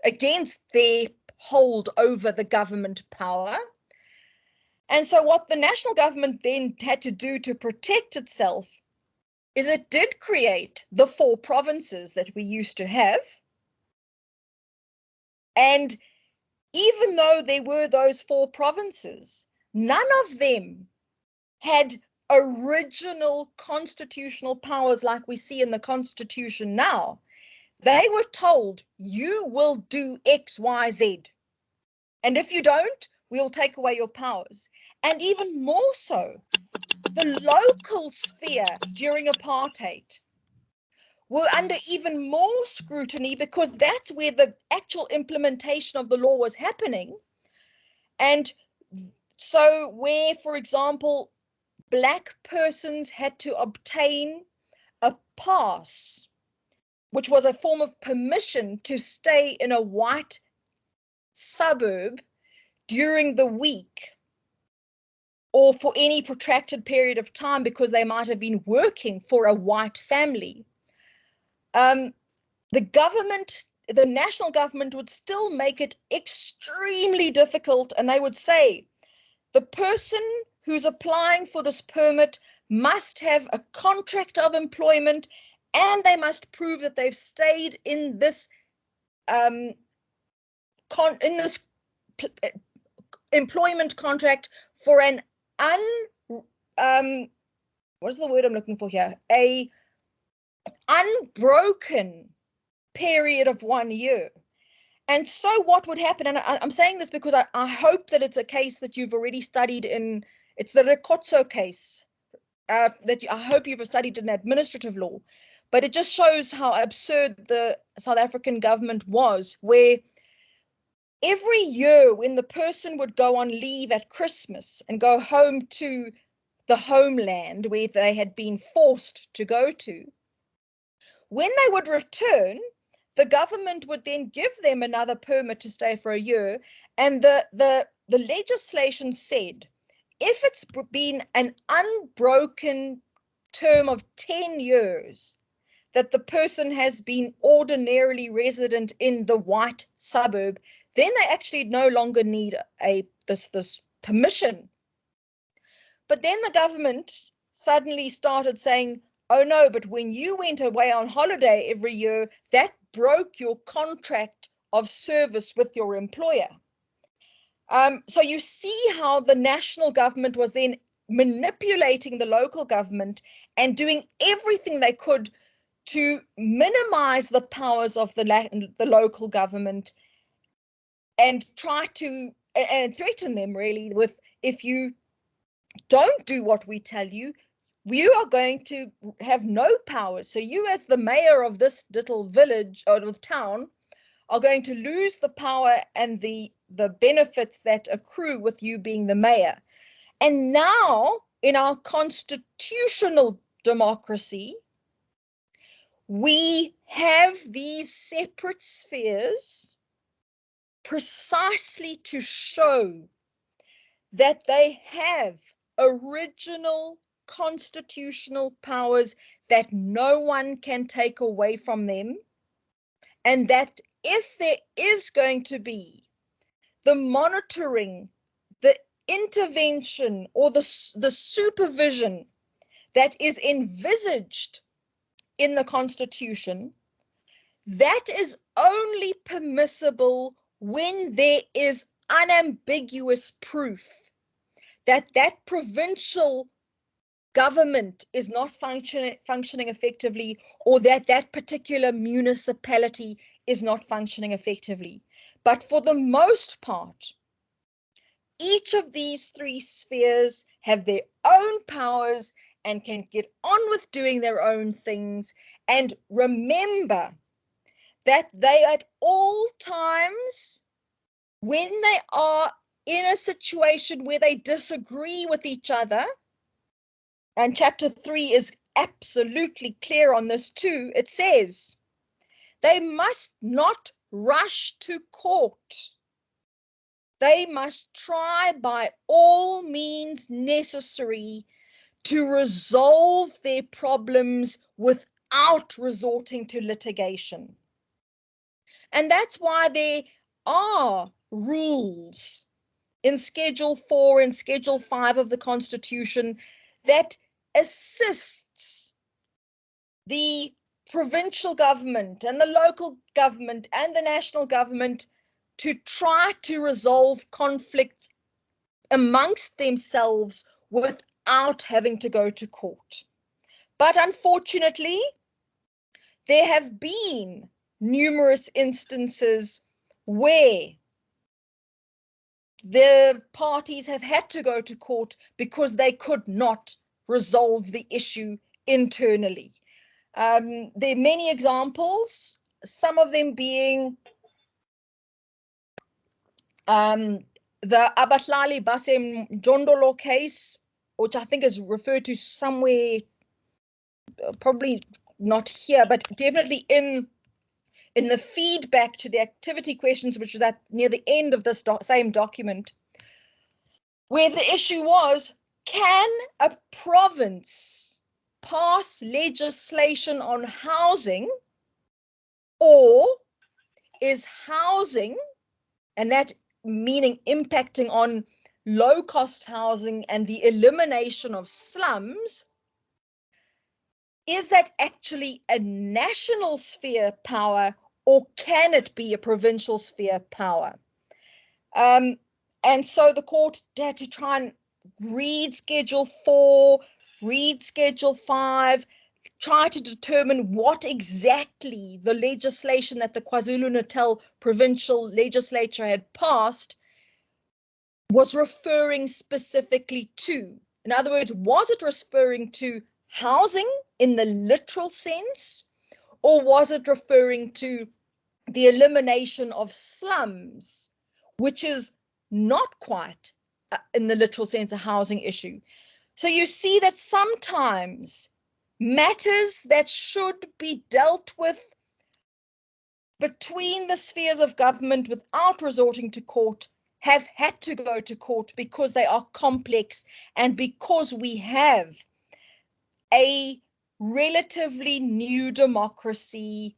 Speaker 1: against their hold over the government power. And so what the national government then had to do to protect itself is it did create the 4 provinces that we used to have. And even though there were those 4 provinces, none of them had original constitutional powers like we see in the Constitution now. They were told, you will do X, Y, Z. And if you don't, we'll take away your powers. And even more so, the local sphere during apartheid were under even more scrutiny because that's where the actual implementation of the law was happening. And so where, for example, black persons had to obtain a pass, which was a form of permission to stay in a white suburb during the week, or for any protracted period of time because they might have been working for a white family, the government, the national government, would still make it extremely difficult, and they would say the person who's applying for this permit must have a contract of employment, and they must prove that they've stayed in this employment contract for an what's the word I'm looking for here? A unbroken period of 1 year. And so what would happen, and I'm saying this because I hope that it's a case that you've already studied in, it's the Rekotso case, I hope you've studied in administrative law, but it just shows how absurd the South African government was, where every year when the person would go on leave at Christmas and go home to the homeland where they had been forced to go to, when they would return, the government would then give them another permit to stay for a year. And the legislation said, if it's been an unbroken term of 10 years that the person has been ordinarily resident in the white suburb, then they actually no longer need this permission. But then the government suddenly started saying, oh no, but when you went away on holiday every year, that broke your contract of service with your employer. So you see how the national government was then manipulating the local government and doing everything they could to minimize the powers of the local government and try to and threaten them really with, if you don't do what we tell you, you are going to have no power. So you, as the mayor of this little village or town, are going to lose the power and the benefits that accrue with you being the mayor. And now, in our constitutional democracy, we have these separate spheres precisely to show that they have original constitutional powers that no one can take away from them, and that if there is going to be the monitoring, the intervention, or the supervision that is envisaged in the Constitution, that is only permissible when there is unambiguous proof that that provincial government is not functioning effectively, or that that particular municipality is not functioning effectively. But for the most part, each of these three spheres have their own powers and can get on with doing their own things. And remember that they at all times, when they are in a situation where they disagree with each other, and chapter 3 is absolutely clear on this too, it says they must not rush to court. They must try by all means necessary to resolve their problems without resorting to litigation. And that's why there are rules in Schedule 4 and Schedule 5 of the Constitution that assists the provincial government and the local government and the national government to try to resolve conflicts amongst themselves without having to go to court. But unfortunately, there have been numerous instances where the parties have had to go to court because they could not resolve the issue internally. There are many examples, some of them being the Abahlali Basem Jondolo case, which I think is referred to somewhere, probably not here, but definitely in the feedback to the activity questions, which is near the end of this same document, where the issue was can a province pass legislation on housing, or is housing, and that meaning impacting on low-cost housing and the elimination of slums, is that actually a national sphere power, or can it be a provincial sphere power? And so the court had to try and read Schedule 4, read Schedule 5, try to determine what exactly the legislation that the KwaZulu-Natal provincial legislature had passed was referring specifically to. In other words, was it referring to housing in the literal sense, or was it referring to the elimination of slums, which is not quite in the literal sense a housing issue? So you see that sometimes matters that should be dealt with between the spheres of government without resorting to court have had to go to court because they are complex and because we have a relatively new democracy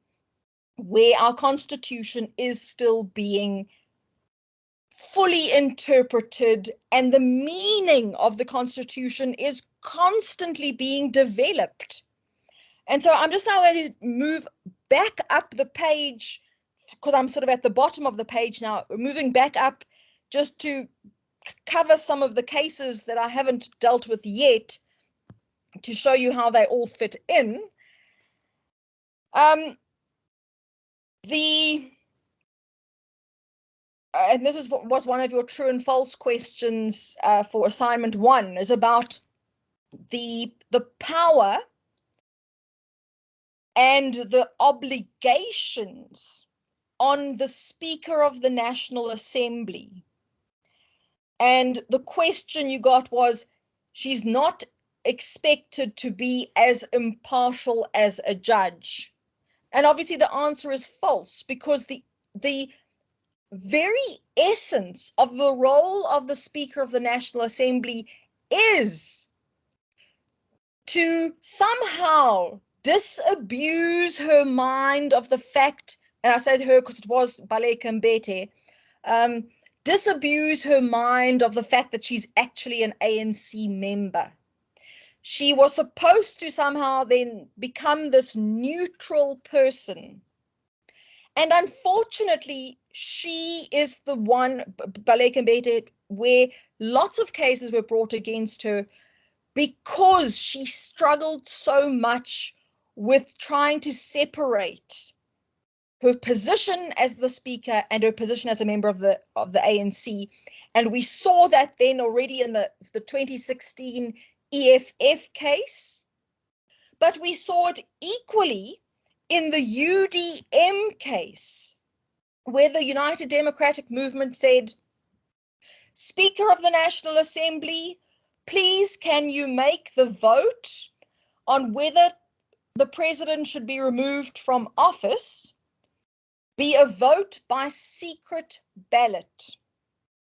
Speaker 1: where our constitution is still being fully interpreted and the meaning of the constitution is constantly being developed. And so I'm just now going to move back up the page, because I'm sort of at the bottom of the page now, moving back up just to cover some of the cases that I haven't dealt with yet to show you how they all fit in. And this was one of your true and false questions for assignment 1, is about the power and the obligations on the Speaker of the National Assembly. And the question you got was, she's not expected to be as impartial as a judge. And obviously the answer is false, because the very essence of the role of the Speaker of the National Assembly is to somehow disabuse her mind of the fact, and I said her because it was Baleka Mbete, disabuse her mind of the fact that she's actually an ANC member. She was supposed to somehow then become this neutral person. And unfortunately, she is the one, Baleka Mbete, where lots of cases were brought against her because she struggled so much with trying to separate her position as the Speaker and her position as a member of the ANC. And we saw that then already in the 2016 EFF case, but we saw it equally in the UDM case, where the United Democratic Movement said, Speaker of the National Assembly, please can you make the vote on whether the president should be removed from office be a vote by secret ballot,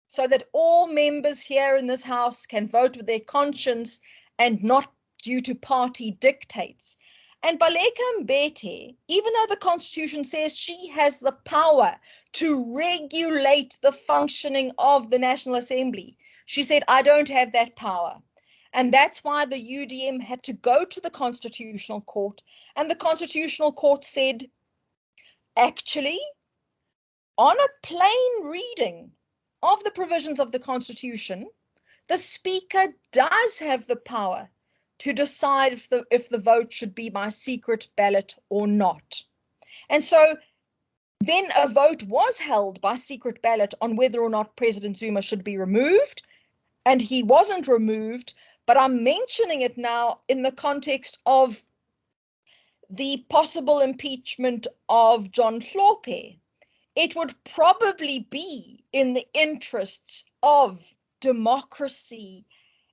Speaker 1: so that all members here in this house can vote with their conscience and not due to party dictates. And Baleka Mbete, even though the Constitution says she has the power to regulate the functioning of the National Assembly, she said, I don't have that power. And that's why the UDM had to go to the Constitutional Court, and the Constitutional Court said, actually, on a plain reading of the provisions of the Constitution, the Speaker does have the power to decide if the vote should be by secret ballot or not. And so then a vote was held by secret ballot on whether or not President Zuma should be removed, and he wasn't removed, but I'm mentioning it now in the context of the possible impeachment of John Hlophe. It would probably be in the interests of democracy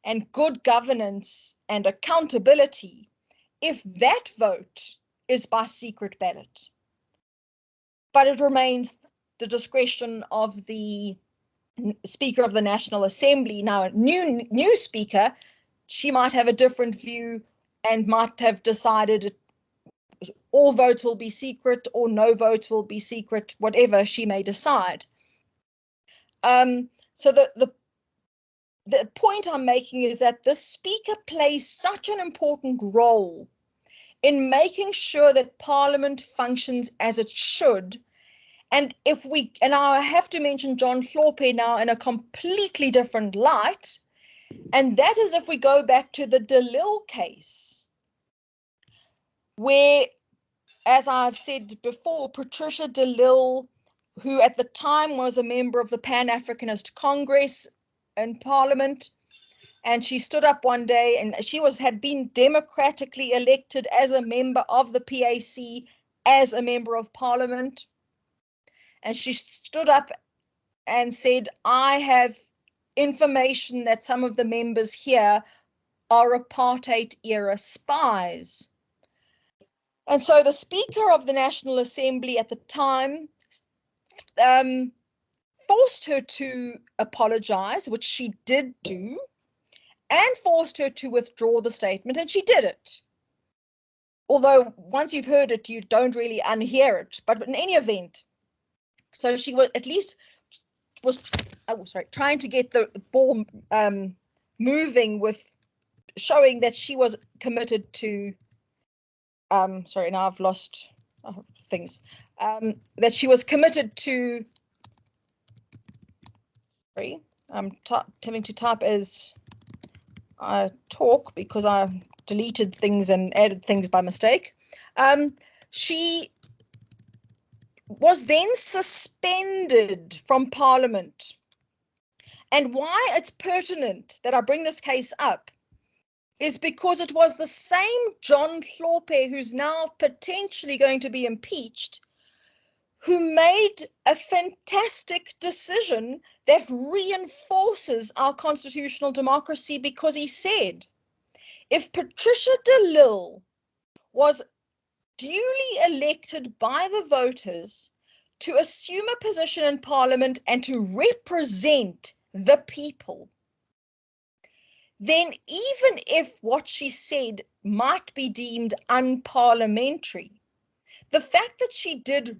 Speaker 1: and good governance and accountability if that vote is by secret ballot. But it remains the discretion of the Speaker of the National Assembly, now a new Speaker, she might have a different view and might have decided all votes will be secret or no votes will be secret, whatever she may decide. So the point I'm making is that the speaker plays such an important role in making sure that Parliament functions as it should. And I have to mention John Hlophe now in a completely different light, and that is if we go back to the DeLille case, where, as I've said before, Patricia DeLille, who at the time was a member of the Pan-Africanist Congress in Parliament, and she stood up one day, and she had been democratically elected as a member of the PAC, as a member of Parliament. And she stood up and said, I have information that some of the members here are apartheid-era spies. And so the Speaker of the National Assembly at the time forced her to apologize, which she did do, and forced her to withdraw the statement, and she did it. Although once you've heard it, you don't really unhear it. But in any event, so she was at least trying to get the ball moving with showing that she was committed to. Sorry, now I've lost things. That she was committed to. Sorry, I'm having to type as I talk because I deleted things and added things by mistake. She was then suspended from Parliament. And why it's pertinent that I bring this case up is because it was the same John Hlophe, who's now potentially going to be impeached, who made a fantastic decision that reinforces our constitutional democracy, because he said, if Patricia DeLille was duly elected by the voters to assume a position in Parliament and to represent the people, then even if what she said might be deemed unparliamentary, the fact that she did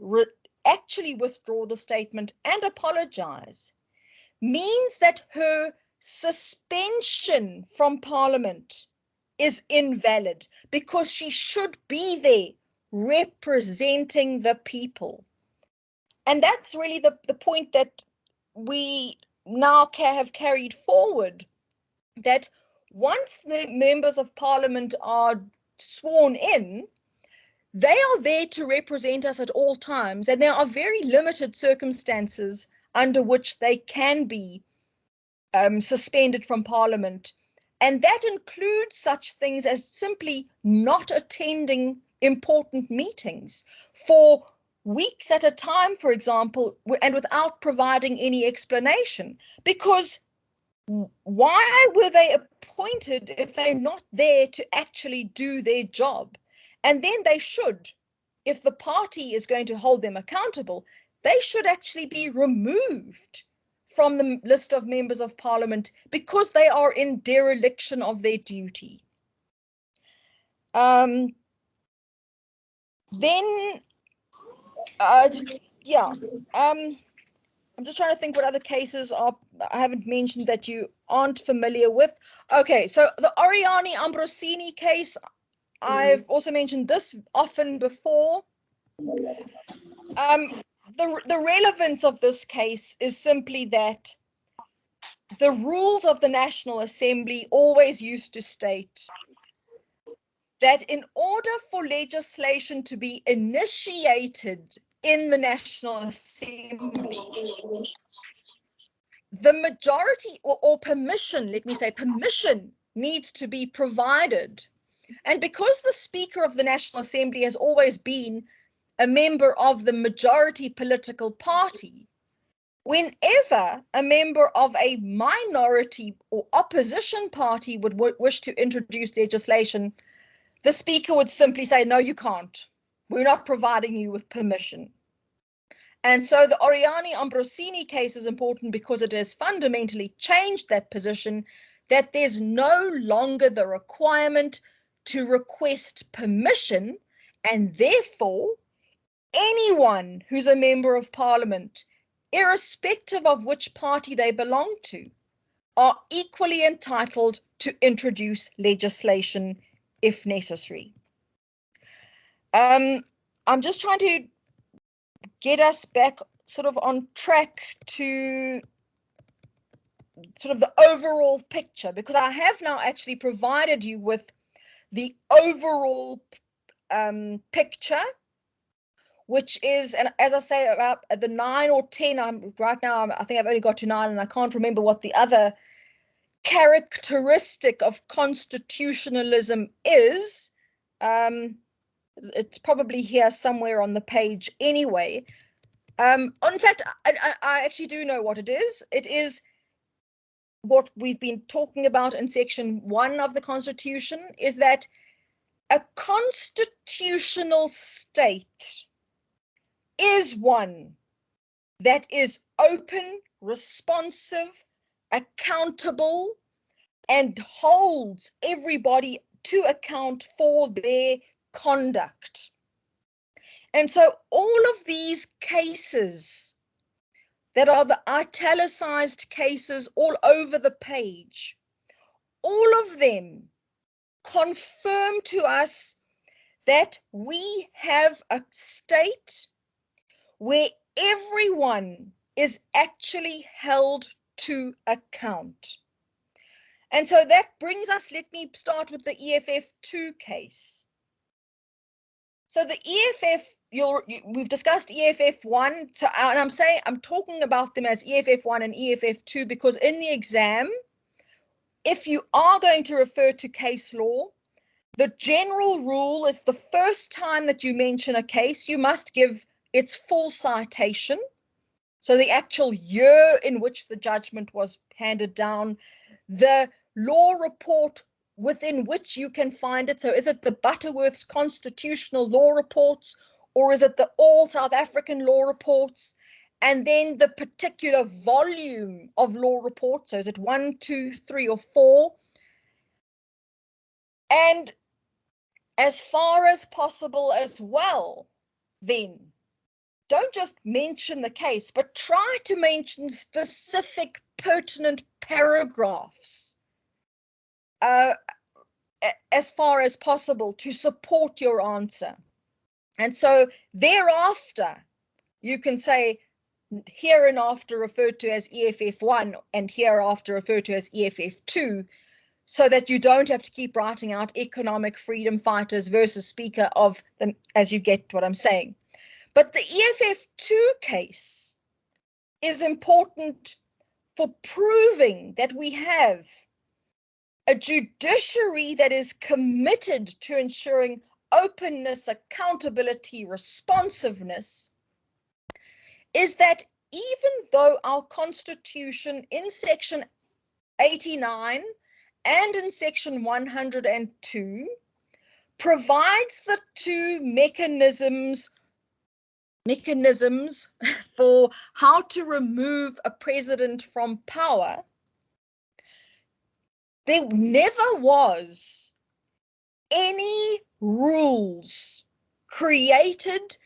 Speaker 1: actually withdraw the statement and apologize means that her suspension from Parliament is invalid, because she should be there representing the people. And that's really the point that we now have carried forward, that once the members of Parliament are sworn in, they are there to represent us at all times, and there are very limited circumstances under which they can be suspended from Parliament. And that includes such things as simply not attending important meetings for weeks at a time, for example, and without providing any explanation. Because why were they appointed if they're not there to actually do their job? And then they should, if the party is going to hold them accountable, they should actually be removed from the list of members of Parliament because they are in dereliction of their duty. I'm just trying to think what other cases I haven't mentioned that you aren't familiar with. Okay, so the Oriani Ambrosini case, I've also mentioned this often before. The relevance of this case is simply that the rules of the National Assembly always used to state that in order for legislation to be initiated in the National Assembly, the majority or permission, let me say permission, needs to be provided. And because the Speaker of the National Assembly has always been a member of the majority political party, whenever a member of a minority or opposition party would wish to introduce legislation, the Speaker would simply say, no, you can't. We're not providing you with permission. And so the Oriani Ambrosini case is important because it has fundamentally changed that position, that there's no longer the requirement to request permission, and therefore anyone who's a member of parliament, irrespective of which party they belong to, are equally entitled to introduce legislation if necessary. I'm just trying to get us back sort of on track to sort of the overall picture, because I have now actually provided you with the overall picture, which is, and as I say, about the 9 or 10, right now I think I've only got to 9 and I can't remember what the other characteristic of constitutionalism is. It's probably here somewhere on the page anyway. In fact, I actually do know what it is. It is what we've been talking about in section 1 of the Constitution, is that a constitutional state is one that is open, responsive, accountable, and holds everybody to account for their conduct. And so all of these cases that are the italicized cases all over the page, all of them confirm to us that we have a state where everyone is actually held to account. And so that brings us, let me start with the EFF2 case. So the EFF, we've discussed EFF1, so, and I'm talking about them as EFF1 and EFF2 because in the exam, if you are going to refer to case law, the general rule is the first time that you mention a case, you must give its full citation. So the actual year in which the judgment was handed down, the law report within which you can find it. So is it the Butterworth's Constitutional Law Reports, or is it the All South African Law Reports? And then the particular volume of law reports. So is it 1, 2, 3, or 4? And as far as possible as well, then don't just mention the case, but try to mention specific pertinent paragraphs as far as possible to support your answer. And so thereafter, you can say hereinafter referred to as EFF1 and hereafter referred to as EFF2, so that you don't have to keep writing out economic freedom fighters versus Speaker of them as you get what I'm saying. But the EFF2 case is important for proving that we have a judiciary that is committed to ensuring openness, accountability, responsiveness, is that even though our Constitution in section 89 and in section 102 provides the two mechanisms for how to remove a president from power, there never was any rules created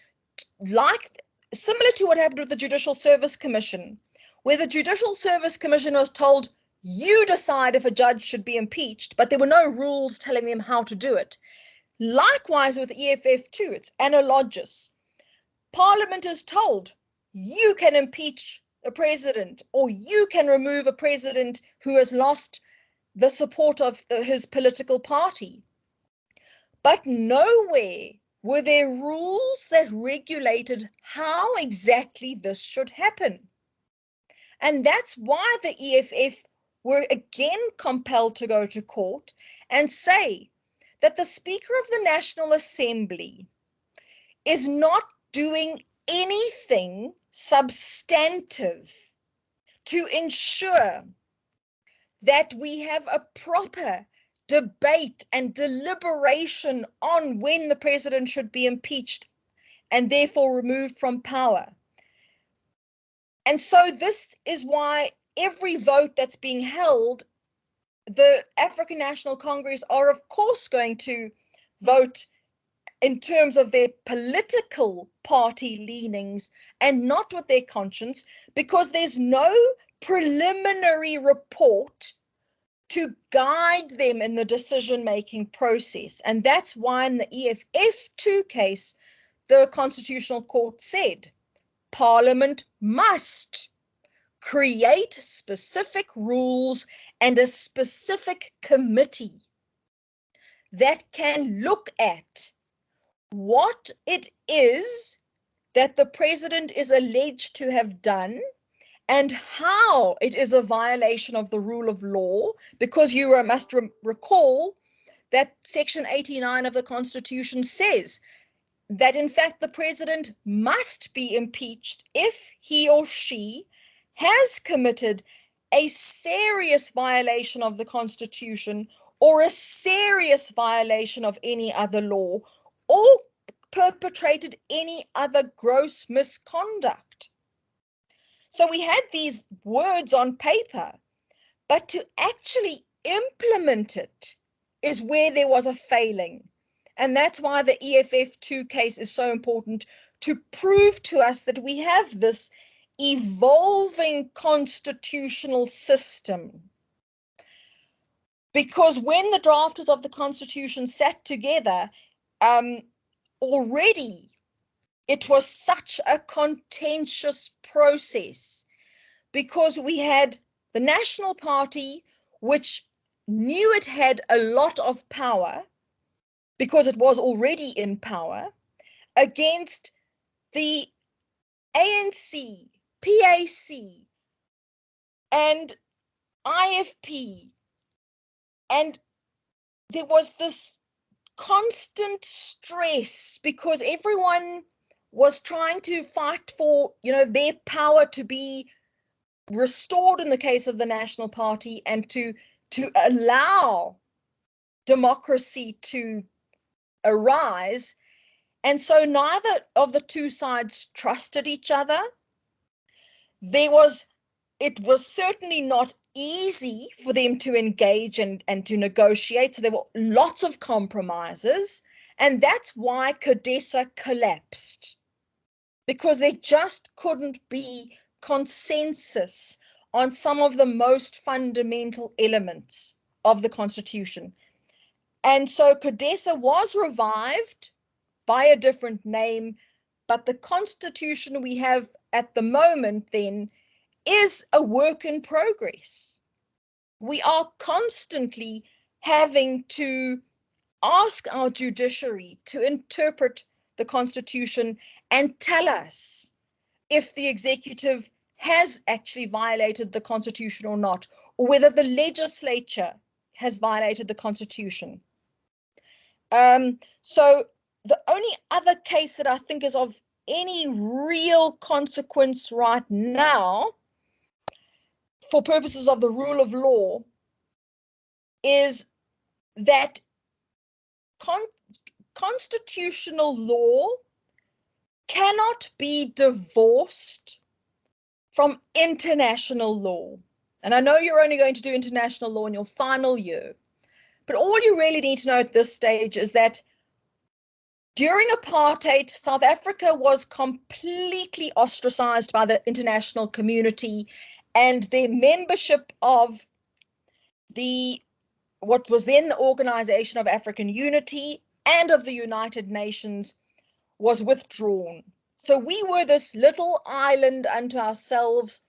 Speaker 1: similar to what happened with the Judicial Service Commission, where the Judicial Service Commission was told, you decide if a judge should be impeached, but there were no rules telling them how to do it. Likewise with EFF2, it's analogous. Parliament is told, you can impeach a president, or you can remove a president who has lost the support of his political party. But nowhere were there rules that regulated how exactly this should happen. And that's why the EFF were again compelled to go to court and say that the Speaker of the National Assembly is not doing anything substantive to ensure that we have a proper debate and deliberation on when the president should be impeached and therefore removed from power. And so this is why every vote that's being held the African National Congress are, of course, going to vote in terms of their political party leanings and not with their conscience, because there's no preliminary report to guide them in the decision-making process. And that's why in the EFF2 case, the Constitutional Court said, Parliament must create specific rules and a specific committee that can look at what it is that the president is alleged to have done and how it is a violation of the rule of law, because you must recall that Section 89 of the Constitution says that, in fact, the president must be impeached if he or she has committed a serious violation of the Constitution or a serious violation of any other law or perpetrated any other gross misconduct. So we had these words on paper, but to actually implement it is where there was a failing. And that's why the EFF2 case is so important, to prove to us that we have this evolving constitutional system. Because when the drafters of the Constitution sat together, already it was such a contentious process, because we had the National Party, which knew it had a lot of power because it was already in power, against the ANC, PAC, and IFP. And there was this constant stress because everyone was trying to fight for, their power to be restored in the case of the National Party, and to allow democracy to arise. And so neither of the two sides trusted each other. It was certainly not easy for them to engage and to negotiate. So there were lots of compromises. And that's why CODESA collapsed, because there just couldn't be consensus on some of the most fundamental elements of the Constitution. And so CODESA was revived by a different name, but the Constitution we have at the moment then is a work in progress. We are constantly having to ask our judiciary to interpret the Constitution and tell us if the executive has actually violated the Constitution or not, or whether the legislature has violated the Constitution. So the only other case that I think is of any real consequence right now, for purposes of the rule of law, is that constitutional law cannot be divorced from international law. And I know you're only going to do international law in your final year, but all you really need to know at this stage is that during apartheid, South Africa was completely ostracized by the international community, and their membership of what was then the Organization of African Unity and of the United Nations was withdrawn. So we were this little island unto ourselves.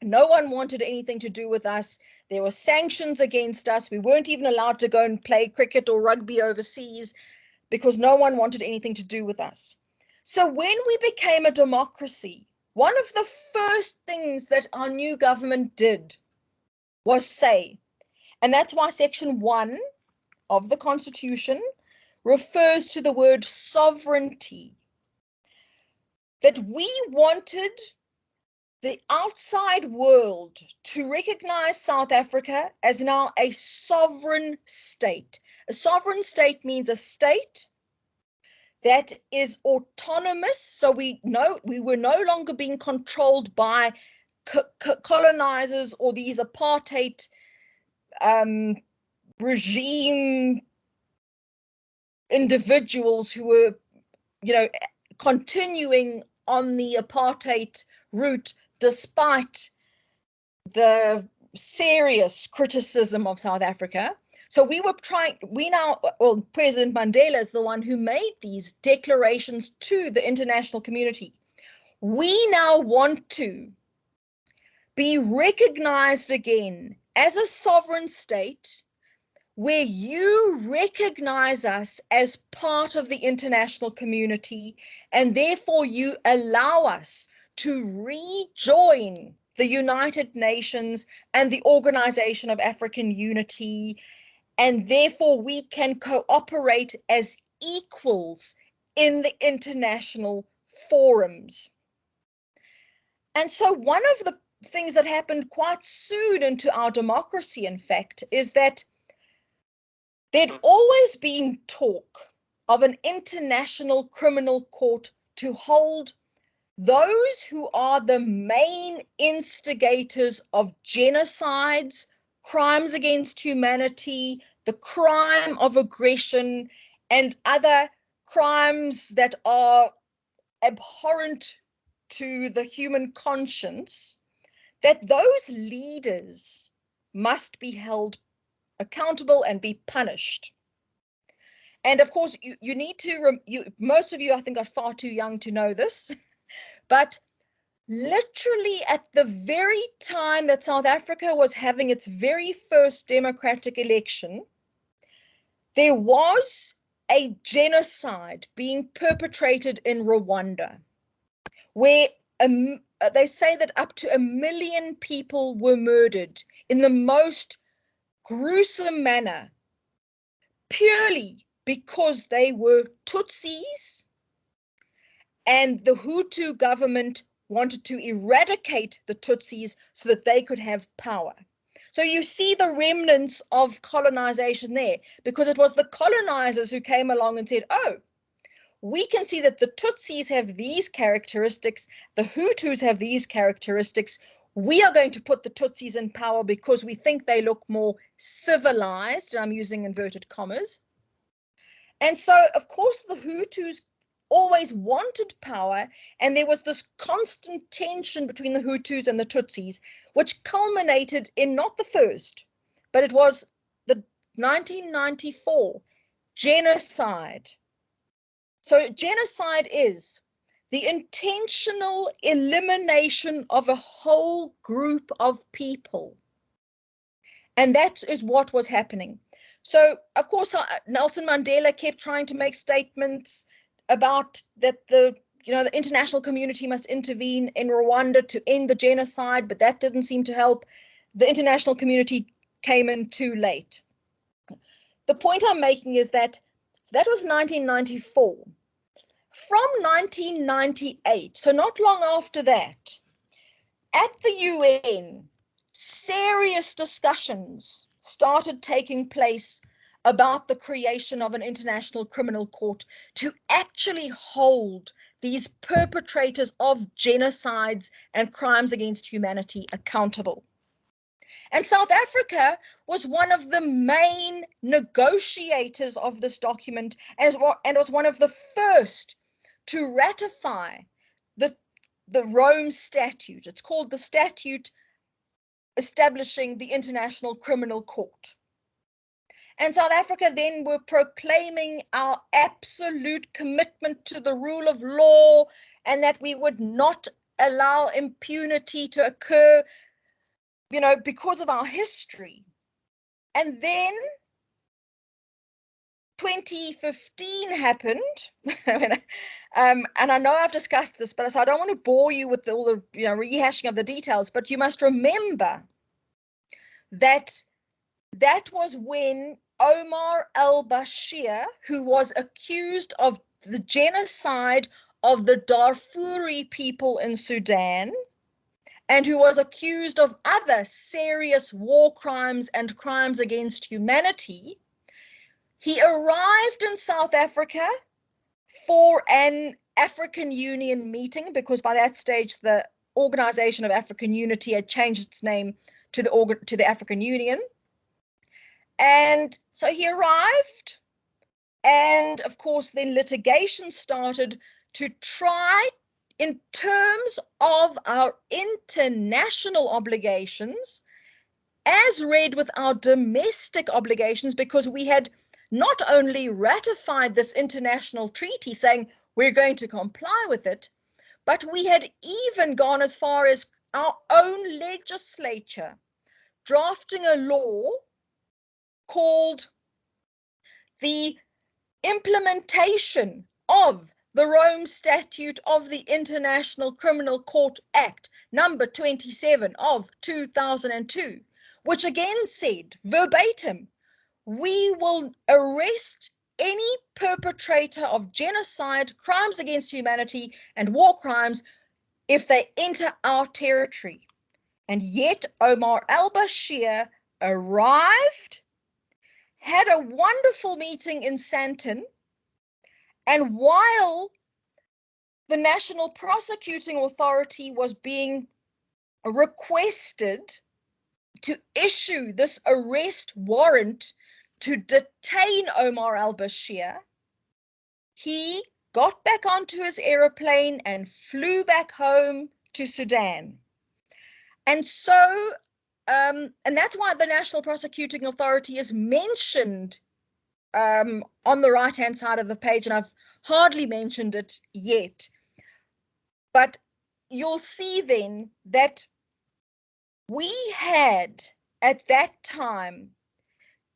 Speaker 1: No one wanted anything to do with us. There were sanctions against us. We weren't even allowed to go and play cricket or rugby overseas because no one wanted anything to do with us. So when we became a democracy, one of the first things that our new government did was say, and that's why Section 1 of the Constitution refers to the word sovereignty, that we wanted the outside world to recognize South Africa as now a sovereign state. A sovereign state means a state that is autonomous. So we were no longer being controlled by colonizers or these apartheid regime individuals who were, continuing on the apartheid route despite the serious criticism of South Africa. So President Mandela is the one who made these declarations to the international community. We now want to be recognized again as a sovereign state where you recognize us as part of the international community, and therefore you allow us to rejoin the United Nations and the Organization of African Unity, and therefore we can cooperate as equals in the international forums. And so one of the things that happened quite soon into our democracy, in fact, is that there'd always been talk of an international criminal court to hold those who are the main instigators of genocides, crimes against humanity, the crime of aggression, and other crimes that are abhorrent to the human conscience, that those leaders must be held accountable and be punished. And of course, you need to, most of you, I think, are far too young to know this, but literally at the very time that South Africa was having its very first democratic election, there was a genocide being perpetrated in Rwanda, where they say that up to 1 million people were murdered in the most gruesome manner, purely because they were Tutsis, and the Hutu government wanted to eradicate the Tutsis so that they could have power. So you see the remnants of colonization there, because it was the colonizers who came along and said, oh, we can see that the Tutsis have these characteristics, the Hutus have these characteristics. We are going to put the Tutsis in power because we think they look more civilized. I'm using inverted commas. And so, of course, the Hutus always wanted power, and there was this constant tension between the Hutus and the Tutsis, which culminated in not the first, but it was the 1994 genocide. So genocide is the intentional elimination of a whole group of people. And that is what was happening. So, of course, Nelson Mandela kept trying to make statements about that the international community must intervene in Rwanda to end the genocide, but that didn't seem to help. The international community came in too late. The point I'm making is that was 1994. From 1998, so not long after that, at the UN, serious discussions started taking place about the creation of an international criminal court to actually hold these perpetrators of genocides and crimes against humanity accountable. And South Africa was one of the main negotiators of this document and was one of the first to ratify the Rome Statute. It's called the Statute establishing the International Criminal Court. And South Africa then were proclaiming our absolute commitment to the rule of law and that we would not allow impunity to occur, because of our history. And then 2015 happened, and I know I've discussed this, but so I don't want to bore you with all the rehashing of the details, but you must remember that was when Omar al-Bashir, who was accused of the genocide of the Darfuri people in Sudan, and who was accused of other serious war crimes and crimes against humanity, he arrived in South Africa for an African Union meeting, because by that stage, the Organization of African Unity had changed its name to the African Union. And so he arrived, and of course then litigation started to try, in terms of our international obligations, as read with our domestic obligations, because we had not only ratified this international treaty saying we're going to comply with it, but we had even gone as far as our own legislature drafting a law called the Implementation of the Rome Statute of the International Criminal Court Act, number 27 of 2002, which again said verbatim, we will arrest any perpetrator of genocide, crimes against humanity, and war crimes if they enter our territory. And yet Omar al-Bashir arrived, had a wonderful meeting in Sandton, and while the National Prosecuting Authority was being requested to issue this arrest warrant to detain Omar al-Bashir, he got back onto his aeroplane and flew back home to Sudan. And so, and that's why the National Prosecuting Authority is mentioned on the right-hand side of the page, and I've hardly mentioned it yet. But you'll see then that we had, at that time,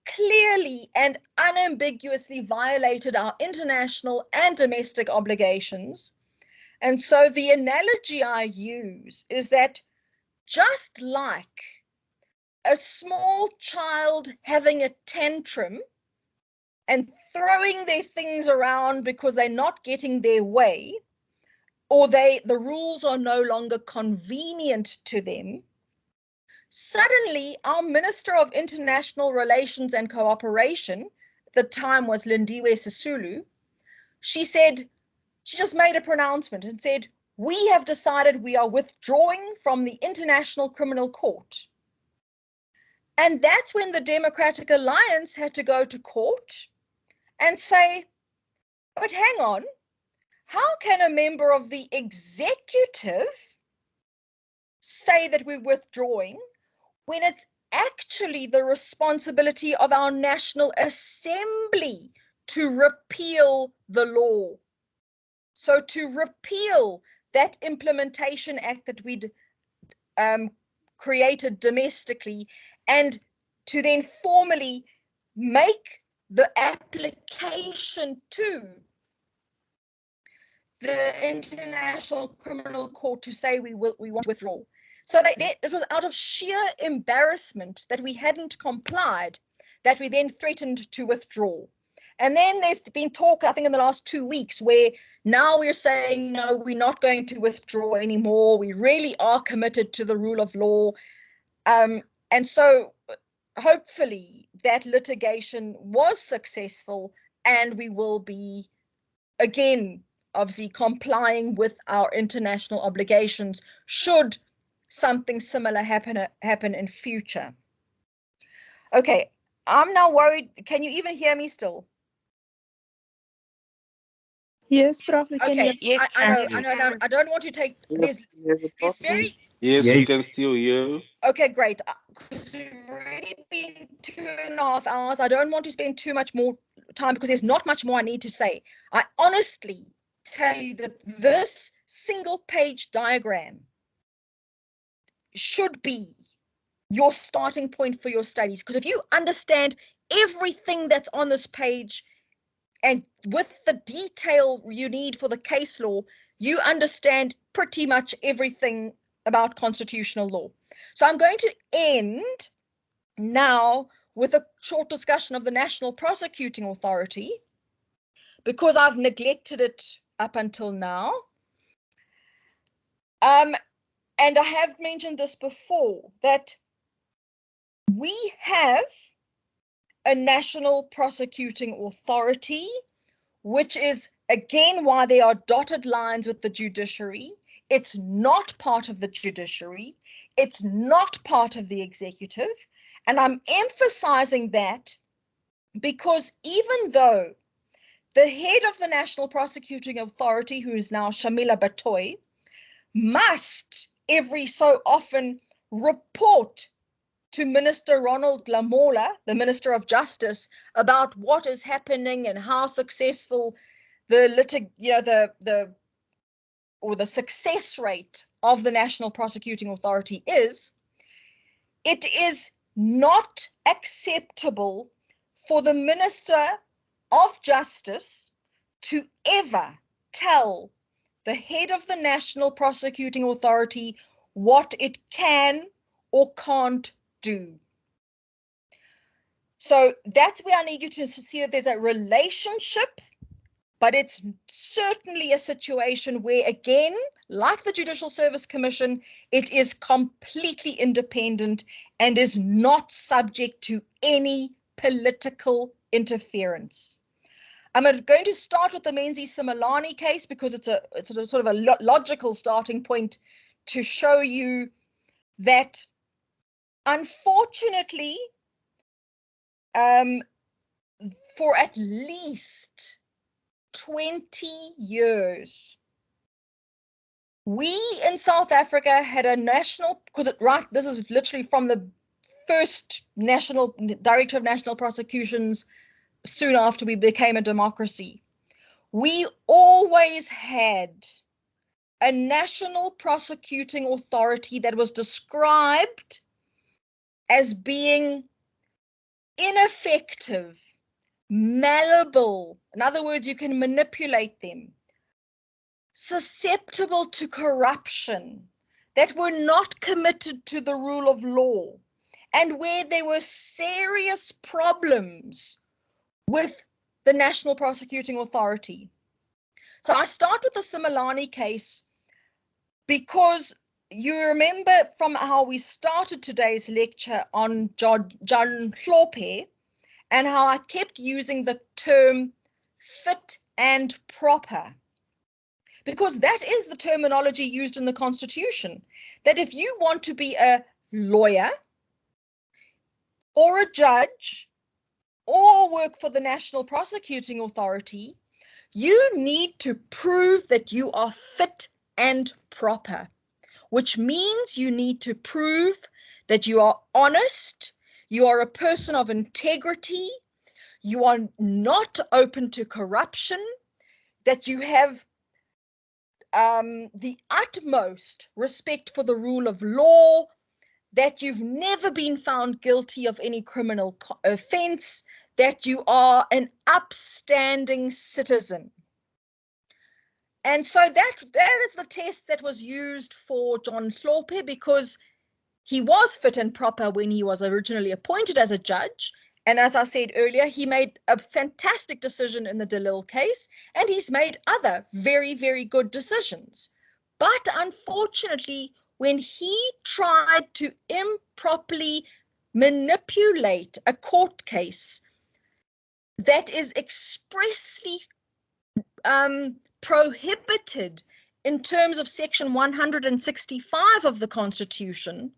Speaker 1: clearly and unambiguously violated our international and domestic obligations. And so the analogy I use is that just like a small child having a tantrum and throwing their things around because they're not getting their way, or the rules are no longer convenient to them, suddenly our Minister of International Relations and Cooperation, at the time was Lindiwe Sisulu, she just made a pronouncement and said, we have decided we are withdrawing from the International Criminal Court. And that's when the Democratic Alliance had to go to court and say, but hang on, how can a member of the executive say that we're withdrawing when it's actually the responsibility of our National Assembly to repeal the law? So to repeal that implementation act that we'd created domestically, and to then formally make the application to the International Criminal Court to say we want to withdraw. So it was out of sheer embarrassment that we hadn't complied that we then threatened to withdraw. And then there's been talk, I think, in the last 2 weeks where now we're saying, no, we're not going to withdraw anymore. We really are committed to the rule of law. And so hopefully that litigation was successful, and we will be, again, obviously complying with our international obligations should something similar happen in future. Okay, I'm now worried. Can you even hear me still?
Speaker 6: Yes, Prof. We can
Speaker 1: Okay,
Speaker 6: hear.
Speaker 5: Yes,
Speaker 1: I know. I don't want to take these very.
Speaker 8: Yes, we can still hear you.
Speaker 1: Okay, great. Because we've already been 2.5 hours. I don't want to spend too much more time because there's not much more I need to say. I honestly tell you that this single page diagram should be your starting point for your studies, because if you understand everything that's on this page and with the detail you need for the case law, you understand pretty much everything about constitutional law. So I'm going to end now with a short discussion of the National Prosecuting Authority, because I've neglected it up until now. And I have mentioned this before, that we have a National Prosecuting Authority, which is, again, why there are dotted lines with the judiciary. It's not part of the judiciary. It's not part of the executive. And I'm emphasizing that because even though the head of the National Prosecuting Authority, who is now Shamila Batoy, must every so often report to Minister Ronald Lamola, the Minister of Justice, about what is happening and how successful the success rate of the National Prosecuting Authority is, it is not acceptable for the Minister of Justice to ever tell the head of the National Prosecuting Authority what it can or can't do. So that's where I need you to see that there's a relationship, but it's certainly a situation where, again, like the Judicial Service Commission, it is completely independent and is not subject to any political interference. I'm going to start with the Menzi Simelane case because it's a sort of a logical starting point to show you that, unfortunately, for at least 20 years, we in South Africa had a national, this is literally from the first national director of national prosecutions soon after we became a democracy. We always had a national prosecuting authority that was described as being ineffective, malleable. In other words, you can manipulate them, susceptible to corruption, that were not committed to the rule of law, and where there were serious problems with the National Prosecuting Authority. So I start with the Simelane case because you remember from how we started today's lecture on John Hlophe and how I kept using the term fit and proper, because that is the terminology used in the Constitution, that if you want to be a lawyer or a judge or work for the National Prosecuting Authority, you need to prove that you are fit and proper, which means you need to prove that you are honest, you are a person of integrity, you are not open to corruption, that you have the utmost respect for the rule of law, that you've never been found guilty of any criminal offense, that you are an upstanding citizen. And so that is the test that was used for John Hlophe, because he was fit and proper when he was originally appointed as a judge. And as I said earlier, he made a fantastic decision in the Devolution case, and he's made other very, very good decisions. But unfortunately, when he tried to improperly manipulate a court case that is expressly prohibited in terms of Section 165 of the Constitution,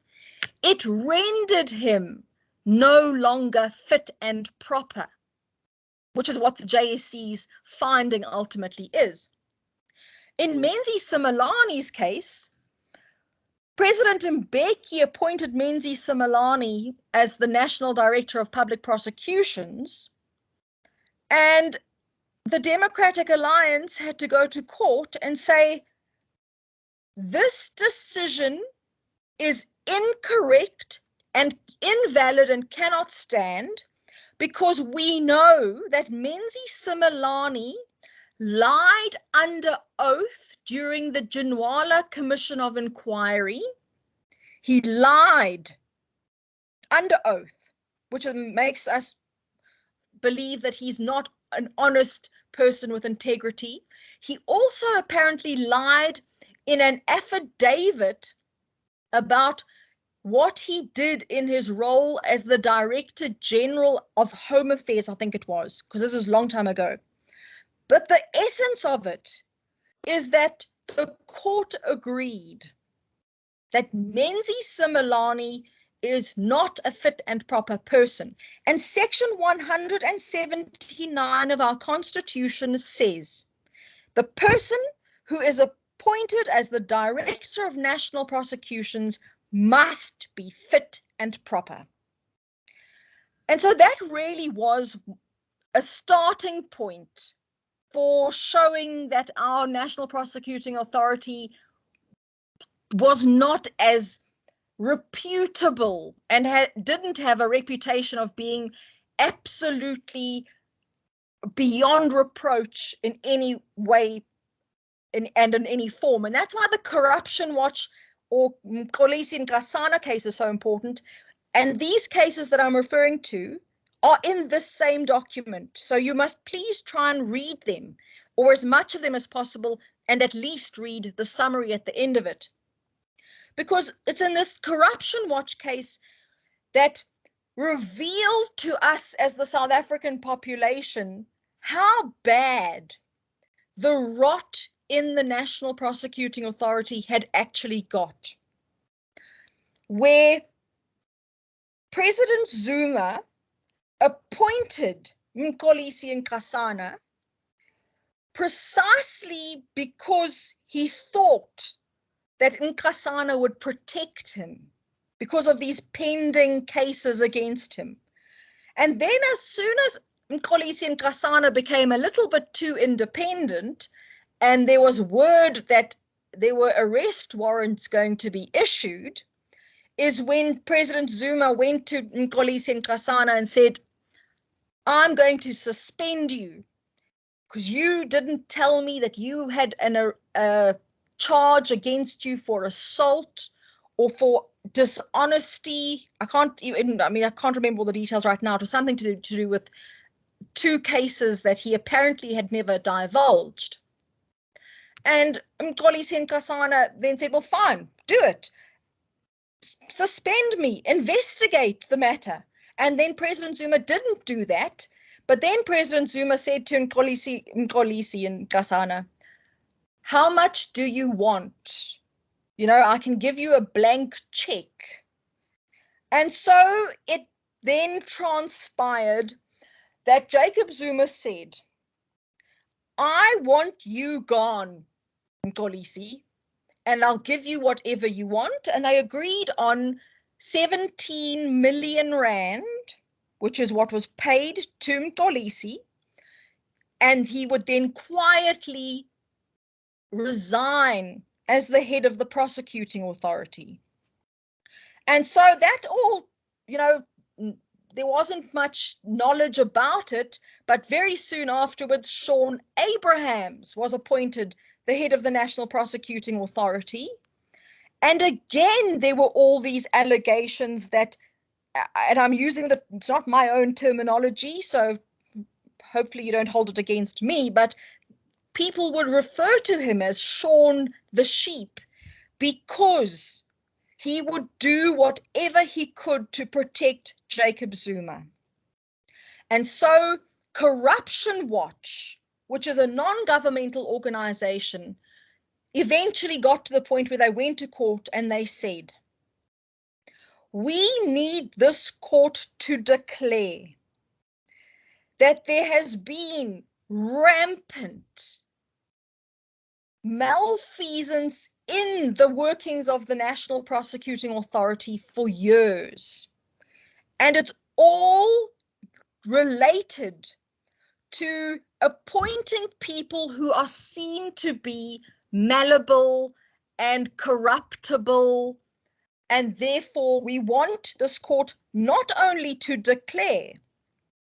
Speaker 1: it rendered him no longer fit and proper, which is what the JSC's finding ultimately is. In Menzi Simelane's case, President Mbeki appointed Menzi Simelane as the National Director of Public Prosecutions, and the Democratic Alliance had to go to court and say, this decision is incorrect and invalid and cannot stand, because we know that Menzi Simelane lied under oath during the Ginwala Commission of Inquiry. He lied under oath, which makes us believe that he's not an honest person with integrity. He also apparently lied in an affidavit about what he did in his role as the Director General of Home Affairs, I think it was, because this is a long time ago. But the essence of it is that the court agreed that Menzi Simelane is not a fit and proper person. And Section 179 of our Constitution says, the person who is appointed as the Director of National Prosecutions must be fit and proper. And so that really was a starting point for showing that our National Prosecuting Authority was not as reputable and didn't have a reputation of being absolutely beyond reproach in any way and in any form. And that's why the Corruption Watch or Mxolisi and Kasana case is so important. And these cases that I'm referring to are in this same document. So you must please try and read them, or as much of them as possible, and at least read the summary at the end of it. Because it's in this Corruption Watch case that revealed to us as the South African population how bad the rot in the National Prosecuting Authority had actually got. Where President Zuma appointed Mxolisi and Kasana precisely because he thought that Nkasana would protect him because of these pending cases against him. And then as soon as Mxolisi and Kasana became a little bit too independent, and there was word that there were arrest warrants going to be issued, is when President Zuma went to Mxolisi and Kasana and said, I'm going to suspend you because you didn't tell me that you had a charge against you for assault or for dishonesty. I can't remember all the details right now. It was something to do with 2 cases that he apparently had never divulged. And Mxolisi and Kasana then said, well, fine, do it. Suspend me, investigate the matter. And then President Zuma didn't do that. But then President Zuma said to Mxolisi and Kasana, how much do you want? You know, I can give you a blank check. And so it then transpired that Jacob Zuma said, I want you gone, Mxolisi, and I'll give you whatever you want. And they agreed on 17 million rand, which is what was paid to Mxolisi, and he would then quietly resign as the head of the prosecuting authority. And so that all, you know, there wasn't much knowledge about it, but very soon afterwards, Sean Abrahams was appointed the head of the National Prosecuting Authority. And again, there were all these allegations that, and I'm using it's not my own terminology, so hopefully you don't hold it against me, but people would refer to him as Sean the Sheep because he would do whatever he could to protect Jacob Zuma. And so Corruption Watch, which is a non-governmental organization, eventually got to the point where they went to court and they said, we need this court to declare that there has been rampant malfeasance in the workings of the National Prosecuting Authority for years. And it's all related to appointing people who are seen to be malleable and corruptible. And therefore, we want this court not only to declare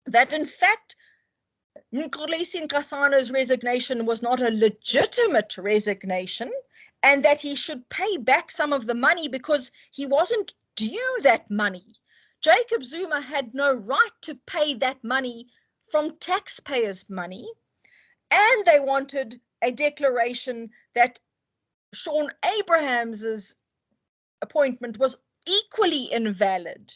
Speaker 1: that, in fact, Mxolisi and Kasana's resignation was not a legitimate resignation, and that he should pay back some of the money because he wasn't due that money. Jacob Zuma had no right to pay that money from taxpayers' money, and they wanted a declaration that Sean Abrahams's appointment was equally invalid.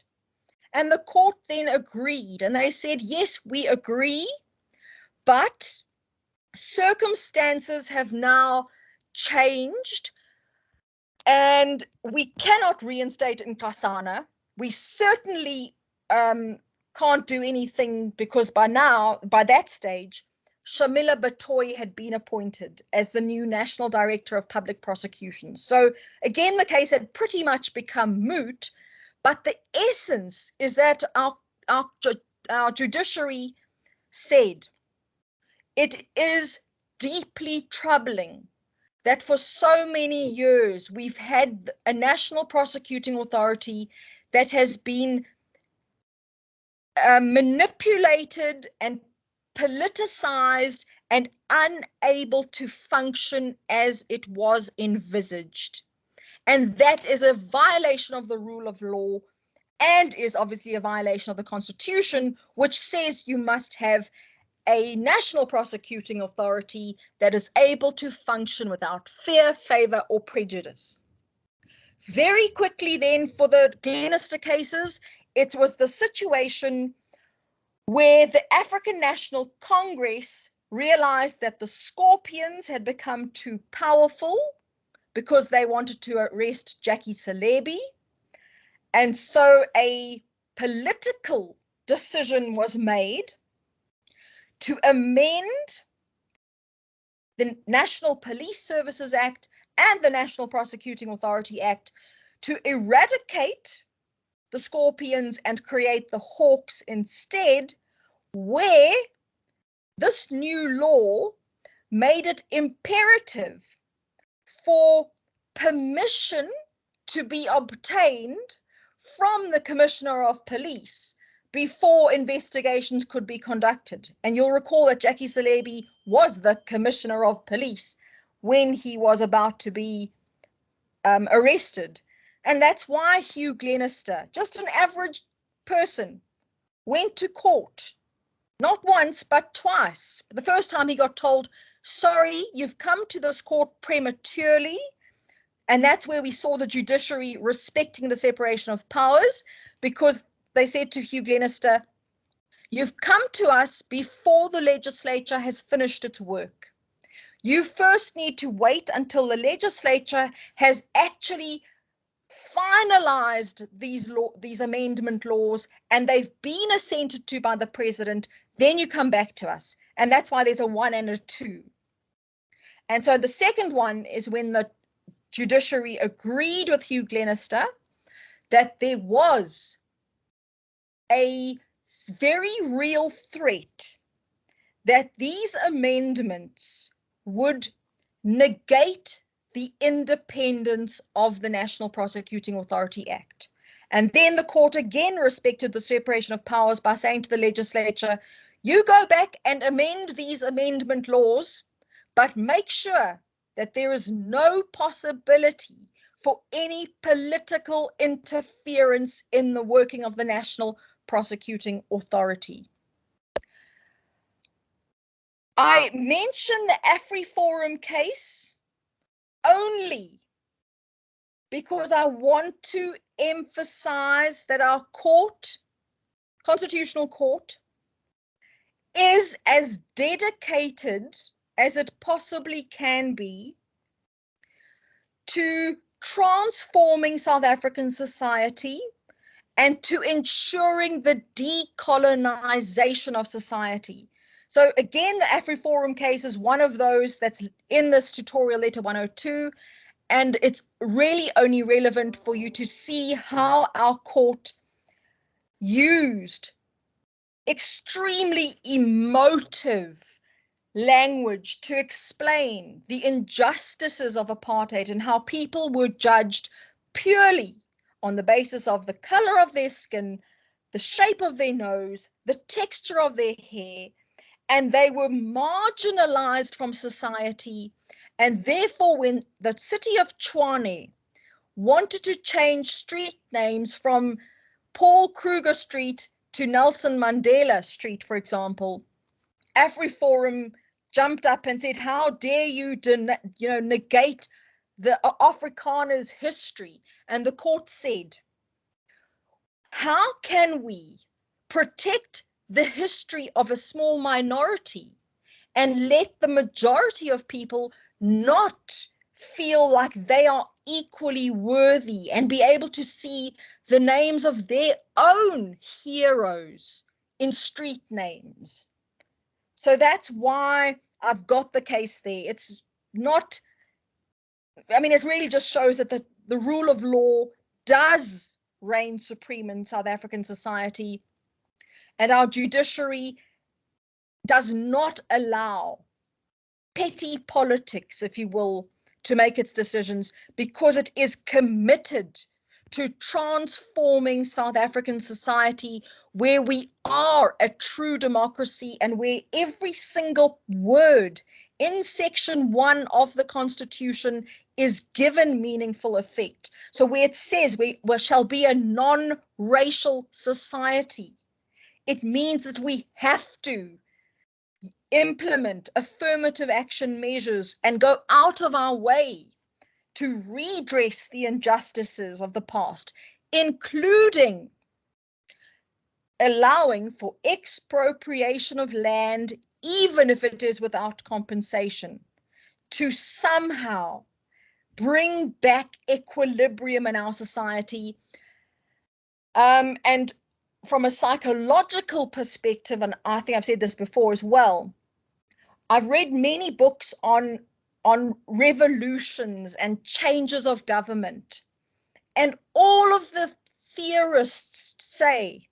Speaker 1: And the court then agreed, and they said, yes, we agree, but circumstances have now changed, and we cannot reinstate Nkasana. we certainly can't do anything because by that stage, Shamila Batoy had been appointed as the new National Director of Public Prosecutions. So again, the case had pretty much become moot, but the essence is that our judiciary said it is deeply troubling that for so many years we've had a national prosecuting authority that has been manipulated and politicized and unable to function as it was envisaged. And that is a violation of the rule of law and is obviously a violation of the Constitution, which says you must have a national prosecuting authority that is able to function without fear, favor, or prejudice. Very quickly then, for the Glenister cases, it was the situation where the African National Congress realized that the Scorpions had become too powerful because they wanted to arrest Jackie Salebi. And so a political decision was made to amend the National Police Services Act and the National Prosecuting Authority Act to eradicate the Scorpions and create the Hawks instead, where this new law made it imperative for permission to be obtained from the Commissioner of Police before investigations could be conducted. And you'll recall that Jackie Salebi was the Commissioner of Police when he was about to be arrested. And that's why Hugh Glenister, just an average person, went to court, not once, but twice. The first time he got told, sorry, you've come to this court prematurely. And that's where we saw the judiciary respecting the separation of powers, because they said to Hugh Glenister, you've come to us before the legislature has finished its work. You first need to wait until the legislature has actually finalized these amendment laws and they've been assented to by the president, then you come back to us. And that's why there's a 1 and a 2. And so the second one is when the judiciary agreed with Hugh Glenister that there was a very real threat that these amendments would negate the independence of the National Prosecuting Authority Act. And then the court again respected the separation of powers by saying to the legislature, you go back and amend these amendment laws, but make sure that there is no possibility for any political interference in the working of the National Prosecuting Authority. I mentioned the AfriForum case only because I want to emphasize that our court, Constitutional Court, is as dedicated as it possibly can be to transforming South African society and to ensuring the decolonization of society. So again, the AfriForum case is one of those that's in this tutorial letter 102, and it's really only relevant for you to see how our court used extremely emotive language to explain the injustices of apartheid and how people were judged purely on the basis of the color of their skin, the shape of their nose, the texture of their hair, and they were marginalized from society. And therefore, when the city of Tshwane wanted to change street names from Paul Kruger Street to Nelson Mandela Street, for example, AfriForum jumped up and said, how dare you negate the Afrikaners' history? And the court said, how can we protect the history of a small minority and let the majority of people not feel like they are equally worthy and be able to see the names of their own heroes in street names. So that's why I've got the case there. It's not, I mean, it really just shows that the rule of law does reign supreme in South African society, and our judiciary does not allow petty politics, if you will, to make its decisions, because it is committed to transforming South African society, where we are a true democracy and where every single word in Section 1 of the Constitution is given meaningful effect. So where it says we shall be a non-racial society, it means that we have to implement affirmative action measures and go out of our way to redress the injustices of the past, including allowing for expropriation of land, even if it is without compensation, to somehow bring back equilibrium in our society. And from a psychological perspective, and I think I've said this before as well, I've read many books on revolutions and changes of government. And all of the theorists say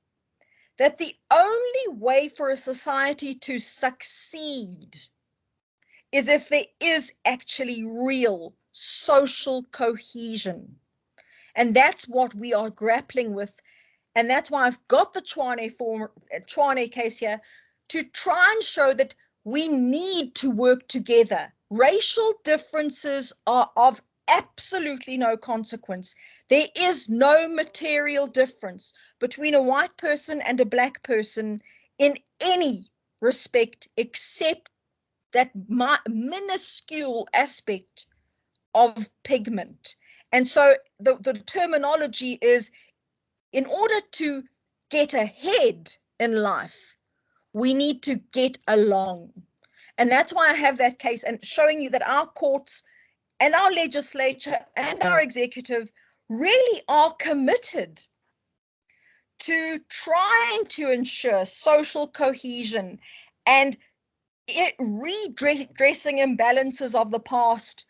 Speaker 1: that the only way for a society to succeed is if there is actually real social cohesion. And that's what we are grappling with. And that's why I've got the Tshwane case here, to try and show that we need to work together. Racial differences are of absolutely no consequence. There is no material difference between a white person and a black person in any respect, except that minuscule aspect of pigment. And so the terminology is, in order to get ahead in life, we need to get along. And that's why I have that case, and showing you that our courts and our legislature and our executive really are committed to trying to ensure social cohesion and redressing imbalances of the past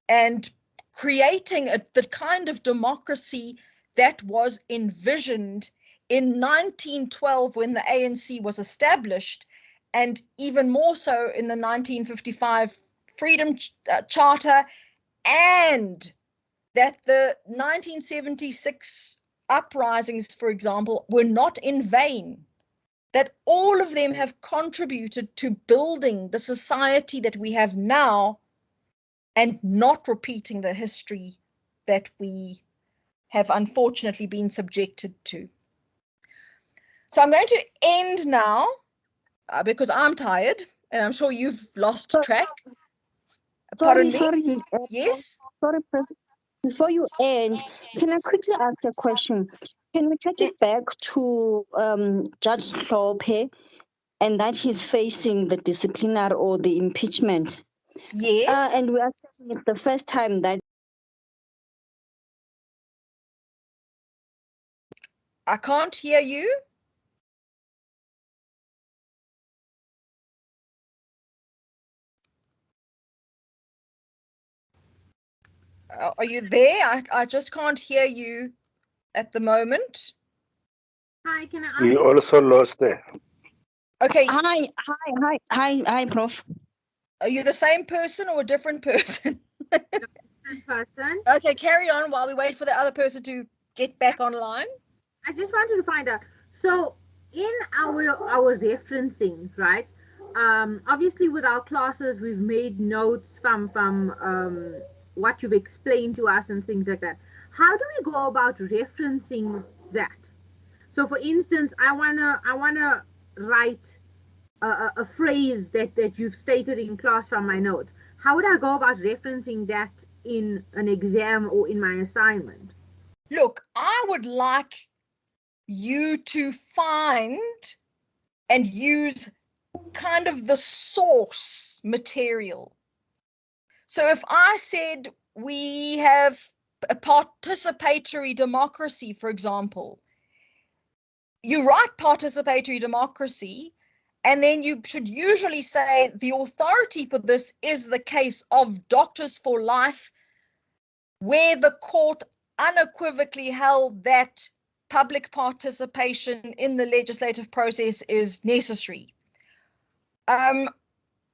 Speaker 1: and creating the kind of democracy that was envisioned in 1912 when the ANC was established, and even more so in the 1955 Freedom Charter, and that the 1976 uprisings, for example, were not in vain, that all of them have contributed to building the society that we have now and not repeating the history that we have unfortunately been subjected to. So I'm going to end now because I'm tired and I'm sure you've lost track. Pardon me?
Speaker 2: Sorry.
Speaker 1: Yes?
Speaker 2: Sorry, before you end, can I quickly ask a question? Can we take it back to Judge Hlophe and that he's facing the disciplinary or the impeachment?
Speaker 1: Yes.
Speaker 2: And we are saying it's the first time that
Speaker 1: I can't hear you. Are you there? I just can't hear you at the moment.
Speaker 9: Hi, can I?
Speaker 8: We also lost there.
Speaker 1: Okay.
Speaker 2: Hi, Prof.
Speaker 1: Are you the same person or a different person?
Speaker 9: Different person.
Speaker 1: Okay, carry on while we wait for the other person to get back online.
Speaker 9: I just wanted to find out. So in our referencing, right? Obviously with our classes, we've made notes from what you've explained to us and things like that. How do we go about referencing that? So for instance, I wanna write a phrase that you've stated in class from my notes. How would I go about referencing that in an exam or in my assignment?
Speaker 1: Look, I would like you to find and use kind of the source material. So if I said we have a participatory democracy, for example. You write participatory democracy, and then you should usually say the authority for this is the case of Doctors for Life, where the court unequivocally held that public participation in the legislative process is necessary.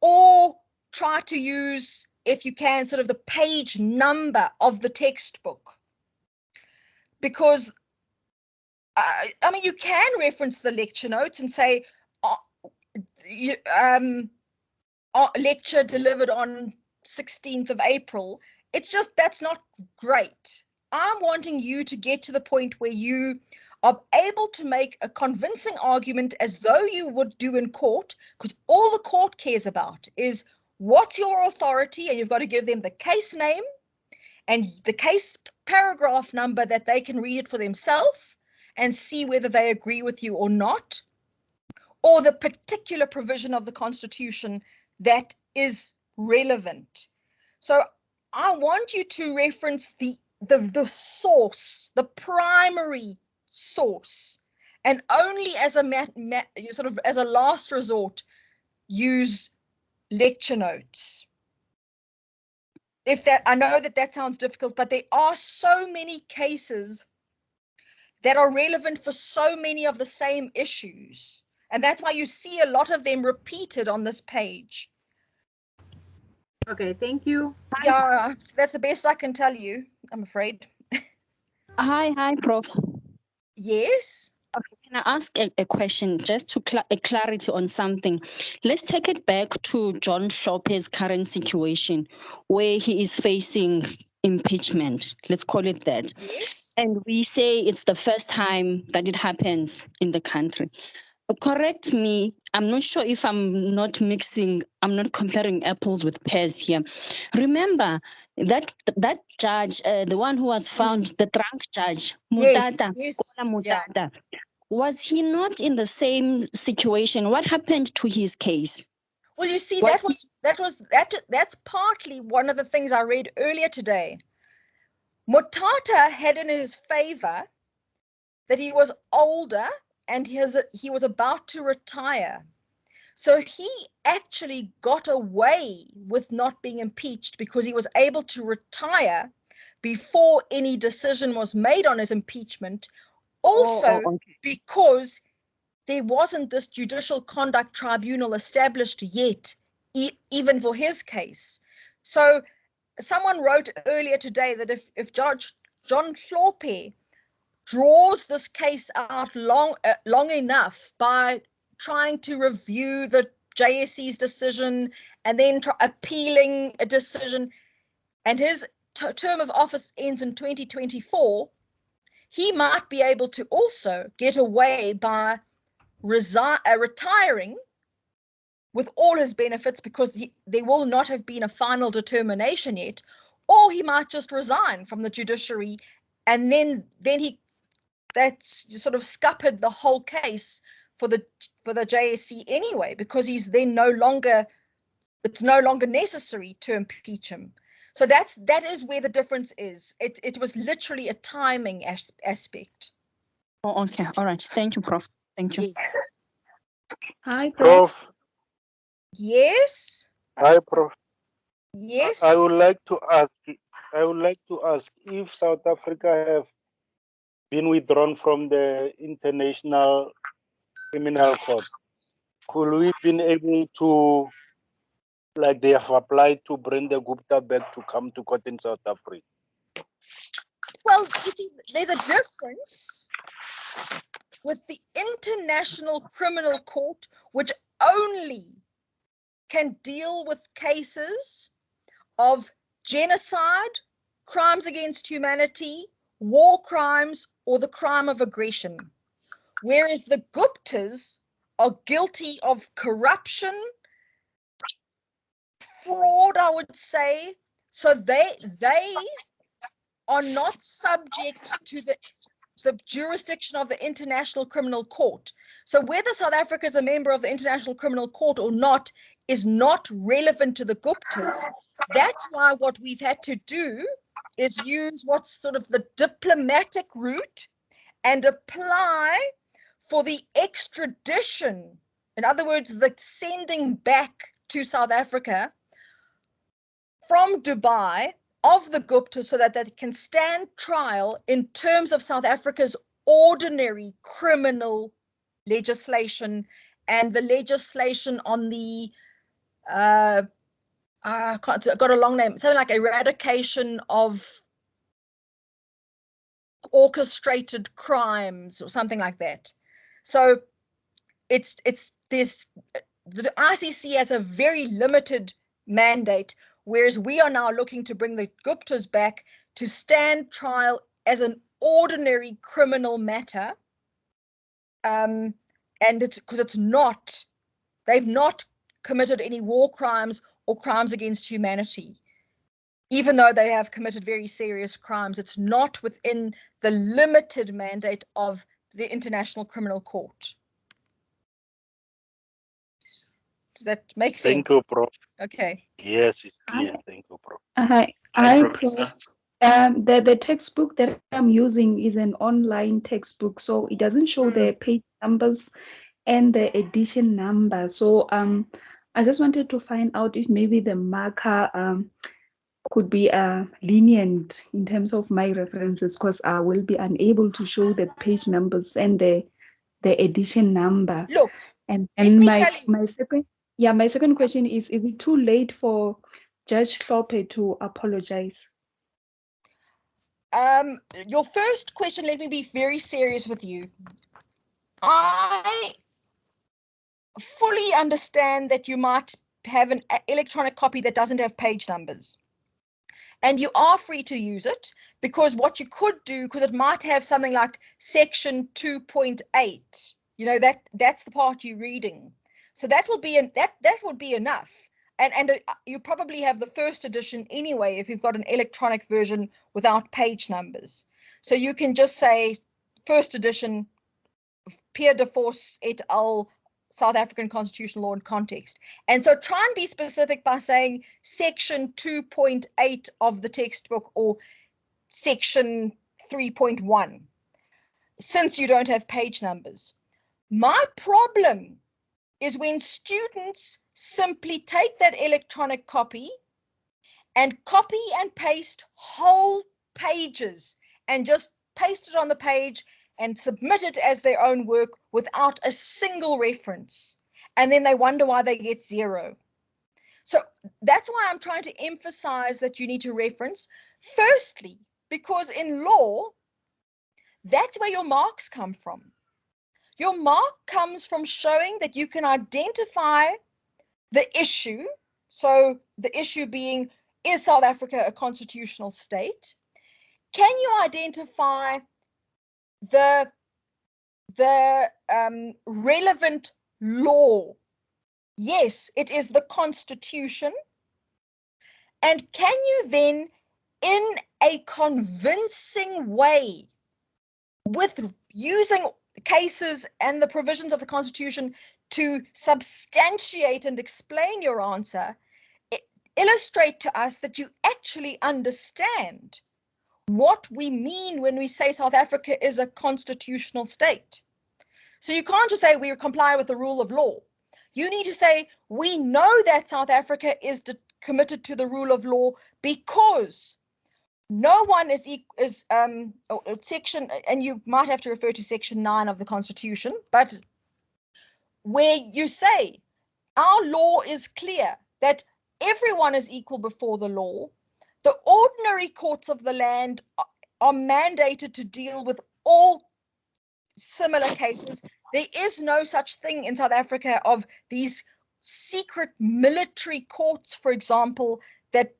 Speaker 1: Or try to use, if you can, sort of the page number of the textbook. Because, I mean, you can reference the lecture notes and say, lecture delivered on 16th of April. It's just, that's not great. I'm wanting you to get to the point where you are able to make a convincing argument as though you would do in court, because all the court cares about is what's your authority, and you've got to give them the case name and the case paragraph number that they can read it for themselves and see whether they agree with you or not, or the particular provision of the Constitution that is relevant. So I want you to reference the source, the primary source, and only as a sort of as a last resort use lecture notes. If that, I know that sounds difficult, but there are so many cases that are relevant for so many of the same issues, and that's why you see a lot of them repeated on this page.
Speaker 9: Okay, thank you.
Speaker 1: Yeah, that's the best I can tell you, I'm afraid.
Speaker 2: Hi, Prof.
Speaker 1: Yes.
Speaker 2: Okay, can I ask a question just to clarity on something? Let's take it back to John Hlophe's current situation where he is facing impeachment. Let's call it that.
Speaker 1: Yes.
Speaker 2: And we say it's the first time that it happens in the country. Correct me, I'm not sure if I'm not comparing apples with pears here. Remember that judge, the one who was found, the drunk judge, Mutata,
Speaker 1: yes.
Speaker 2: Mutata,
Speaker 1: Yeah.
Speaker 2: was he not in the same situation? What happened to his case?
Speaker 1: Well, you see, that's partly one of the things I read earlier today. Mutata had in his favor that he was older and he was about to retire. So he actually got away with not being impeached because he was able to retire before any decision was made on his impeachment. Also, because there wasn't this judicial conduct tribunal established yet, even for his case. So someone wrote earlier today that if Judge John Hlophe draws this case out long enough by trying to review the JSC's decision and then appealing a decision, and his term of office ends in 2024, he might be able to also get away by retiring with all his benefits because there will not have been a final determination yet, or he might just resign from the judiciary, and then that's sort of scuppered the whole case for the JSC anyway, because it's no longer necessary to impeach him. So that is where the difference is. It was literally a timing aspect.
Speaker 2: Oh, okay. All right. Thank you, Prof. Thank you.
Speaker 1: Yes.
Speaker 6: Hi, Prof.
Speaker 1: Yes.
Speaker 8: Hi, Prof.
Speaker 1: Yes.
Speaker 8: I would like to ask if South Africa have been withdrawn from the International Criminal Court. Could we been able to, like they have applied to bring the Gupta back to come to court in South Africa?
Speaker 1: Well, you see, there's a difference with the International Criminal Court, which only can deal with cases of genocide, crimes against humanity, war crimes, or the crime of aggression. Whereas the Guptas are guilty of corruption, fraud, I would say. So they are not subject to the jurisdiction of the International Criminal Court. So whether South Africa is a member of the International Criminal Court or not is not relevant to the Guptas. That's why what we've had to do is use what's sort of the diplomatic route and apply for the extradition. In other words, the sending back to South Africa from Dubai of the Guptas so that they can stand trial in terms of South Africa's ordinary criminal legislation and the legislation on the I've got a long name, something like eradication of orchestrated crimes or something like that. So it's there's the ICC has a very limited mandate, whereas we are now looking to bring the Guptas back to stand trial as an ordinary criminal matter. And it's because they've not committed any war crimes or crimes against humanity. Even though they have committed very serious crimes, it's not within the limited mandate of the International Criminal Court. Does that make sense?
Speaker 8: Thank you, Prof.
Speaker 1: Okay.
Speaker 8: Yes, it's clear. Thank you, Prof.
Speaker 6: Hi, Prof. The textbook that I'm using is an online textbook, so it doesn't show the page numbers and the edition number. So I just wanted to find out if maybe the marker could be lenient in terms of my references, because I will be unable to show the page numbers and the edition number.
Speaker 1: Look,
Speaker 6: and
Speaker 1: let me
Speaker 6: my second question is it too late for Judge Hlophe to apologize?
Speaker 1: Your first question, let me be very serious with you. I fully understand that you might have an electronic copy that doesn't have page numbers. And you are free to use it, because what you could do, because it might have something like section 2.8, you know, that's the part you're reading. So that will be that would be enough. And you probably have the first edition anyway if you've got an electronic version without page numbers. So you can just say first edition, Pierre de Force et al., South African constitutional law and context. And so try and be specific by saying section 2.8 of the textbook or section 3.1, since you don't have page numbers. My problem is when students simply take that electronic copy and copy and paste whole pages and just paste it on the page and submit it as their own work without a single reference. And then they wonder why they get 0. So that's why I'm trying to emphasize that you need to reference. Firstly, because in law, that's where your marks come from. Your mark comes from showing that you can identify the issue. So the issue being, is South Africa a constitutional state? Can you identify the relevant law? Yes, it is the Constitution. And can you then, in a convincing way, with using cases and the provisions of the Constitution to substantiate and explain your answer, illustrate to us that you actually understand what we mean when we say South Africa is a constitutional state? So you can't just say we comply with the rule of law. You need to say we know that South Africa is committed to the rule of law because no one is section, and you might have to refer to section 9 of the Constitution, but where you say our law is clear that everyone is equal before the law. The ordinary courts of the land are mandated to deal with all similar cases. There is no such thing in South Africa of these secret military courts, for example, that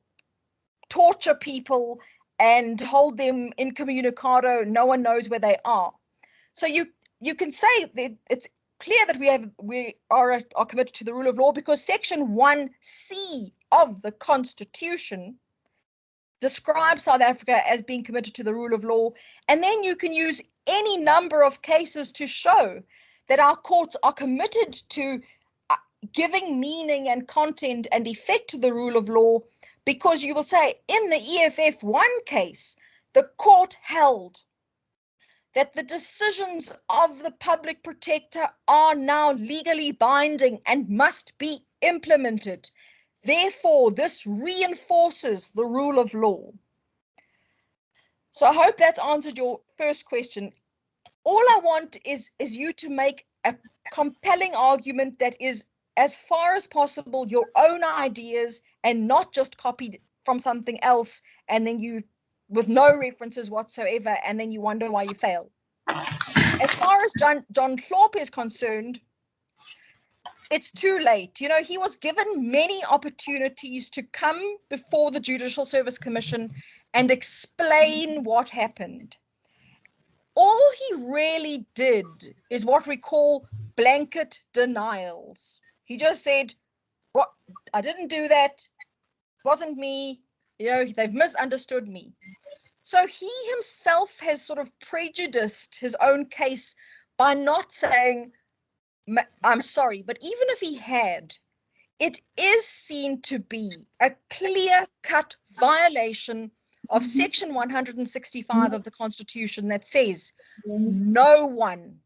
Speaker 1: torture people and hold them incommunicado. No one knows where they are. So you can say that it's clear that we are committed to the rule of law because section 1C of the Constitution describes South Africa as being committed to the rule of law. And then you can use any number of cases to show that our courts are committed to giving meaning and content and effect to the rule of law, because you will say in the EFF 1 case, the court held that the decisions of the public protector are now legally binding and must be implemented. Therefore, this reinforces the rule of law. So I hope that's answered your first question. All I want is you to make a compelling argument that is, as far as possible, your own ideas and not just copied from something else, and then you, with no references whatsoever, and then you wonder why you fail. As far as John Hlophe is concerned, it's too late. You know, he was given many opportunities to come before the Judicial Service Commission and explain what happened. All he really did is what we call blanket denials. He just said, "What? I didn't do that. It wasn't me. You know, they've misunderstood me." So he himself has sort of prejudiced his own case by not saying, "I'm sorry," but even if he had, it is seen to be a clear-cut violation of Section 165 of the Constitution that says no one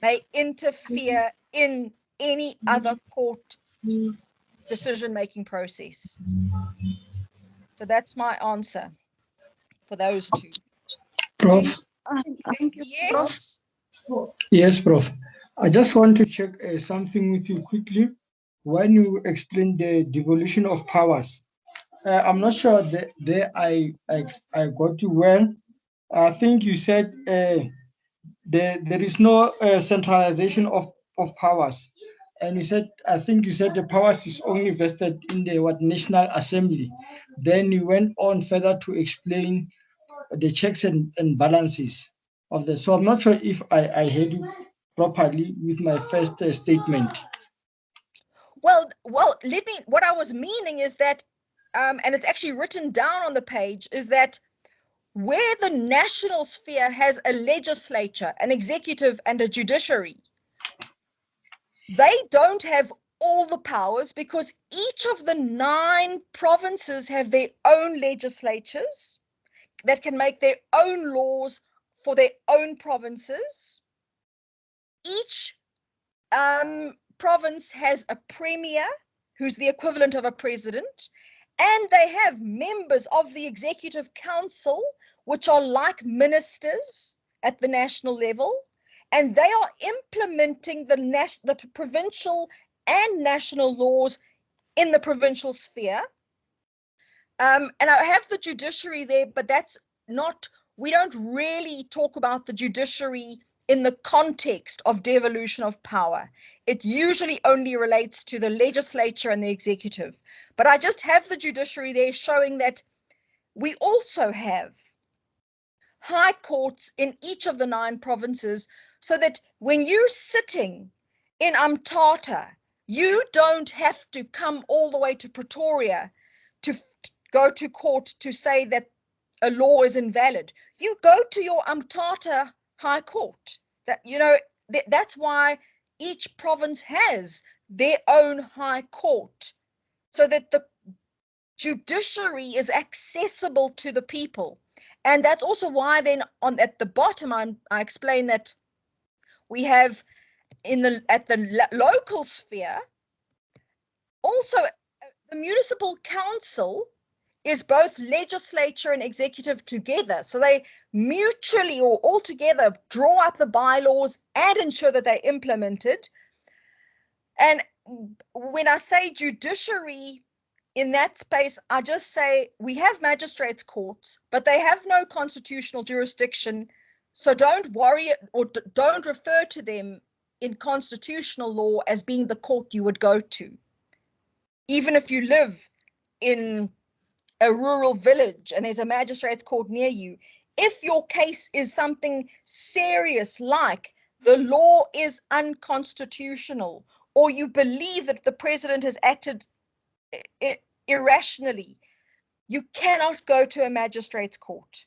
Speaker 1: may interfere in any other court decision-making process. So that's my answer for those two.
Speaker 10: Prof.
Speaker 6: Thank you.
Speaker 1: Yes.
Speaker 10: Yes, Prof. I just want to check something with you quickly. When you explain the devolution of powers, I'm not sure that there I got you well. I think you said there is no centralization of powers, and you said, I think you said the powers is only vested in the National Assembly. Then you went on further to explain the checks and balances of the. So I'm not sure if I heard you properly with my first statement.
Speaker 1: Well, what I was meaning is that, and it's actually written down on the page, is that where the national sphere has a legislature, an executive, and a judiciary, they don't have all the powers because each of the 9 provinces have their own legislatures that can make their own laws for their own provinces. Each province has a premier who's the equivalent of a president, and they have members of the executive council, which are like ministers at the national level, and they are implementing the provincial and national laws in the provincial sphere. And I have the judiciary there, but that's not, we don't really talk about the judiciary in the context of devolution of power. It usually only relates to the legislature and the executive. But I just have the judiciary there showing that we also have high courts in each of the 9 provinces, so that when you're sitting in Umtata, you don't have to come all the way to Pretoria to go to court to say that a law is invalid. You go to your Umtata High Court. That, you know, that's why each province has their own high court, so that the judiciary is accessible to the people. And that's also why then at the bottom I explain that we have at the local sphere also the municipal council is both legislature and executive together. So they mutually or all together draw up the bylaws and ensure that they're implemented. And when I say judiciary in that space, I just say we have magistrates' courts, but they have no constitutional jurisdiction. So don't worry or don't refer to them in constitutional law as being the court you would go to. Even if you live in a rural village and there's a magistrate's court near you, if your case is something serious like the law is unconstitutional, or you believe that the president has acted irrationally, you cannot go to a magistrate's court.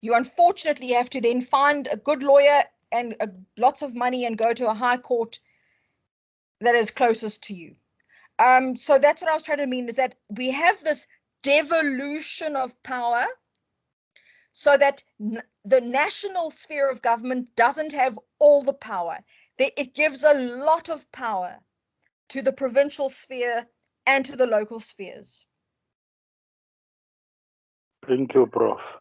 Speaker 1: You unfortunately have to then find a good lawyer and lots of money and go to a high court that is closest to you. So that's what I was trying to mean, is that we have this devolution of power so that the national sphere of government doesn't have all the power. It gives a lot of power to the provincial sphere and to the local spheres.
Speaker 8: Thank you, Prof.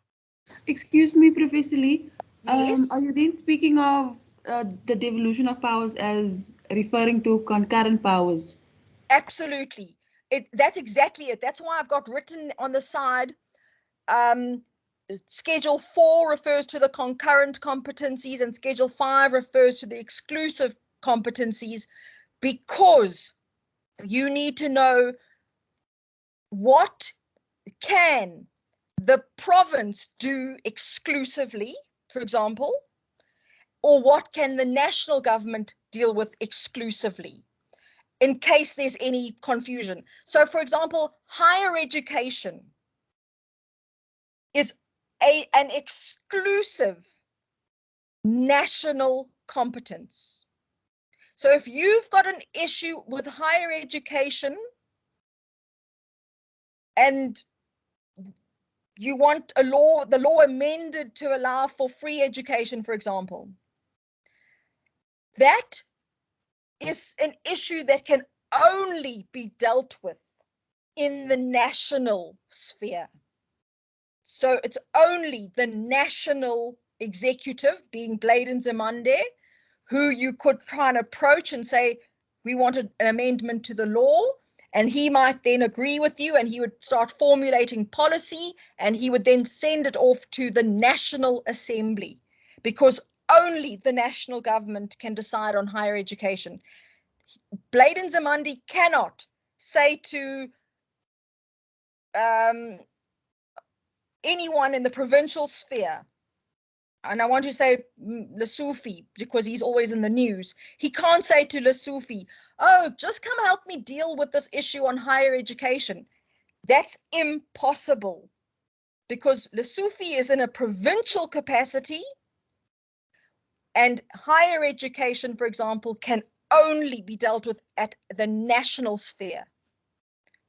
Speaker 11: Excuse me, Professor Lee.
Speaker 1: Yes.
Speaker 11: Are you then speaking of the devolution of powers as referring to concurrent powers?
Speaker 1: Absolutely. That's exactly it. That's why I've got written on the side, Schedule 4 refers to the concurrent competencies and Schedule 5 refers to the exclusive competencies, because you need to know what can the province do exclusively, for example, or what can the national government deal with exclusively, in case there's any confusion. So, for example, higher education is an exclusive national competence. So if you've got an issue with higher education and you want the law amended to allow for free education, for example, that is an issue that can only be dealt with in the national sphere. So it's only the national executive, being Blade and Zemande, who you could try and approach and say, we wanted an amendment to the law, and he might then agree with you and he would start formulating policy and he would then send it off to the National Assembly, because only the national government can decide on higher education. Blade and Zemande cannot say to anyone in the provincial sphere, and I want to say Hlophe because he's always in the news, he can't say to Hlophe, oh, just come help me deal with this issue on higher education. That's impossible, because Hlophe is in a provincial capacity and higher education, for example, can only be dealt with at the national sphere,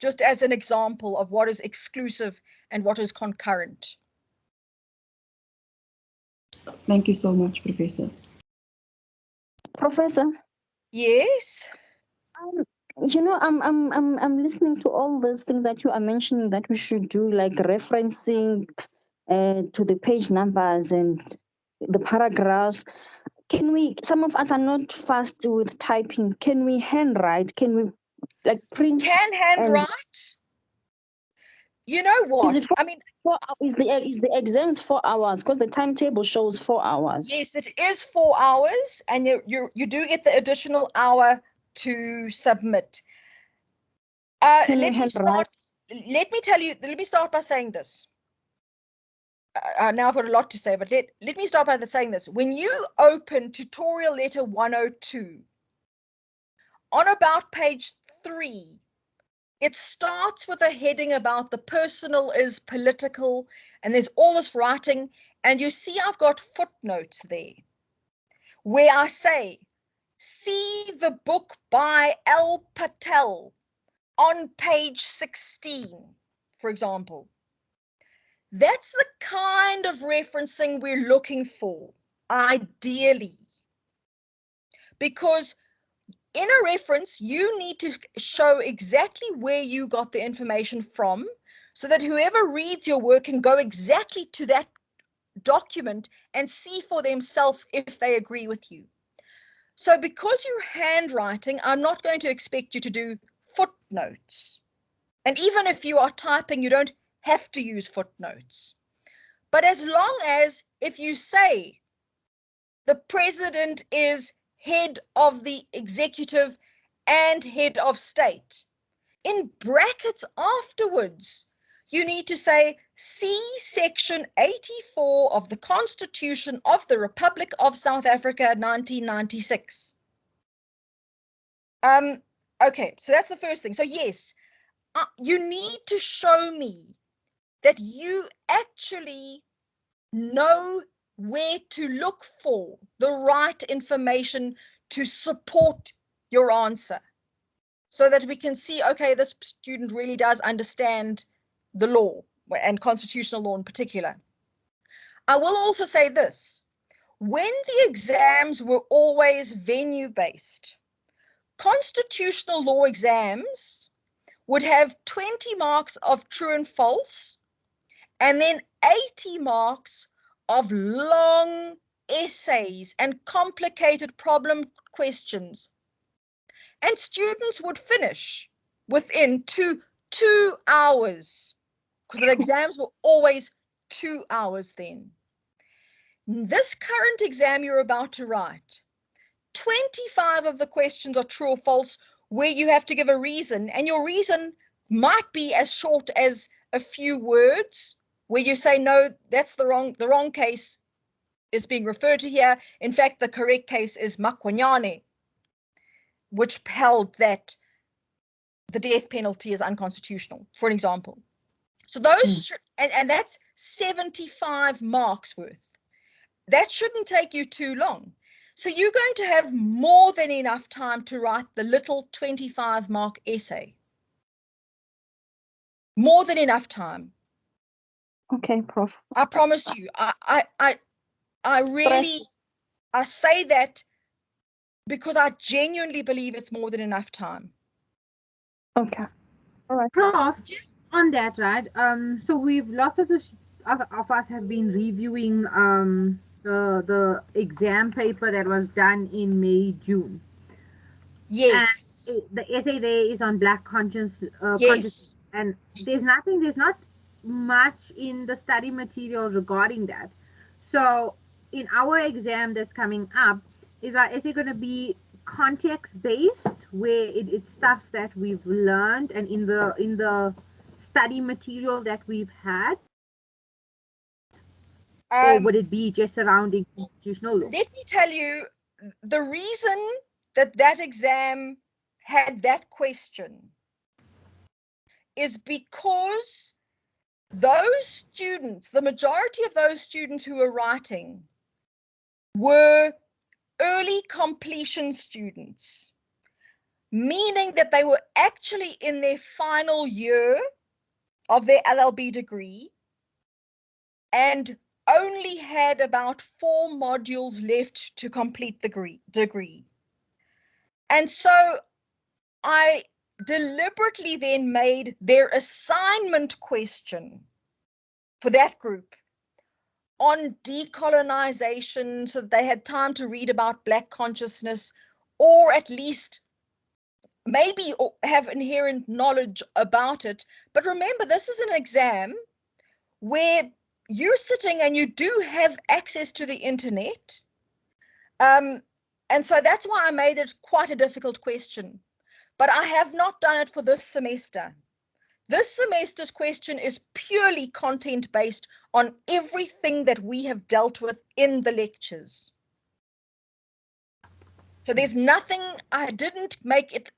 Speaker 1: just as an example of what is exclusive and what is concurrent.
Speaker 11: Thank you so much, Professor.
Speaker 2: Professor?
Speaker 1: Yes?
Speaker 2: You know, I'm listening to all those things that you are mentioning that we should do, like referencing to the page numbers and the paragraphs. Can we, some of us are not fast with typing, can we handwrite? Can we like print?
Speaker 1: Can handwrite? You know what? I mean,
Speaker 2: is the exams 4 hours? Because the timetable shows 4 hours.
Speaker 1: Yes, it is 4 hours, and you do get the additional hour to submit. Let me start by saying this. Now I've got a lot to say, but let me start by saying this. When you open tutorial letter 102, on about page 3, it starts with a heading about the personal is political, and there's all this writing, and you see I've got footnotes there where I say, see the book by L. Patel on page 16, for example. That's the kind of referencing we're looking for, ideally. Because in a reference, you need to show exactly where you got the information from, so that whoever reads your work can go exactly to that document and see for themselves if they agree with you. So because you're handwriting, I'm not going to expect you to do footnotes. And even if you are typing, you don't have to use footnotes. But as long as if you say the president is head of the executive and head of state, in brackets afterwards, you need to say, see section 84 of the Constitution of the Republic of South Africa, 1996. Okay, so that's the first thing. So yes, you need to show me that you actually know where to look for the right information to support your answer. so that we can see, okay, this student really does understand the law and constitutional law in particular. I will also say this. When the exams were always venue-based, constitutional law exams would have 20 marks of true and false, and then 80 marks of long essays and complicated problem questions. And students would finish within two hours, because the exams were always 2 hours then. This current exam you're about to write, 25 of the questions are true or false, where you have to give a reason, and your reason might be as short as a few words, where you say, no, that's the wrong case is being referred to here. In fact, the correct case is Makwanyane, which held that the death penalty is unconstitutional, for an example. So those, and that's 75 marks worth. That shouldn't take you too long. So you're going to have more than enough time to write the little 25-mark essay. More than enough time.
Speaker 2: Okay, Prof.
Speaker 1: I promise you. I really, I say that because I genuinely believe it's more than enough time.
Speaker 2: Okay. All right.
Speaker 9: Prof, just on that, right? So we've lots of us have been reviewing the exam paper that was done in May, June.
Speaker 1: Yes.
Speaker 9: And the essay there is on Black conscience.
Speaker 1: Yes.
Speaker 9: And there's not much in the study material regarding that. So in our exam that's coming up, is our essay going to be context-based, where it's stuff that we've learned and in the study material that we've had? Or would it be just surrounding constitutional law?
Speaker 1: Let me tell you, the reason that exam had that question is because those students, the majority of those students who were writing were early completion students, meaning that they were actually in their final year of their LLB degree and only had about 4 modules left to complete the degree. And so I deliberately then made their assignment question for that group on decolonization, so that they had time to read about Black consciousness, or at least maybe have inherent knowledge about it. But remember, this is an exam where you're sitting and you do have access to the internet. And so that's why I made it quite a difficult question. But I have not done it for this semester. This semester's question is purely content-based on everything that we have dealt with in the lectures. So there's nothing, I didn't make it,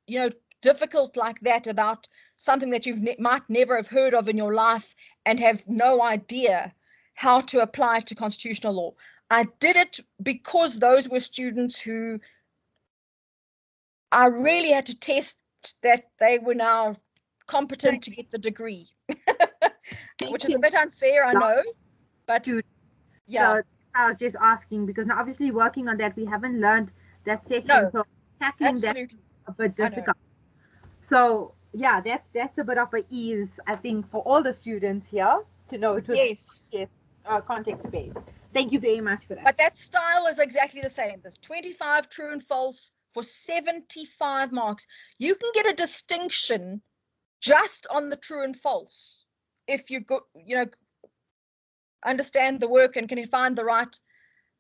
Speaker 1: difficult like that about something that you might never have heard of in your life and have no idea how to apply to constitutional law. I did it because those were students who I really had to test that they were now competent to get the degree, which is a bit unfair, I know, but yeah.
Speaker 9: So I was just asking, because now obviously working on that, we haven't learned that section,
Speaker 1: no,
Speaker 9: so tackling
Speaker 1: absolutely.
Speaker 9: that a bit difficult. So yeah, that's a bit of a ease, I think, for all the students here to know it was
Speaker 1: yes,
Speaker 9: context-based. Thank you very much for that.
Speaker 1: But that style is exactly the same. There's 25 true and false for 75 marks. You can get a distinction just on the true and false if you go, understand the work and can find the right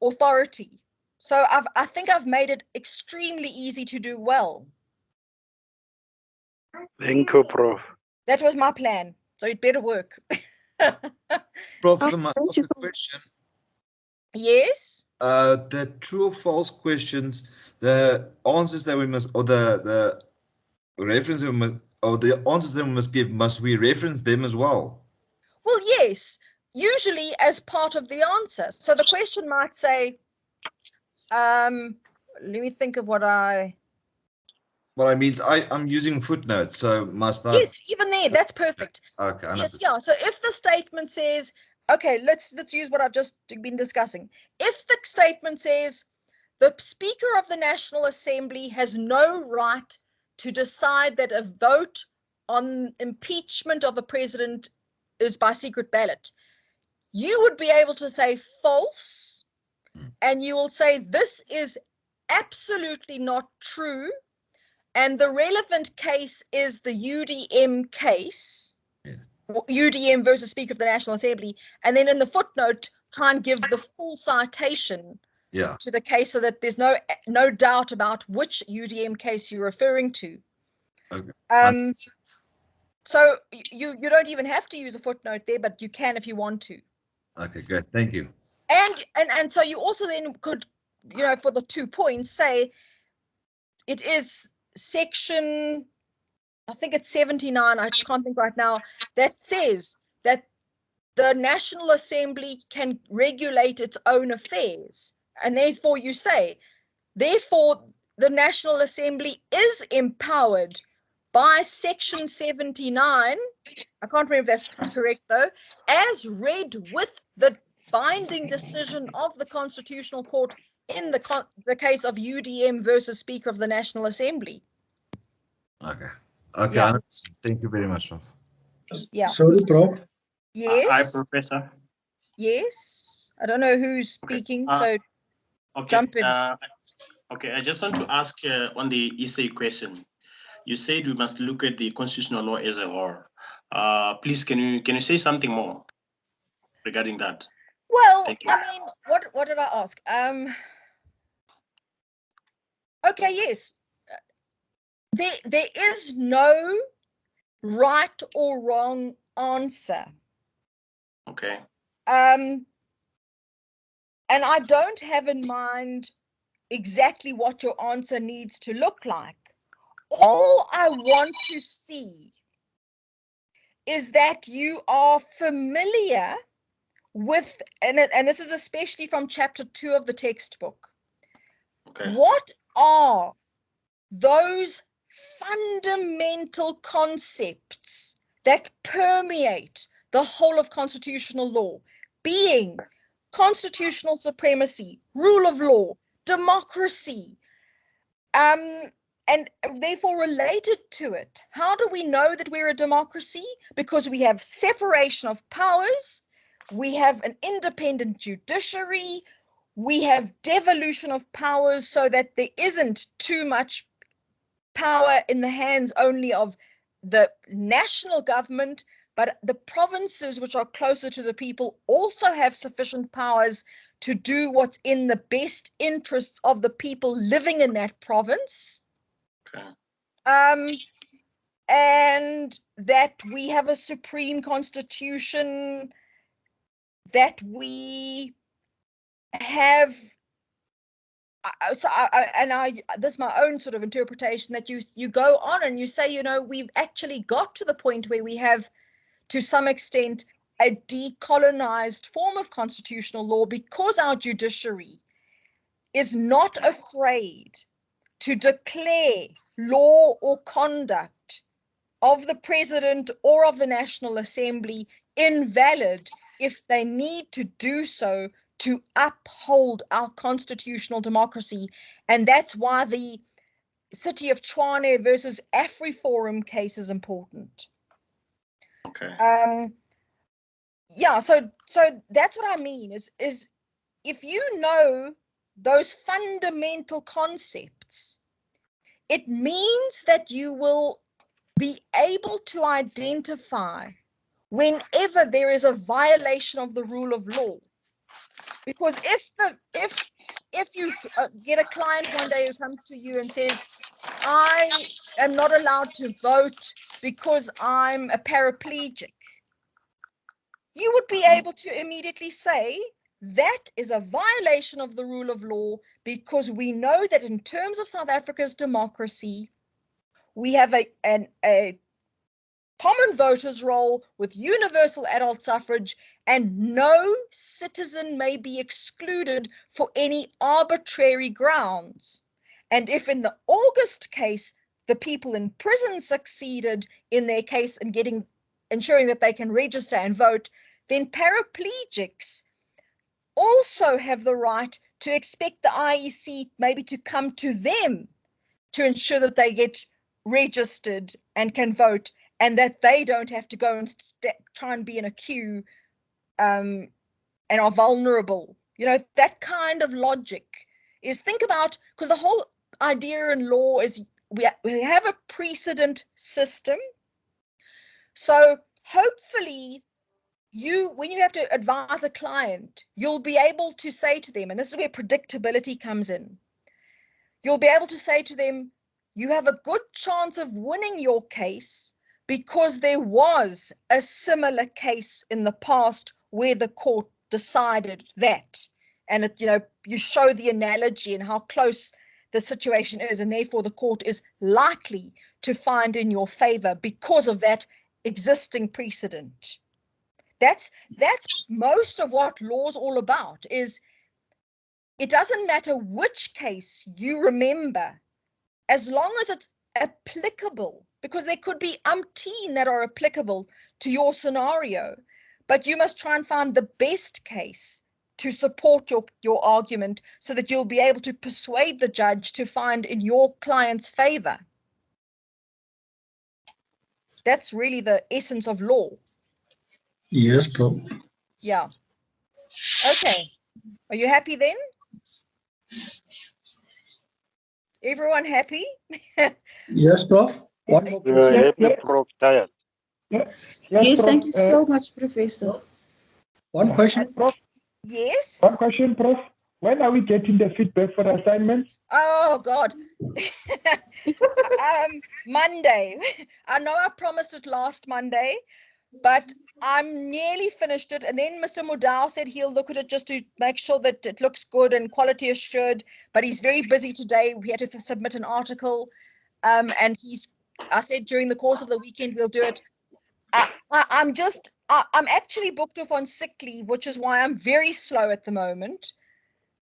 Speaker 1: authority. So I think I've made it extremely easy to do well.
Speaker 8: Thank you, Prof.
Speaker 1: That was my plan, so it better work.
Speaker 4: Prof, can I ask a question?
Speaker 1: Yes.
Speaker 4: The true or false questions, the answers that we must, or the reference we must, or the answers that we must give, must we reference them as well?
Speaker 1: Well, yes, usually as part of the answer. So the question might say, let me think of what
Speaker 4: what I mean is I'm using footnotes, so must I?
Speaker 1: Yes, even there, that's perfect.
Speaker 4: Okay.
Speaker 1: Yes, yeah. So if the statement says, okay, let's use what I've just been discussing. If the statement says the Speaker of the National Assembly has no right to decide that a vote on impeachment of a president is by secret ballot, you would be able to say false, and you will say this is absolutely not true, and the relevant case is the UDM case, UDM versus Speaker of the National Assembly, and then in the footnote try and give the full citation to the case so that there's no doubt about which UDM case you're referring to.
Speaker 4: Okay.
Speaker 1: So you don't even have to use a footnote there, but you can if you want to.
Speaker 4: Okay, great. Thank you.
Speaker 1: And so you also then could, for the 2 points, say it is section, I think it's 79, I can't think right now, that says that the National Assembly can regulate its own affairs. And therefore you say, therefore the National Assembly is empowered by section 79, I can't remember if that's correct though, as read with the binding decision of the Constitutional Court in the case of UDM versus Speaker of the National Assembly.
Speaker 4: Okay. Okay. Thank you very much, Prof.
Speaker 1: Yeah.
Speaker 10: Sorry, Prof.
Speaker 1: Yes.
Speaker 12: Hi, Professor.
Speaker 1: Yes. I don't know who's speaking, so jump in.
Speaker 12: Okay, I just want to ask on the essay question. You said we must look at the constitutional law as a whole. Please, can you say something more regarding that?
Speaker 1: Well, I mean, what did I ask? Okay, yes. There is no right or wrong answer.
Speaker 12: Okay.
Speaker 1: And I don't have in mind exactly what your answer needs to look like. All I want to see is that you are familiar with, and this is especially from chapter 2 of the textbook. Okay. What are those fundamental concepts that permeate the whole of constitutional law, being constitutional supremacy, rule of law, democracy, and therefore related to it? How do we know that we're a democracy? Because we have separation of powers, we have an independent judiciary, we have devolution of powers so that there isn't too much power in the hands only of the national government, but the provinces which are closer to the people also have sufficient powers to do what's in the best interests of the people living in that province.
Speaker 12: Okay.
Speaker 1: And that we have a supreme constitution, that we have, this is my own sort of interpretation, that you go on and you say, we've actually got to the point where we have, to some extent, a decolonized form of constitutional law because our judiciary is not afraid to declare law or conduct of the president or of the National Assembly invalid if they need to do so to uphold our constitutional democracy. And that's why the City of Tshwane versus AfriForum case is important.
Speaker 12: Okay.
Speaker 1: Yeah, so that's what I mean is if you know those fundamental concepts, it means that you will be able to identify whenever there is a violation of the rule of law. Because if you get a client one day who comes to you and says, I am not allowed to vote because I'm a paraplegic, you would be able to immediately say that is a violation of the rule of law, because we know that in terms of South Africa's democracy, we have a common voters roll with universal adult suffrage, and no citizen may be excluded for any arbitrary grounds. And if in the August case, the people in prison succeeded in their case and ensuring that they can register and vote, then paraplegics also have the right to expect the IEC maybe to come to them to ensure that they get registered and can vote, and that they don't have to go and try and be in a queue and are vulnerable. You know, that kind of logic is, think about, because the whole idea in law is we have a precedent system. So hopefully when you have to advise a client, you'll be able to say to them, and this is where predictability comes in, you'll be able to say to them, you have a good chance of winning your case because there was a similar case in the past where the court decided that. And it, you show the analogy and how close the situation is, and therefore the court is likely to find in your favor because of that existing precedent. That's most of what law's all about. Is it doesn't matter which case you remember, as long as it's applicable, because there could be umpteen that are applicable to your scenario, but you must try and find the best case to support your argument so that you'll be able to persuade the judge to find in your client's favor. That's really the essence of law.
Speaker 10: Yes, Prof.
Speaker 1: Yeah. Okay. Are you happy then? Everyone happy?
Speaker 10: Yes, Prof. One more question.
Speaker 8: Happy, Prof. Tired.
Speaker 11: Yes, thank you so much, Professor.
Speaker 10: One question.
Speaker 13: Prof.
Speaker 1: Yes.
Speaker 13: One question, Prof. When are we getting the feedback for the assignments?
Speaker 1: Oh God. Monday. I know I promised it last Monday, but I'm nearly finished it. And then Mr. Mudau said he'll look at it just to make sure that it looks good and quality assured, but he's very busy today. We had to submit an article. And I said during the course of the weekend, we'll do it. I'm actually booked off on sick leave, which is why I'm very slow at the moment,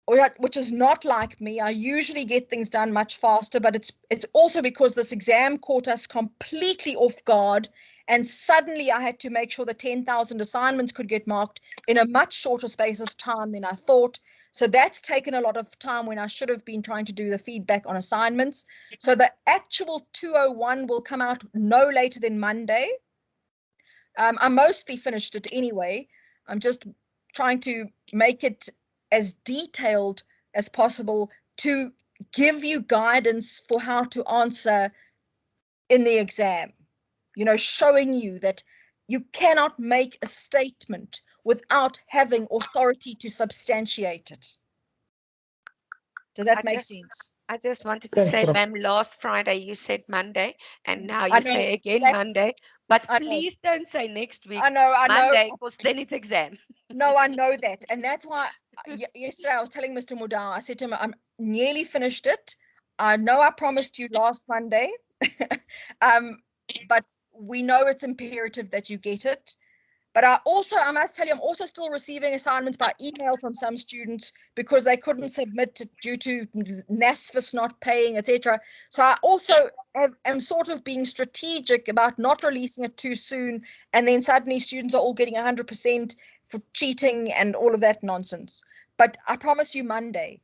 Speaker 1: which is not like me. I usually get things done much faster, but it's also because this exam caught us completely off guard, and suddenly I had to make sure that 10,000 assignments could get marked in a much shorter space of time than I thought. So that's taken a lot of time when I should have been trying to do the feedback on assignments. So the actual 201 will come out no later than Monday. I mostly finished it anyway. I'm just trying to make it as detailed as possible to give you guidance for how to answer in the exam, showing you that you cannot make a statement without having authority to substantiate it. Does that make sense?
Speaker 5: I just wanted to say, ma'am, last Friday you said Monday, and now you say again Monday. But please don't say next week Monday, because then it's exam.
Speaker 1: No, I know that. And that's why yesterday I was telling Mr. Mudau, I said to him, I'm nearly finished it. I know I promised you last Monday, but we know it's imperative that you get it. But I must tell you, I'm also still receiving assignments by email from some students because they couldn't submit it due to NASFIS not paying, etc. So I also am sort of being strategic about not releasing it too soon, and then suddenly students are all getting 100% for cheating and all of that nonsense. But I promise you Monday.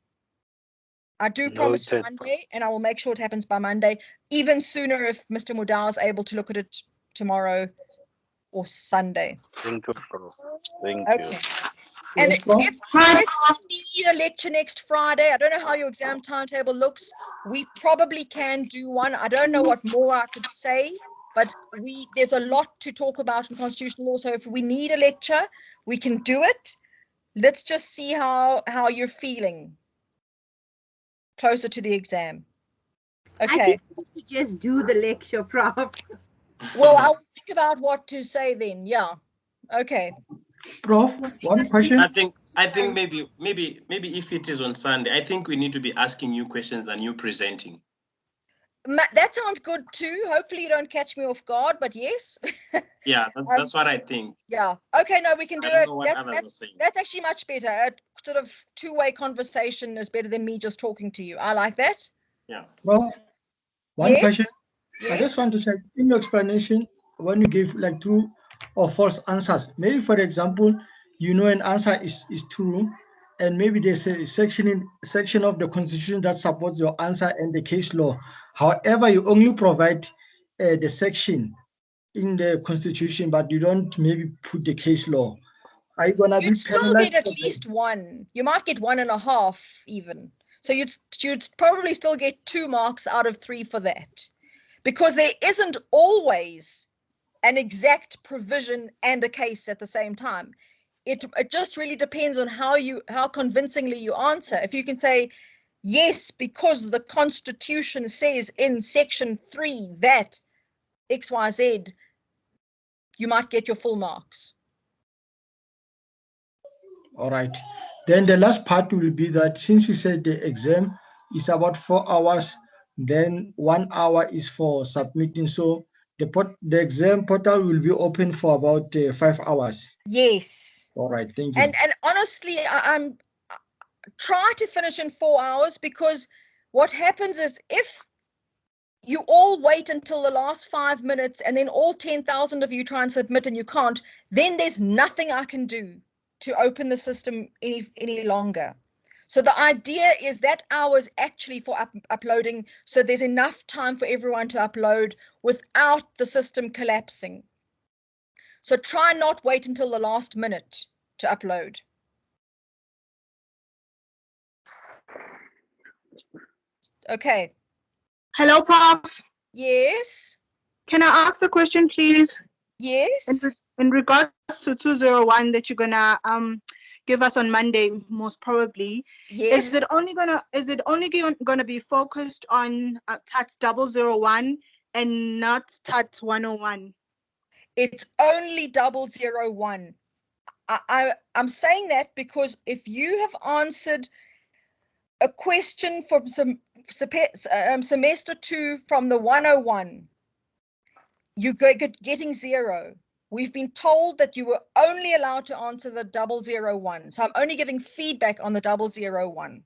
Speaker 1: I do promise you Monday, and I will make sure it happens by Monday, even sooner if Mr. Mudau is able to look at it tomorrow or Sunday.
Speaker 8: Thank you, Prof. Thank you.
Speaker 1: And if you need a lecture next Friday, I don't know how your exam timetable looks. We probably can do one. I don't know what more I could say, but there's a lot to talk about in constitutional law. So if we need a lecture, we can do it. Let's just see how you're feeling closer to the exam. Okay.
Speaker 9: I think we should just do the lecture, Prof.
Speaker 1: Well, I'll think about what to say then. Yeah. Okay.
Speaker 10: Prof, one question.
Speaker 12: I think maybe if it is on Sunday, I think we need to be asking you questions than you presenting.
Speaker 1: That sounds good too. Hopefully you don't catch me off guard, but yes.
Speaker 12: Yeah, that's what I think.
Speaker 1: Yeah. Okay, no, we can do it. That's actually much better. A sort of two-way conversation is better than me just talking to you. I like that.
Speaker 12: Yeah.
Speaker 10: Prof, one question. I just want to check in your explanation when you give like true or false answers. Maybe, for example, you know an answer is true, and maybe there's a section of the Constitution that supports your answer and the case law. However, you only provide the section in the Constitution, but you don't maybe put the case law. Are you gonna be
Speaker 1: You'd still
Speaker 10: penalized
Speaker 1: get at least one. You might get 1.5 even. So you'd probably still get 2 marks out of 3 for that, because there isn't always an exact provision and a case at the same time. It just really depends on how convincingly you answer. If you can say yes, because the Constitution says in section 3 that XYZ, you might get your full marks.
Speaker 10: All right. Then the last part will be that since you said the exam is about 4 hours, then 1 hour is for submitting. So the exam portal will be open for about 5 hours.
Speaker 1: Yes.
Speaker 10: All right. Thank you.
Speaker 1: And honestly, I'm try to finish in 4 hours, because what happens is if you all wait until the last 5 minutes and then all 10,000 of you try and submit and you can't, then there's nothing I can do to open the system any longer. So the idea is that hour is actually for uploading, so there's enough time for everyone to upload without the system collapsing. So try not wait until the last minute to upload. Okay.
Speaker 14: Hello, Prof.
Speaker 1: Yes.
Speaker 14: Can I ask a question, please?
Speaker 1: Yes.
Speaker 14: In regards to 201 that you're gonna give us on Monday, most probably.
Speaker 1: Yes.
Speaker 14: Is it only gonna be focused on TAT 001 and not TAT 101?
Speaker 1: It's only 001. I'm saying that because if you have answered a question from semester 2 from the 101, you go getting 0. We've been told that you were only allowed to answer the 001. So I'm only giving feedback on the 001.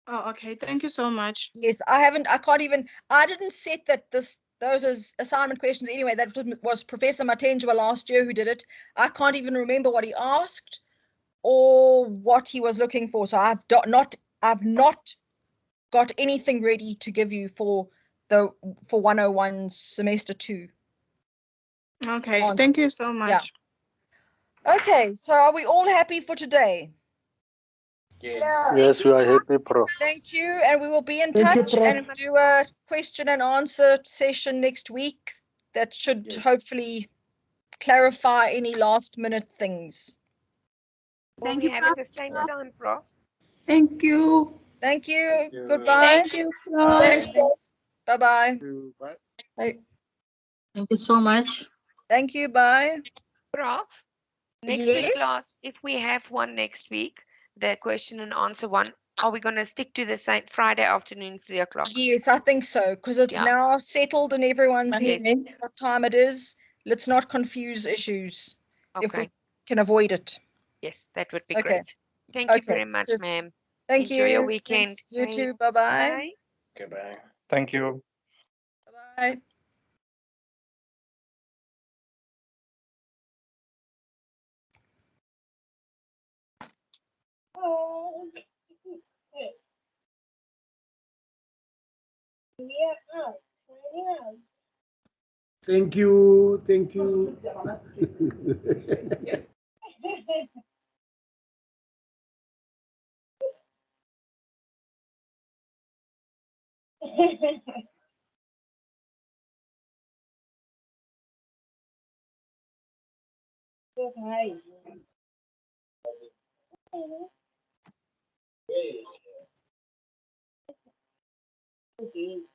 Speaker 14: Oh, okay. Thank you so much.
Speaker 1: Yes, I didn't set that those as assignment questions anyway. That was Professor Matenjwa last year who did it. I can't even remember what he asked or what he was looking for. So I've not got anything ready to give you for 101 semester 2.
Speaker 14: Okay, thank you so much.
Speaker 1: Yeah. Okay, so are we all happy for today?
Speaker 8: Yes, we are happy, Prof.
Speaker 1: Thank you, and we will be in touch and do a question and answer session next week that should hopefully clarify any last minute things.
Speaker 5: Will we have it the same time, Prof?
Speaker 11: Thank you.
Speaker 1: Thank you. Goodbye.
Speaker 11: Thank you, Prof.
Speaker 1: Thanks. Bye-bye.
Speaker 11: Bye.
Speaker 15: Thank you so much.
Speaker 1: Thank you. Bye.
Speaker 5: Prof, next week class, if we have one next week, the question and answer one, are we going to stick to the same Friday afternoon, 3 o'clock?
Speaker 1: Yes, I think so, because it's now settled in everyone's head what time it is. Let's not confuse issues if we can avoid it.
Speaker 5: Yes, that would be great. Thank you very much, ma'am.
Speaker 1: Thank you.
Speaker 5: Enjoy your weekend.
Speaker 1: Thanks. You too. Bye-bye.
Speaker 12: Okay, bye. Thank you.
Speaker 1: Bye.
Speaker 16: Thank you. Thank you. Okay.